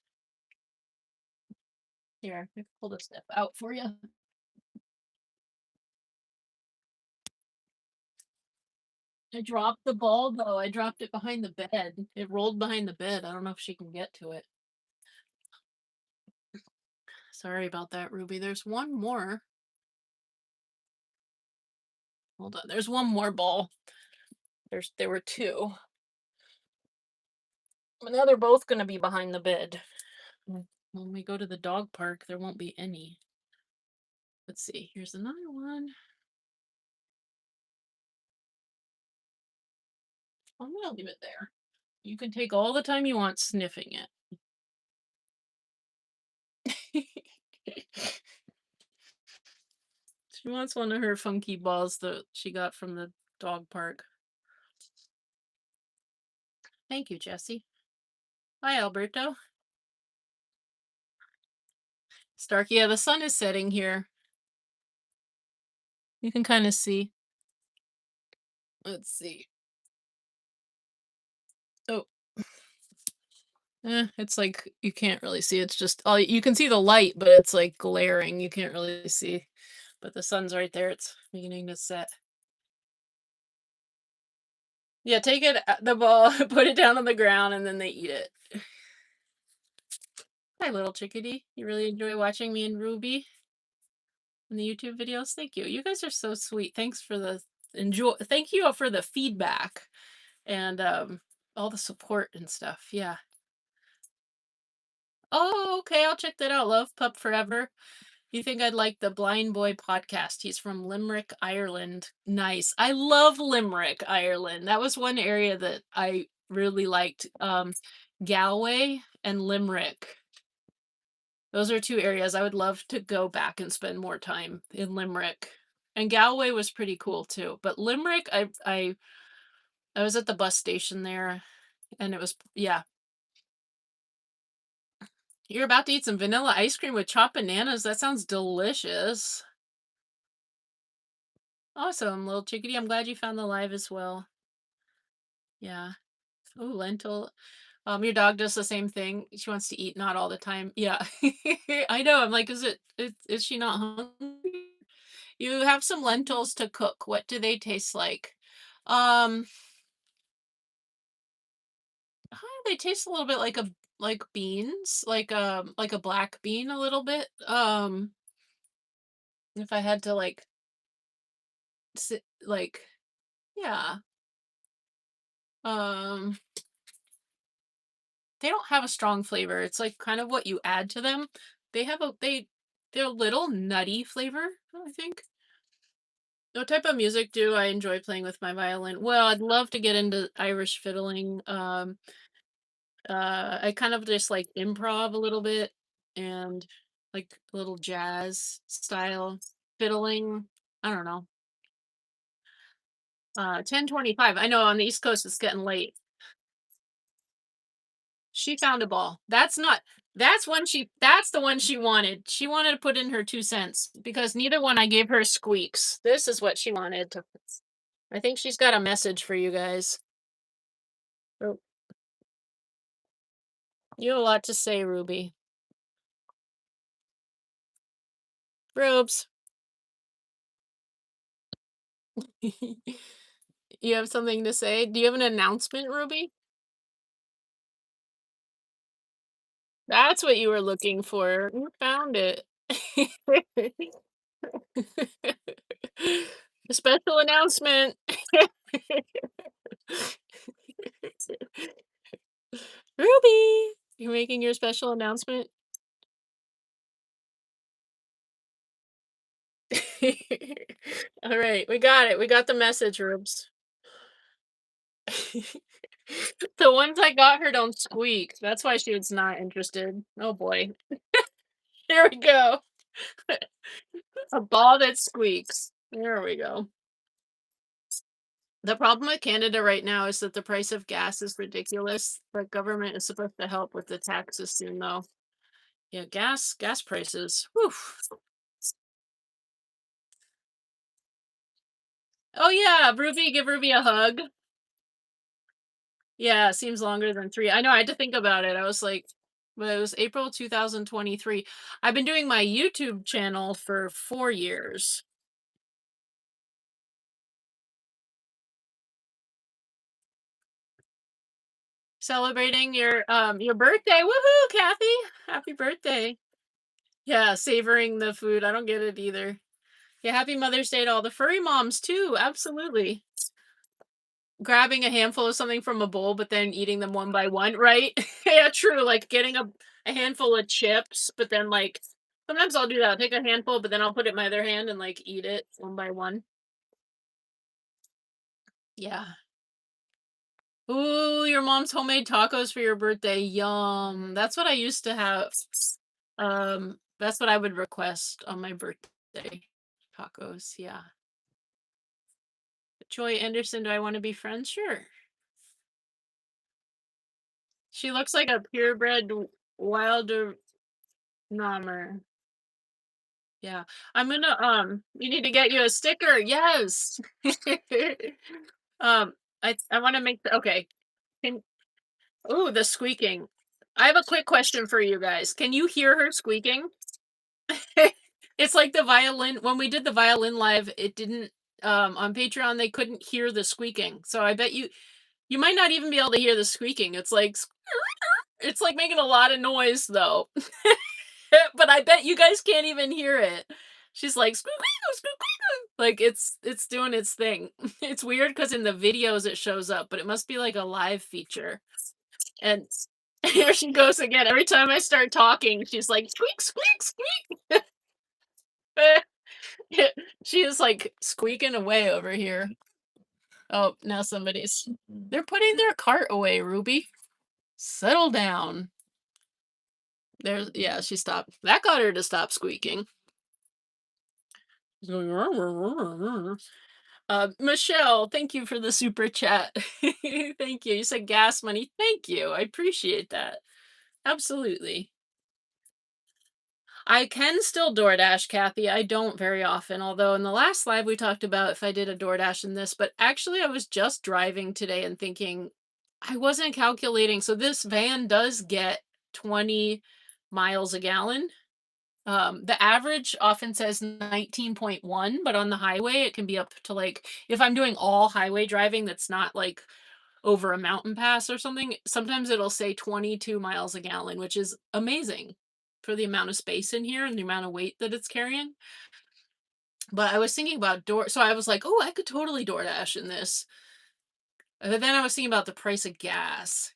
Here, I can pull this stuff out for you. I dropped the ball though. I dropped it behind the bed. It rolled behind the bed. I don't know if she can get to it. Sorry about that, Ruby. There's one more. Hold on. There's one more ball. There were two. But now they're both gonna be behind the bed. When we go to the dog park, there won't be any. Let's see. Here's another one. I'm gonna leave it there. You can take all the time you want sniffing it. She wants one of her funky balls that she got from the dog park. Thank you, Jessie. Hi, Alberto. Stark, yeah, the sun is setting here. You can kind of see. Let's see. Oh, it's like you can't really see. It's just you can see the light, but it's like glaring. You can't really see. But the sun's right there. It's beginning to set. Yeah, take it the ball, put it down on the ground, and then they eat it. Hi, little chickadee. You really enjoy watching me and Ruby in the YouTube videos? Thank you. You guys are so sweet. Thanks for the enjoy. Thank you for the feedback and all the support and stuff. Yeah. Oh, okay. I'll check that out. Love Pup Forever. You think I'd like the Blind Boy podcast? He's from Limerick, Ireland. Nice. I love Limerick, Ireland. That was one area that I really liked. Galway and Limerick. Those are two areas I would love to go back and spend more time in Limerick. And Galway was pretty cool too. But Limerick, I was at the bus station there and it was yeah. You're about to eat some vanilla ice cream with chopped bananas. That sounds delicious. Awesome, little chickadee. I'm glad you found the live as well. Yeah. Oh, lentil. Your dog does the same thing. She wants to eat, not all the time. Yeah. I know. I'm like, is she not hungry? You have some lentils to cook. What do they taste like? Um, they taste a little bit like beans, like a black bean a little bit. If I had to like yeah. Um, they don't have a strong flavor. It's like kind of what you add to them. They have they're a little nutty flavor, I think. What type of music do I enjoy playing with my violin? Well, I'd love to get into Irish fiddling. I kind of just like improv a little bit and like a little jazz style fiddling. I don't know. 10:25. I know on the East Coast it's getting late. She found a ball. That's the one she wanted. She wanted to put in her 2 cents because neither one I gave her squeaks. This is what she wanted to. I think she's got a message for you guys. Oh, you have a lot to say, Ruby. Robes. You have something to say? Do you have an announcement, Ruby? That's what you were looking for. You found it. A special announcement. Ruby, you're making your special announcement. All right, we got it. We got the message, Rubes. The ones I got her don't squeak. That's why she was not interested. Oh boy. Here we go. A ball that squeaks. There we go. The problem with Canada right now is that the price of gas is ridiculous. The government is supposed to help with the taxes soon, though. Yeah, gas prices. Whew. Oh yeah, Ruby, give Ruby a hug. Yeah, it seems longer than 3. I know, I had to think about it. I was like, but it was April 2023. I've been doing my YouTube channel for 4 years. Celebrating your birthday. Woohoo, Kathy. Happy birthday. Yeah, savoring the food. I don't get it either. Yeah, happy Mother's Day to all the furry moms too. Absolutely. Grabbing a handful of something from a bowl, but then eating them one by one, right? Yeah, true. Like getting a handful of chips, but then like sometimes I'll do that. I'll take a handful, but then I'll put it in my other hand and like eat it one by one. Yeah. Ooh, your mom's homemade tacos for your birthday. Yum. That's what I used to have. That's what I would request on my birthday. Tacos. Yeah. Joy Anderson, do I want to be friends? Sure. She looks like a purebred wilder nommer. Yeah. I'm gonna you need to get you a sticker. Yes. um I want to make okay. Can Ooh, the squeaking. I have a quick question for you guys. Can you hear her squeaking? It's like the violin when we did the violin live, it didn't on Patreon they couldn't hear the squeaking. So I bet you might not even be able to hear the squeaking. It's like making a lot of noise though. But I bet you guys can't even hear it. She's like squeak, squeak, squeak, squeak. Like it's doing its thing. It's weird because in the videos it shows up, but it must be like a live feature. And here she goes again. Every time I start talking, she's like squeak, squeak, squeak. She is like squeaking away over here. Oh, now they're putting their cart away, Ruby. Settle down. There's yeah, she stopped. That got her to stop squeaking. She's going, "Rrr, rrr, rrr, rrr." Michelle, thank you for the super chat. Thank you. You said gas money. Thank you. I appreciate that. Absolutely. I can still DoorDash, Kathy. I don't very often, although in the last live we talked about if I did a DoorDash in this, but actually I was just driving today and thinking I wasn't calculating. So this van does get 20 miles a gallon. The average often says 19.1, but on the highway it can be up to like if I'm doing all highway driving that's not like over a mountain pass or something, sometimes it'll say 22 miles a gallon, which is amazing for the amount of space in here and the amount of weight that it's carrying. But I was thinking about so I was like, oh, I could totally DoorDash in this. But then I was thinking about the price of gas.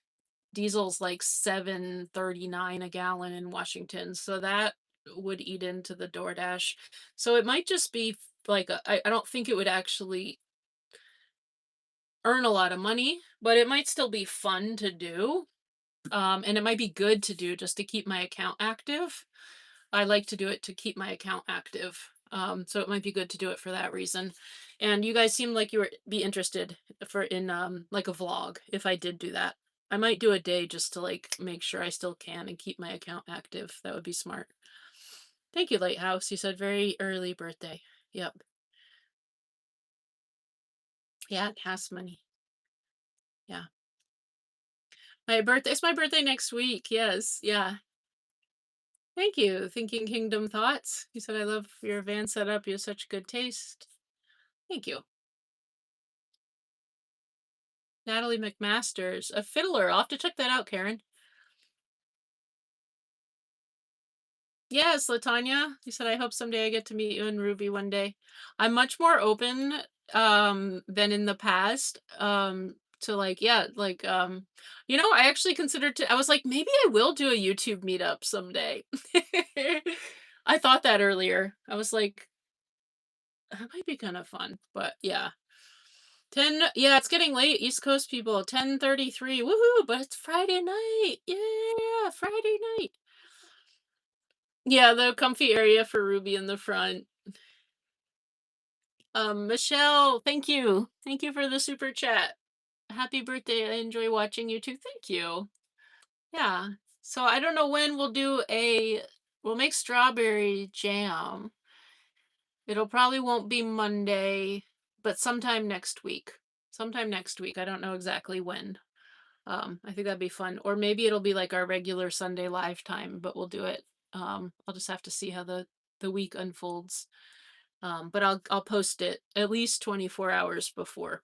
Diesel's like 7.39 a gallon in Washington, so that would eat into the DoorDash. So it might just be like I don't think it would actually earn a lot of money, but it might still be fun to do. And it might be good to do just to keep my account active. I like to do it to keep my account active. So it might be good to do it for that reason. And you guys seem like you would be interested for in like a vlog if I did do that. I might do a day just to like make sure I still can and keep my account active. That would be smart. Thank you, Lighthouse. You said very early birthday. Yep. Yeah, it has money. Yeah. It's my birthday next week. Yes. Yeah. Thank you. Thinking Kingdom Thoughts. You said I love your van setup. You have such good taste. Thank you. Natalie McMasters, a fiddler. I'll have to check that out, Karen. Yes, Latanya. You said I hope someday I get to meet you and Ruby one day. I'm much more open than in the past. To like, yeah, like I actually considered I was like, maybe I will do a YouTube meetup someday. I thought that earlier. I was like, that might be kind of fun. But yeah. Yeah, it's getting late, East Coast people. 10:33. Woohoo! But it's Friday night. Yeah, Friday night. Yeah, the comfy area for Ruby in the front. Michelle, thank you. Thank you for the super chat. Happy birthday. I enjoy watching you too. Thank you. Yeah. So I don't know when we'll make strawberry jam. It'll probably won't be Monday, but sometime next week. Sometime next week. I don't know exactly when. I think that'd be fun. Or maybe it'll be like our regular Sunday live time, but we'll do it. I'll just have to see how the week unfolds. But I'll post it at least 24 hours before.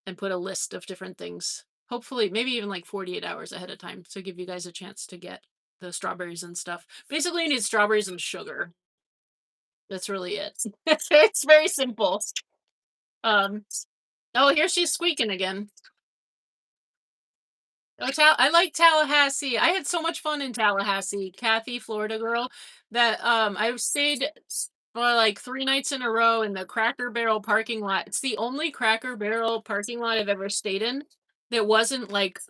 And put a list of different things Hopefully, maybe even like 48 hours ahead of time to give you guys a chance to get the strawberries and stuff. Basically, you need strawberries and sugar. That's really it. It's very simple. Um, oh, here she's squeaking again. Oh, I like Tallahassee. I had so much fun in Tallahassee. Kathy, Florida girl, that I stayed for like 3 nights in a row in the Cracker Barrel parking lot. It's the only Cracker Barrel parking lot I've ever stayed in that wasn't like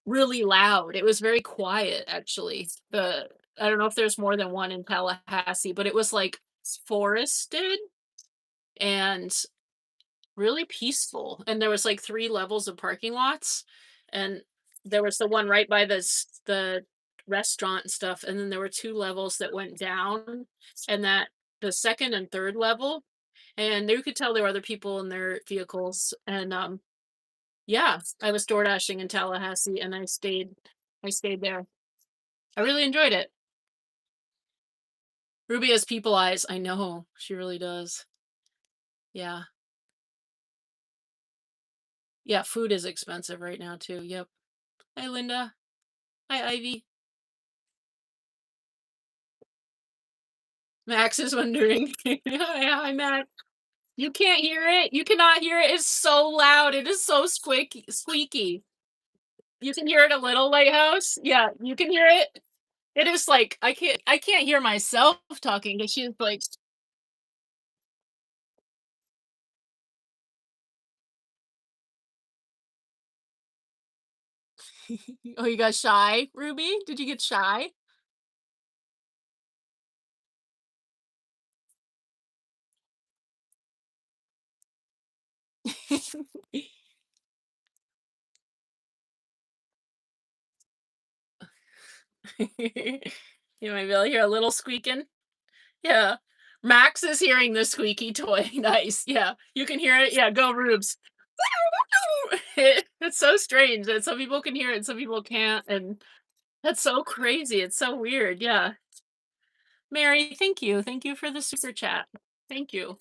really loud. It was very quiet, actually. The I don't know if there's more than one in Tallahassee, but it was like forested and really peaceful, and there was, like, 3 levels of parking lots, and there was the one right by the restaurant and stuff, and then there were 2 levels that went down, and that the 2nd and 3rd level, and you could tell there were other people in their vehicles, and, yeah, I was door dashing in Tallahassee, and I stayed there. I really enjoyed it. Ruby has people eyes. I know, she really does. Yeah. Yeah, food is expensive right now too, yep. Hi, Linda. Hi, Ivy. Max is wondering. Yeah, hi, Max. You can't hear it? You cannot hear it? It's so loud. It is so squeaky. You can hear it a little, Lighthouse? Yeah, you can hear it? It is like I can't hear myself talking because she's like, "Oh, you got shy, Ruby? Did you get shy?" You might be able to hear a little squeaking. Yeah. Max is hearing the squeaky toy. Nice. Yeah. You can hear it? Yeah, go Rubes. It's so strange that some people can hear it and some people can't, and that's so crazy. It's so weird. Yeah. Mary, thank you. Thank you for the super chat. Thank you.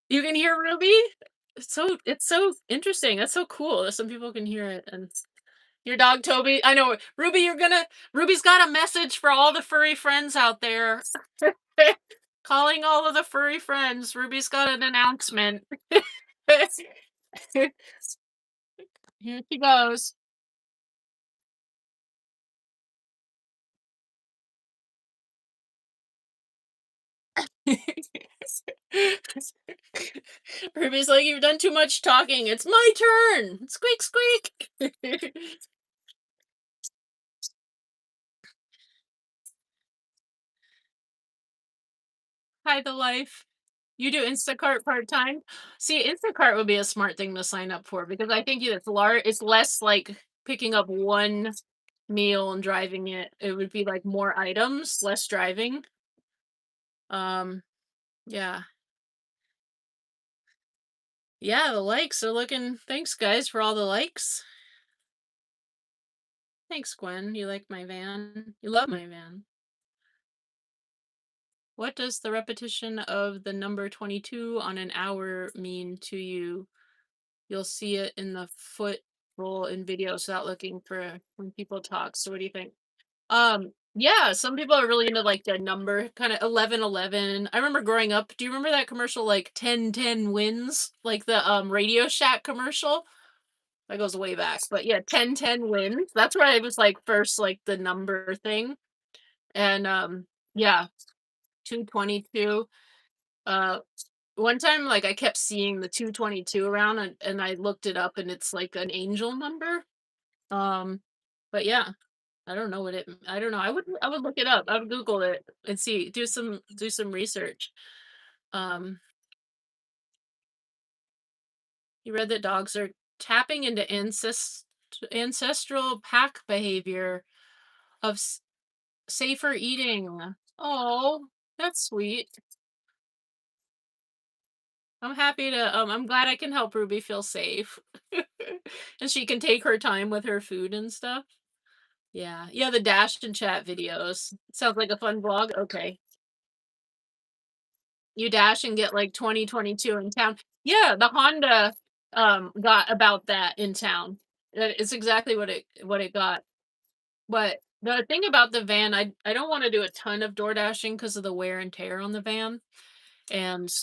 You can hear Ruby? It's so interesting. That's so cool that some people can hear it. And your dog Toby, I know Ruby, Ruby's got a message for all the furry friends out there. Calling all of the furry friends. Ruby's got an announcement. Here she goes. Ruby's like, "You've done too much talking. It's my turn. Squeak, squeak." Hi, the life. You do Instacart part time? See, Instacart would be a smart thing to sign up for because I think it's less like picking up one meal and driving it. It would be like more items, less driving. Um, yeah. Yeah, the likes are looking. Thanks, guys, for all the likes. Thanks, Gwen. You like my van? You love my van. What does the repetition of the number 22 on an hour mean to you? You'll see it in the foot roll in videos without looking for when people talk. So what do you think? Yeah, some people are really into like the number kind of 1111. I remember growing up. Do you remember that commercial like 1010 wins? Like the Radio Shack commercial? That goes way back. But yeah, 1010 wins. That's where I was like first like the number thing. And yeah, 222. Uh one time like I kept seeing the 222 around and I looked it up and it's like an angel number. Um but yeah, I don't know. I would look it up. I would Google it and see do some research. Um you read that dogs are tapping into ancestral pack behavior of safer eating. Oh, that's sweet. I'm glad I can help Ruby feel safe. And she can take her time with her food and stuff. Yeah. Yeah, the dash and chat videos. Sounds like a fun vlog. Okay. You dash and get like 2022 in town. Yeah, the Honda, got about that in town. It's exactly what it got. But the thing about the van, I don't wanna do a ton of door dashing because of the wear and tear on the van, and,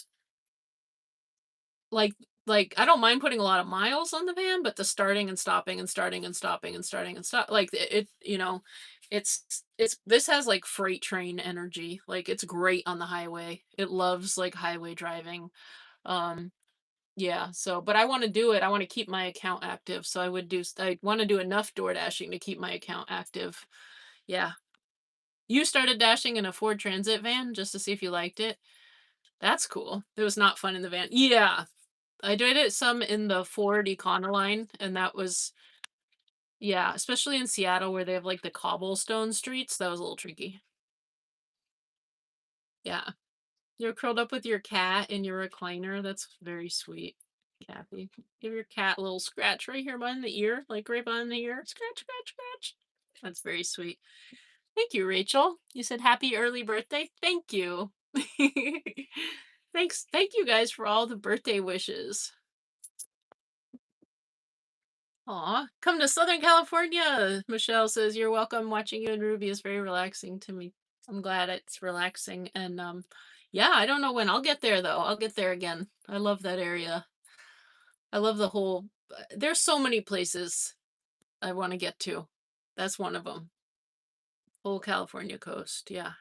like I don't mind putting a lot of miles on the van, but the starting and stopping and starting and stopping and starting and stop like, it's this has, like, freight train energy, like, it's great on the highway. It loves, like, highway driving, um yeah, so but I wanna do it, I wanna keep my account active, so I wanna do enough door dashing to keep my account active. Yeah. You started dashing in a Ford Transit van just to see if you liked it? That's cool. It was not fun in the van. Yeah. I did it some in the Ford Econoline, and that was yeah, especially in Seattle where they have, like, the cobblestone streets, that was a little tricky. Yeah. You're curled up with your cat in your recliner, that's very sweet, Kathy. Give your cat a little scratch right here behind the ear, like, right behind the ear. Scratch, scratch, scratch. That's very sweet. Thank you, Rachel. You said happy early birthday. Thank you. Thank you guys for all the birthday wishes. Aw, come to Southern California. Michelle says you're welcome. Watching you and Ruby is very relaxing to me. I'm glad it's relaxing. And yeah, I don't know when I'll get there though. I'll get there again. I love that area. I love the whole there's so many places I want to get to. That's one of them. Whole California coast. Yeah.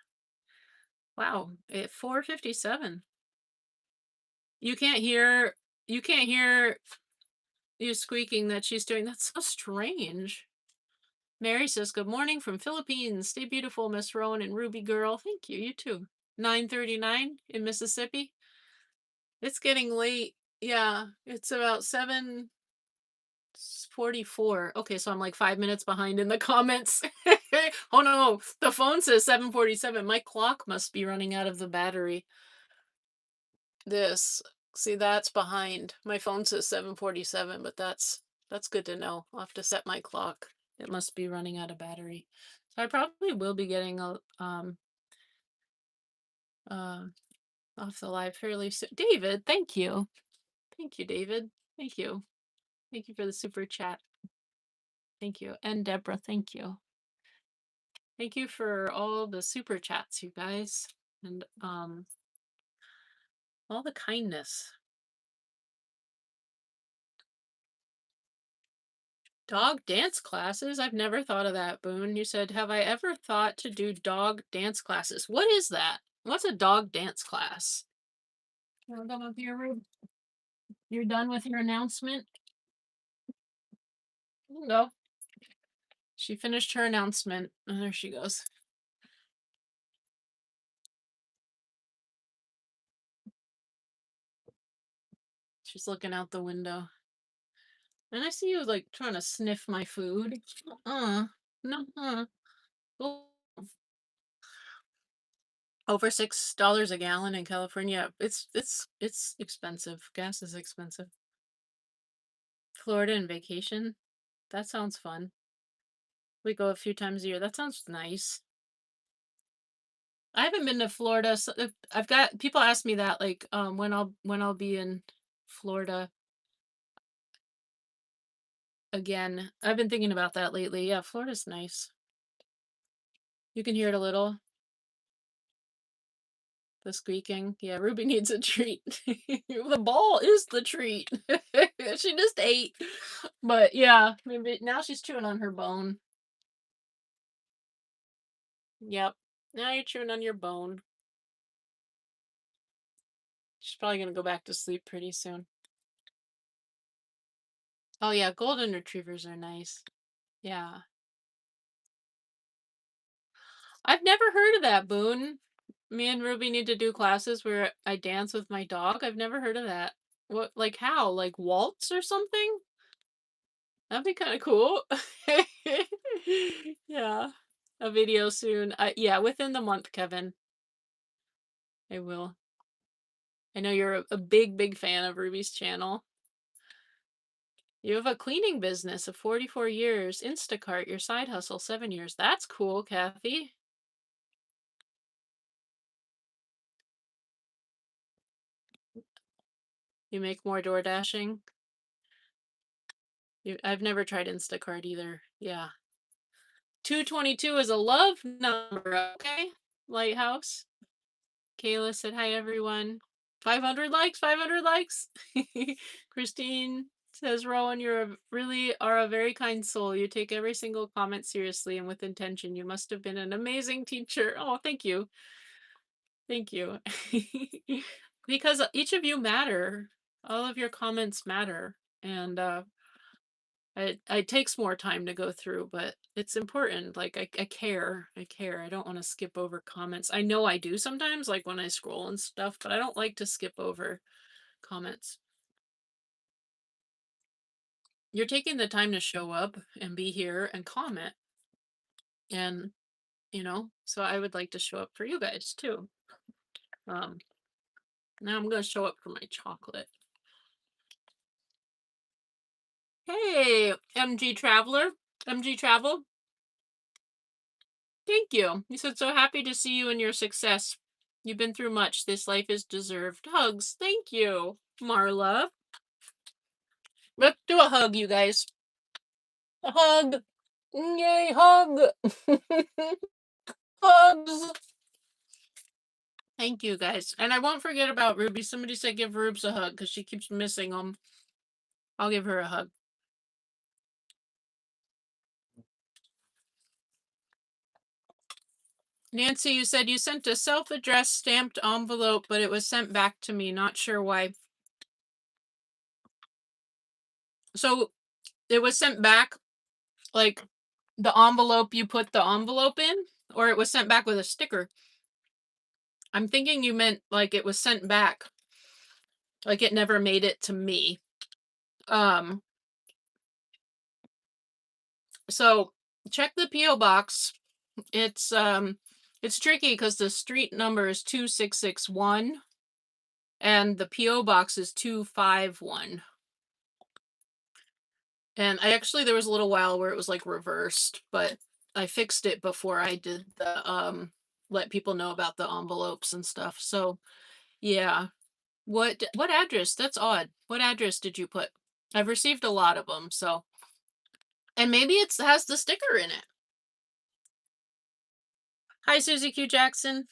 Wow. At 4:57. You can't hear you can't hear you squeaking that she's doing. That's so strange. Mary says, "Good morning from Philippines. Stay beautiful, Miss Rowan and Ruby girl." Thank you. You too. 9:39 in Mississippi. It's getting late. Yeah, it's about 7:44. Okay, so I'm like 5 minutes behind in the comments. Oh no, the phone says 7:47. My clock must be running out of the battery. This. See, that's behind. My phone says 7:47, but that's good to know. I'll have to set my clock. It must be running out of battery. So I probably will be getting a uh off the live fairly soon. David, thank you. Thank you, David. Thank you. Thank you for the super chat. Thank you. And Deborah, thank you. Thank you for all the super chats, you guys. And all the kindness. Dog dance classes? I've never thought of that, Boone. You said, "Have I ever thought to do dog dance classes?" What is that? What's a dog dance class? You're done with your You're done with your announcement? No. She finished her announcement. Oh, there she goes. She's looking out the window. And I see you like trying to sniff my food. No. Oh, over $6 a gallon in California. It's expensive. Gas is expensive. Florida and vacation. That sounds fun. We go a few times a year. That sounds nice. I haven't been to Florida. So I've got people ask me that like when I'll be in Florida again. I've been thinking about that lately. Yeah, Florida's nice. You can hear it a little. The squeaking. Yeah, Ruby needs a treat. The ball is the treat. She just ate. But yeah, maybe now she's chewing on her bone. Yep. Now you're chewing on your bone. She's probably gonna go back to sleep pretty soon. Oh yeah, golden retrievers are nice. Yeah. I've never heard of that, Boone. Me and Ruby need to do classes where I dance with my dog. I've never heard of that. What like how? Like waltz or something? That'd be kind of cool. Yeah. A video soon. Yeah, within the month, Kevin. I will. I know you're a big, big fan of Ruby's channel. You have a cleaning business of 44 years. Instacart, your side hustle, 7 years. That's cool, Kathy. You make more door dashing? I've never tried Instacart either. Yeah. 222 is a love number, okay? Lighthouse. Kayla said, "Hi, everyone." 500 likes, 500 likes. Christine says, "Rowan, really are a very kind soul. You take every single comment seriously and with intention. You must have been an amazing teacher." Oh, thank you. Thank you. Because each of you matter. All of your comments matter. And it takes more time to go through, but it's important. Like I care. I care. I don't want to skip over comments. I know I do sometimes, like when I scroll and stuff, but I don't like to skip over comments. You're taking the time to show up and be here and comment. And, so I would like to show up for you guys too. Um, Now I'm gonna show up for my chocolate. Hey, MG Traveler. MG Travel. Thank you. You said, "So happy to see you and your success. You've been through much. This life is deserved. Hugs." Thank you, Marla. Let's do a hug, you guys. A hug. Yay, hug. Hugs. Thank you, guys. And I won't forget about Ruby. Somebody said give Rubes a hug because she keeps missing them. I'll give her a hug. Nancy, you said you sent a self-addressed stamped envelope, but it was sent back to me. Not sure why. So it was sent back, like the envelope you put the envelope in, or it was sent back with a sticker. I'm thinking you meant like it was sent back, like it never made it to me. Um, so check the PO box. It's tricky because the street number is 2661 and the PO box is 251. And there was a little while where it was like reversed, but I fixed it before I did the let people know about the envelopes and stuff. So yeah. What address? That's odd. What address did you put? I've received a lot of them, so. And maybe it has the sticker in it. Hi, Susie Q Jackson.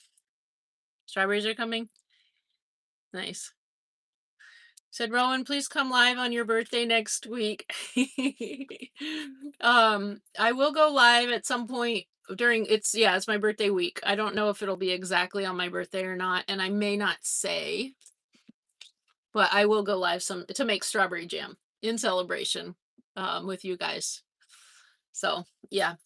Strawberries are coming. Nice. Said, "Rowan, please come live on your birthday next week." I will go live at some point it's my birthday week. I don't know if it'll be exactly on my birthday or not, and I may not say, but I will go live to make strawberry jam in celebration with you guys. So yeah.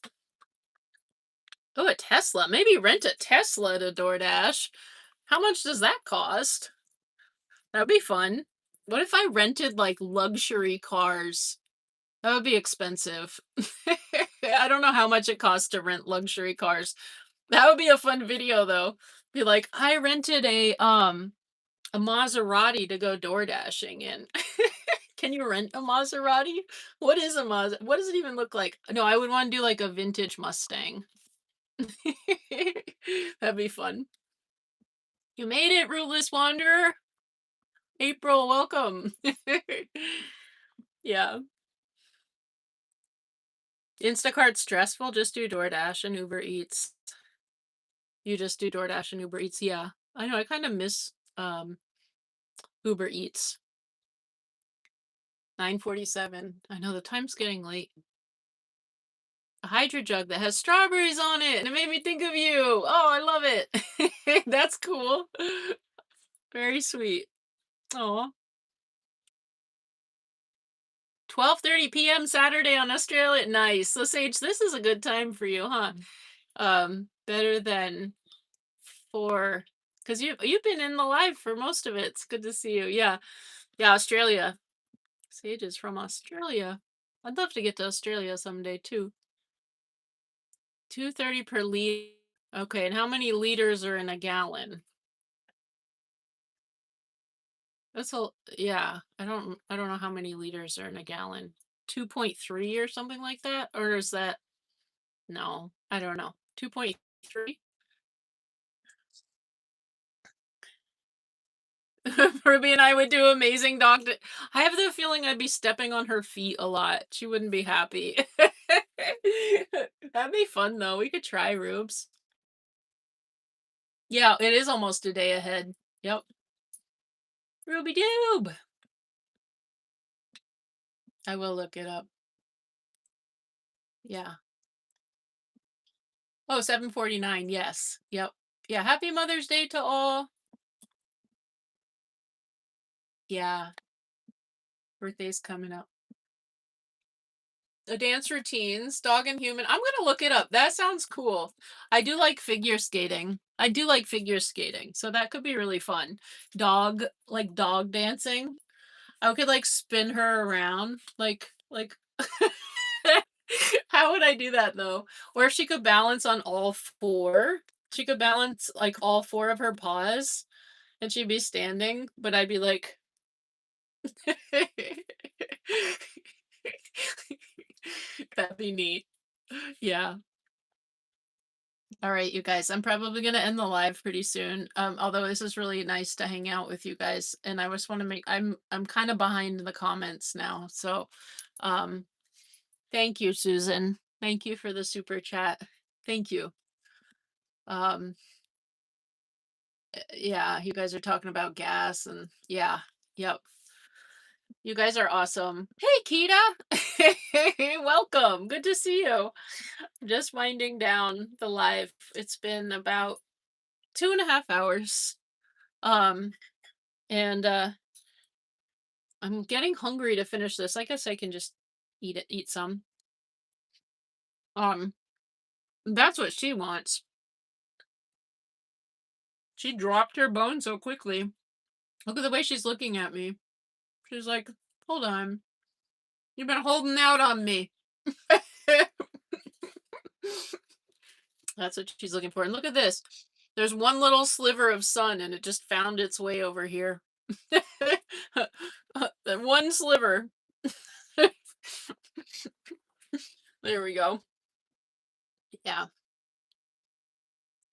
Oh, a Tesla. Maybe rent a Tesla to DoorDash. How much does that cost? That'd be fun. What if I rented like luxury cars? That would be expensive. I don't know how much it costs to rent luxury cars. That would be a fun video though. Be like, "I rented a Maserati to go door dashing in." Can you rent a Maserati? What is a Maserati? What does it even look like? No, I would want to do like a vintage Mustang. That'd be fun. You made it, Rootless Wanderer. April, welcome. Yeah. Instacart's stressful. Just do DoorDash and Uber Eats. You just do DoorDash and Uber Eats. Yeah. I know. I kind of miss Uber Eats. 9:47. I know the time's getting late. A Hydro jug that has strawberries on it, and it made me think of you. Oh, I love it. That's cool. Very sweet. Oh. 12:30 p.m. Saturday on Australia. Nice. So Sage, this is a good time for you, huh? Better than for because you've been in the live for most of it. It's good to see you. Yeah. Yeah, Australia. Sage is from Australia. I'd love to get to Australia someday too. 230 per liter. Okay, and how many liters are in a gallon? That's a yeah. I don't know how many liters are in a gallon. 2.3 or something like that? Or is that no, I don't know. 2.3? Ruby and I would do amazing I have the feeling I'd be stepping on her feet a lot. She wouldn't be happy. That'd be fun though. We could try, Rubes. Yeah, it is almost a day ahead. Yep. Ruby Doob. I will look it up. Yeah. Oh, 7:49. Yes. Yep. Yeah. Happy Mother's Day to all. Yeah. Birthday's coming up. The dance routines, dog and human. I'm gonna look it up. That sounds cool. I do like figure skating. I do like figure skating, so that could be really fun. Dog dancing. I could like spin her around, How would I do that though? Or if she could balance on all four, she could balance like all four of her paws, and she'd be standing, but I'd be like, that'd be neat. Yeah. All right, you guys. I'm probably gonna end the live pretty soon. Although this is really nice to hang out with you guys, and I just want to make. I'm kind of behind in the comments now, so um, thank you, Susan. Thank you for the super chat. Thank you. Um, yeah, you guys are talking about gas, and yeah, yep. You guys are awesome. Hey, Kita. Welcome. Good to see you. Just winding down the live. It's been about 2.5 hours. Um, and I'm getting hungry to finish this. I guess I can just eat some. Um, that's what she wants. She dropped her bone so quickly. Look at the way she's looking at me. She's like, "Hold on. You've been holding out on me." That's what she's looking for. And look at this. There's one little sliver of sun and it just found its way over here. That one sliver. There we go. Yeah.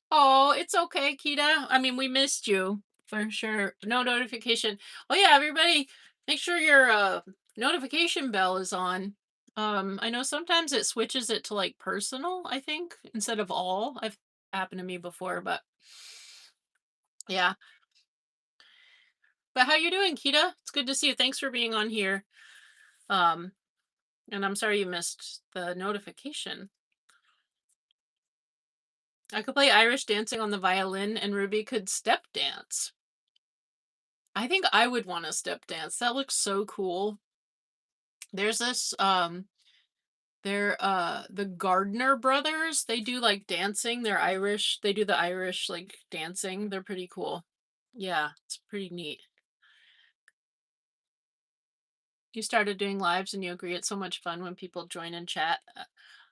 Oh, it's okay, Kita. I mean, we missed you for sure. No notification. Oh yeah, everybody, make sure your notification bell is on. I know sometimes it switches it to like personal, I think, instead of all. I've happened to me before, but yeah. But how you doing, Kita? It's good to see you. Thanks for being on here. Um, and I'm sorry you missed the notification. I could play Irish dancing on the violin and Ruby could step dance. I think I would want to step dance. That looks so cool. There's this they're the Gardner brothers. They do like dancing. They're Irish. They do the Irish like dancing. They're pretty cool. Yeah, it's pretty neat. You started doing lives and you agree it's so much fun when people join and chat.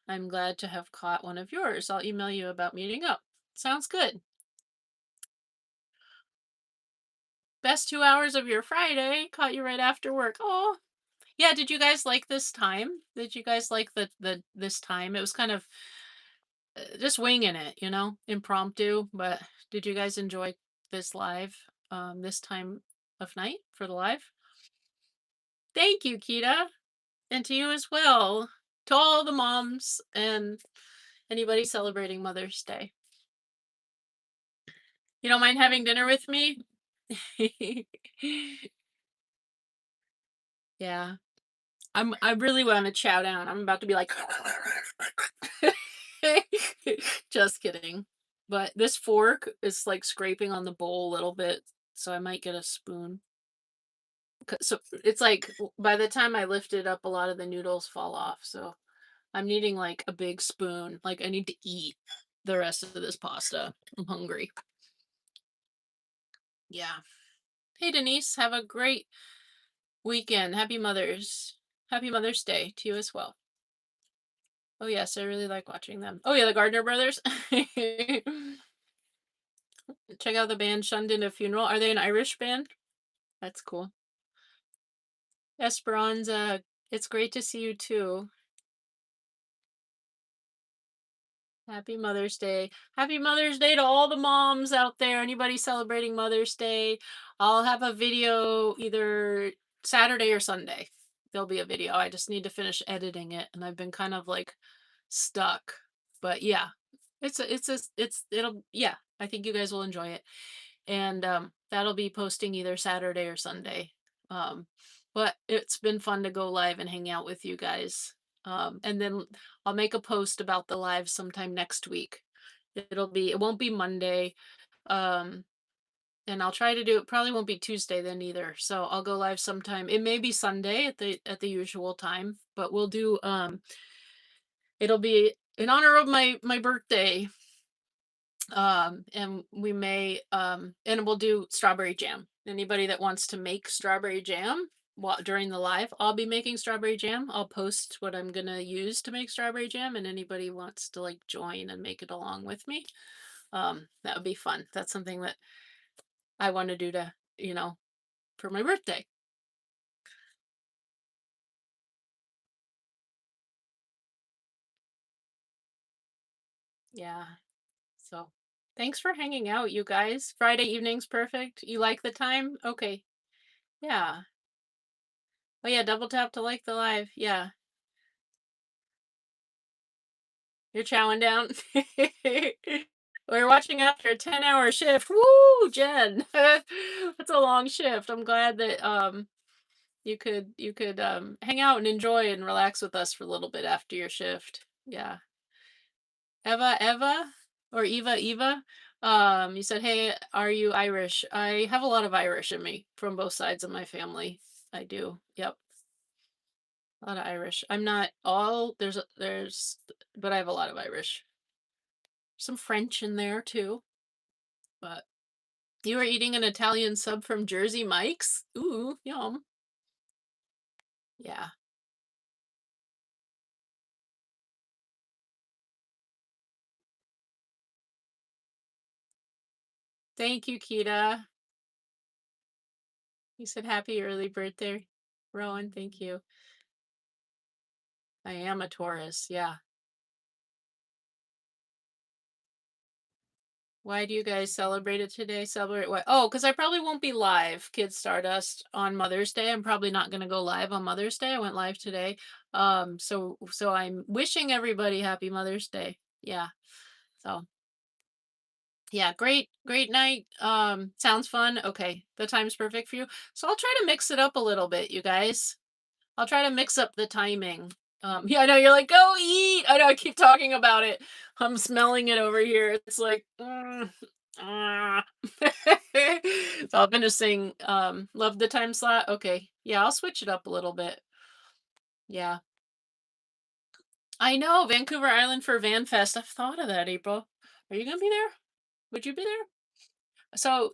I'm glad to have caught one of yours. I'll email you about meeting up. Sounds good. Best 2 hours of your Friday. Caught you right after work. Oh, yeah. Did you guys like this time? Did you guys like the this time? It was kind of just winging it, impromptu. But did you guys enjoy this live? This time of night for the live. Thank you, Kita, and to you as well. To all the moms and anybody celebrating Mother's Day. You don't mind having dinner with me? Yeah. I really want to chow down. I'm about to be like just kidding. But this fork is like scraping on the bowl a little bit, so I might get a spoon. So it's like by the time I lift it up, a lot of the noodles fall off. So I'm needing like a big spoon. Like I need to eat the rest of this pasta. I'm hungry. Yeah. Hey Denise, have a great weekend. Happy Mother's Day to you as well. Oh yes, I really like watching them. Oh yeah, the Gardner brothers. Check out the band Shunned in a Funeral. Are they an Irish band? That's cool. Esperanza, it's great to see you too. Happy Mother's Day. Happy Mother's Day to all the moms out there. Anybody celebrating Mother's Day? I'll have a video either Saturday or Sunday. There'll be a video. I just need to finish editing it, and I've been kind of like stuck. But yeah, it'll yeah. I think you guys will enjoy it, and that'll be posting either Saturday or Sunday. Um, but it's been fun to go live and hang out with you guys. And then I'll make a post about the live sometime next week. It won't be Monday. Um, and I'll try to do it. Probably won't be Tuesday then either. So I'll go live sometime. It may be Sunday at the usual time, but we'll do it'll be in honor of my birthday. And we may and we'll do strawberry jam. Anybody that wants to make strawberry jam while during the live, I'll be making strawberry jam. I'll post what I'm gonna use to make strawberry jam, and anybody wants to like join and make it along with me. That would be fun. That's something that I want to do to, for my birthday. Yeah. So thanks for hanging out, you guys. Friday evening's perfect. You like the time? Okay. Yeah. Oh yeah, double tap to like the live. Yeah. You're chowing down. We're watching after a 10-hour shift. Woo, Jen. That's a long shift. I'm glad that you could hang out and enjoy and relax with us for a little bit after your shift. Yeah. Eva, or Eva. You said, "Hey, are you Irish?" I have a lot of Irish in me from both sides of my family. I do. Yep, a lot of Irish. I'm not all but I have a lot of Irish. Some French in there too. But you were eating an Italian sub from Jersey Mike's. Ooh, yum. Yeah. Thank you, Kita. You said happy early birthday, Rowan. Thank you. I am a Taurus. Yeah. Why do you guys celebrate it today? Celebrate what? Oh, because I probably won't be live, Kid Stardust, on Mother's Day. I'm probably not gonna go live on Mother's Day. I went live today. So I'm wishing everybody happy Mother's Day. Yeah. So yeah, great night. Sounds fun. Okay, the time's perfect for you. So I'll try to mix it up a little bit, you guys. I'll try to mix up the timing. Yeah, I know you're like, go eat. I know I keep talking about it. I'm smelling it over here. It's like, ah. So I'm gonna sing Love the Time Slot. Okay. Yeah, I'll switch it up a little bit. Yeah. I know, Vancouver Island for Van Fest. I've thought of that, April. Are you gonna be there? Would you be there? So,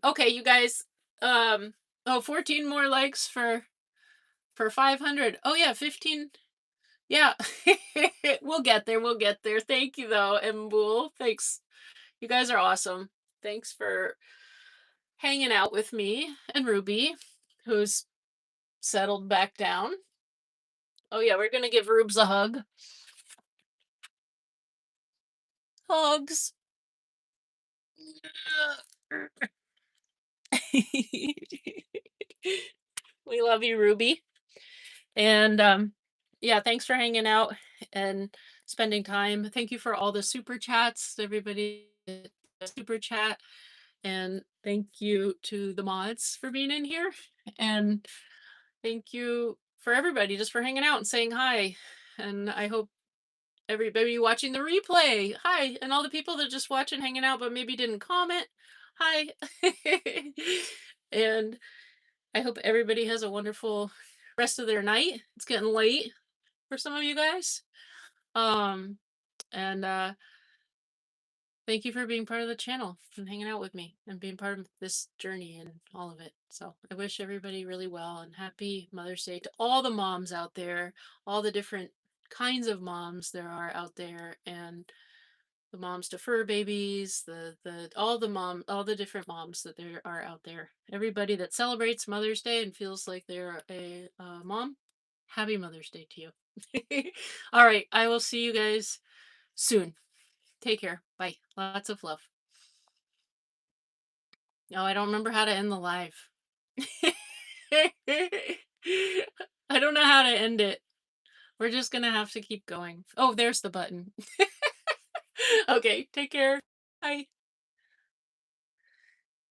okay, you guys, oh, 14 more likes for 500. Oh yeah, 15. Yeah. We'll get there. We'll get there. Thank you though, Mbul. Thanks. You guys are awesome. Thanks for hanging out with me and Ruby, who's settled back down. Oh yeah, we're gonna give Rubes a hug. Hugs. We love you, Ruby. And yeah, thanks for hanging out and spending time. Thank you for all the super chats, everybody super chat. And thank you to the mods for being in here. And thank you for everybody just for hanging out and saying hi. And I hope everybody watching the replay, hi. And all the people that just watch and hanging out but maybe didn't comment, hi. And I hope everybody has a wonderful rest of their night. It's getting late for some of you guys. Um, and thank you for being part of the channel and hanging out with me and being part of this journey and all of it. So I wish everybody really well and happy Mother's Day to all the moms out there, all the different kinds of moms there are out there, and the moms to fur babies, all the different moms that there are out there. Everybody that celebrates Mother's Day and feels like they're a mom, happy Mother's Day to you. All right, I will see you guys soon. Take care. Bye. Lots of love. No, I don't remember how to end the live. I don't know how to end it. We're just gonna have to keep going. Oh, there's the button. Okay, take care. Bye.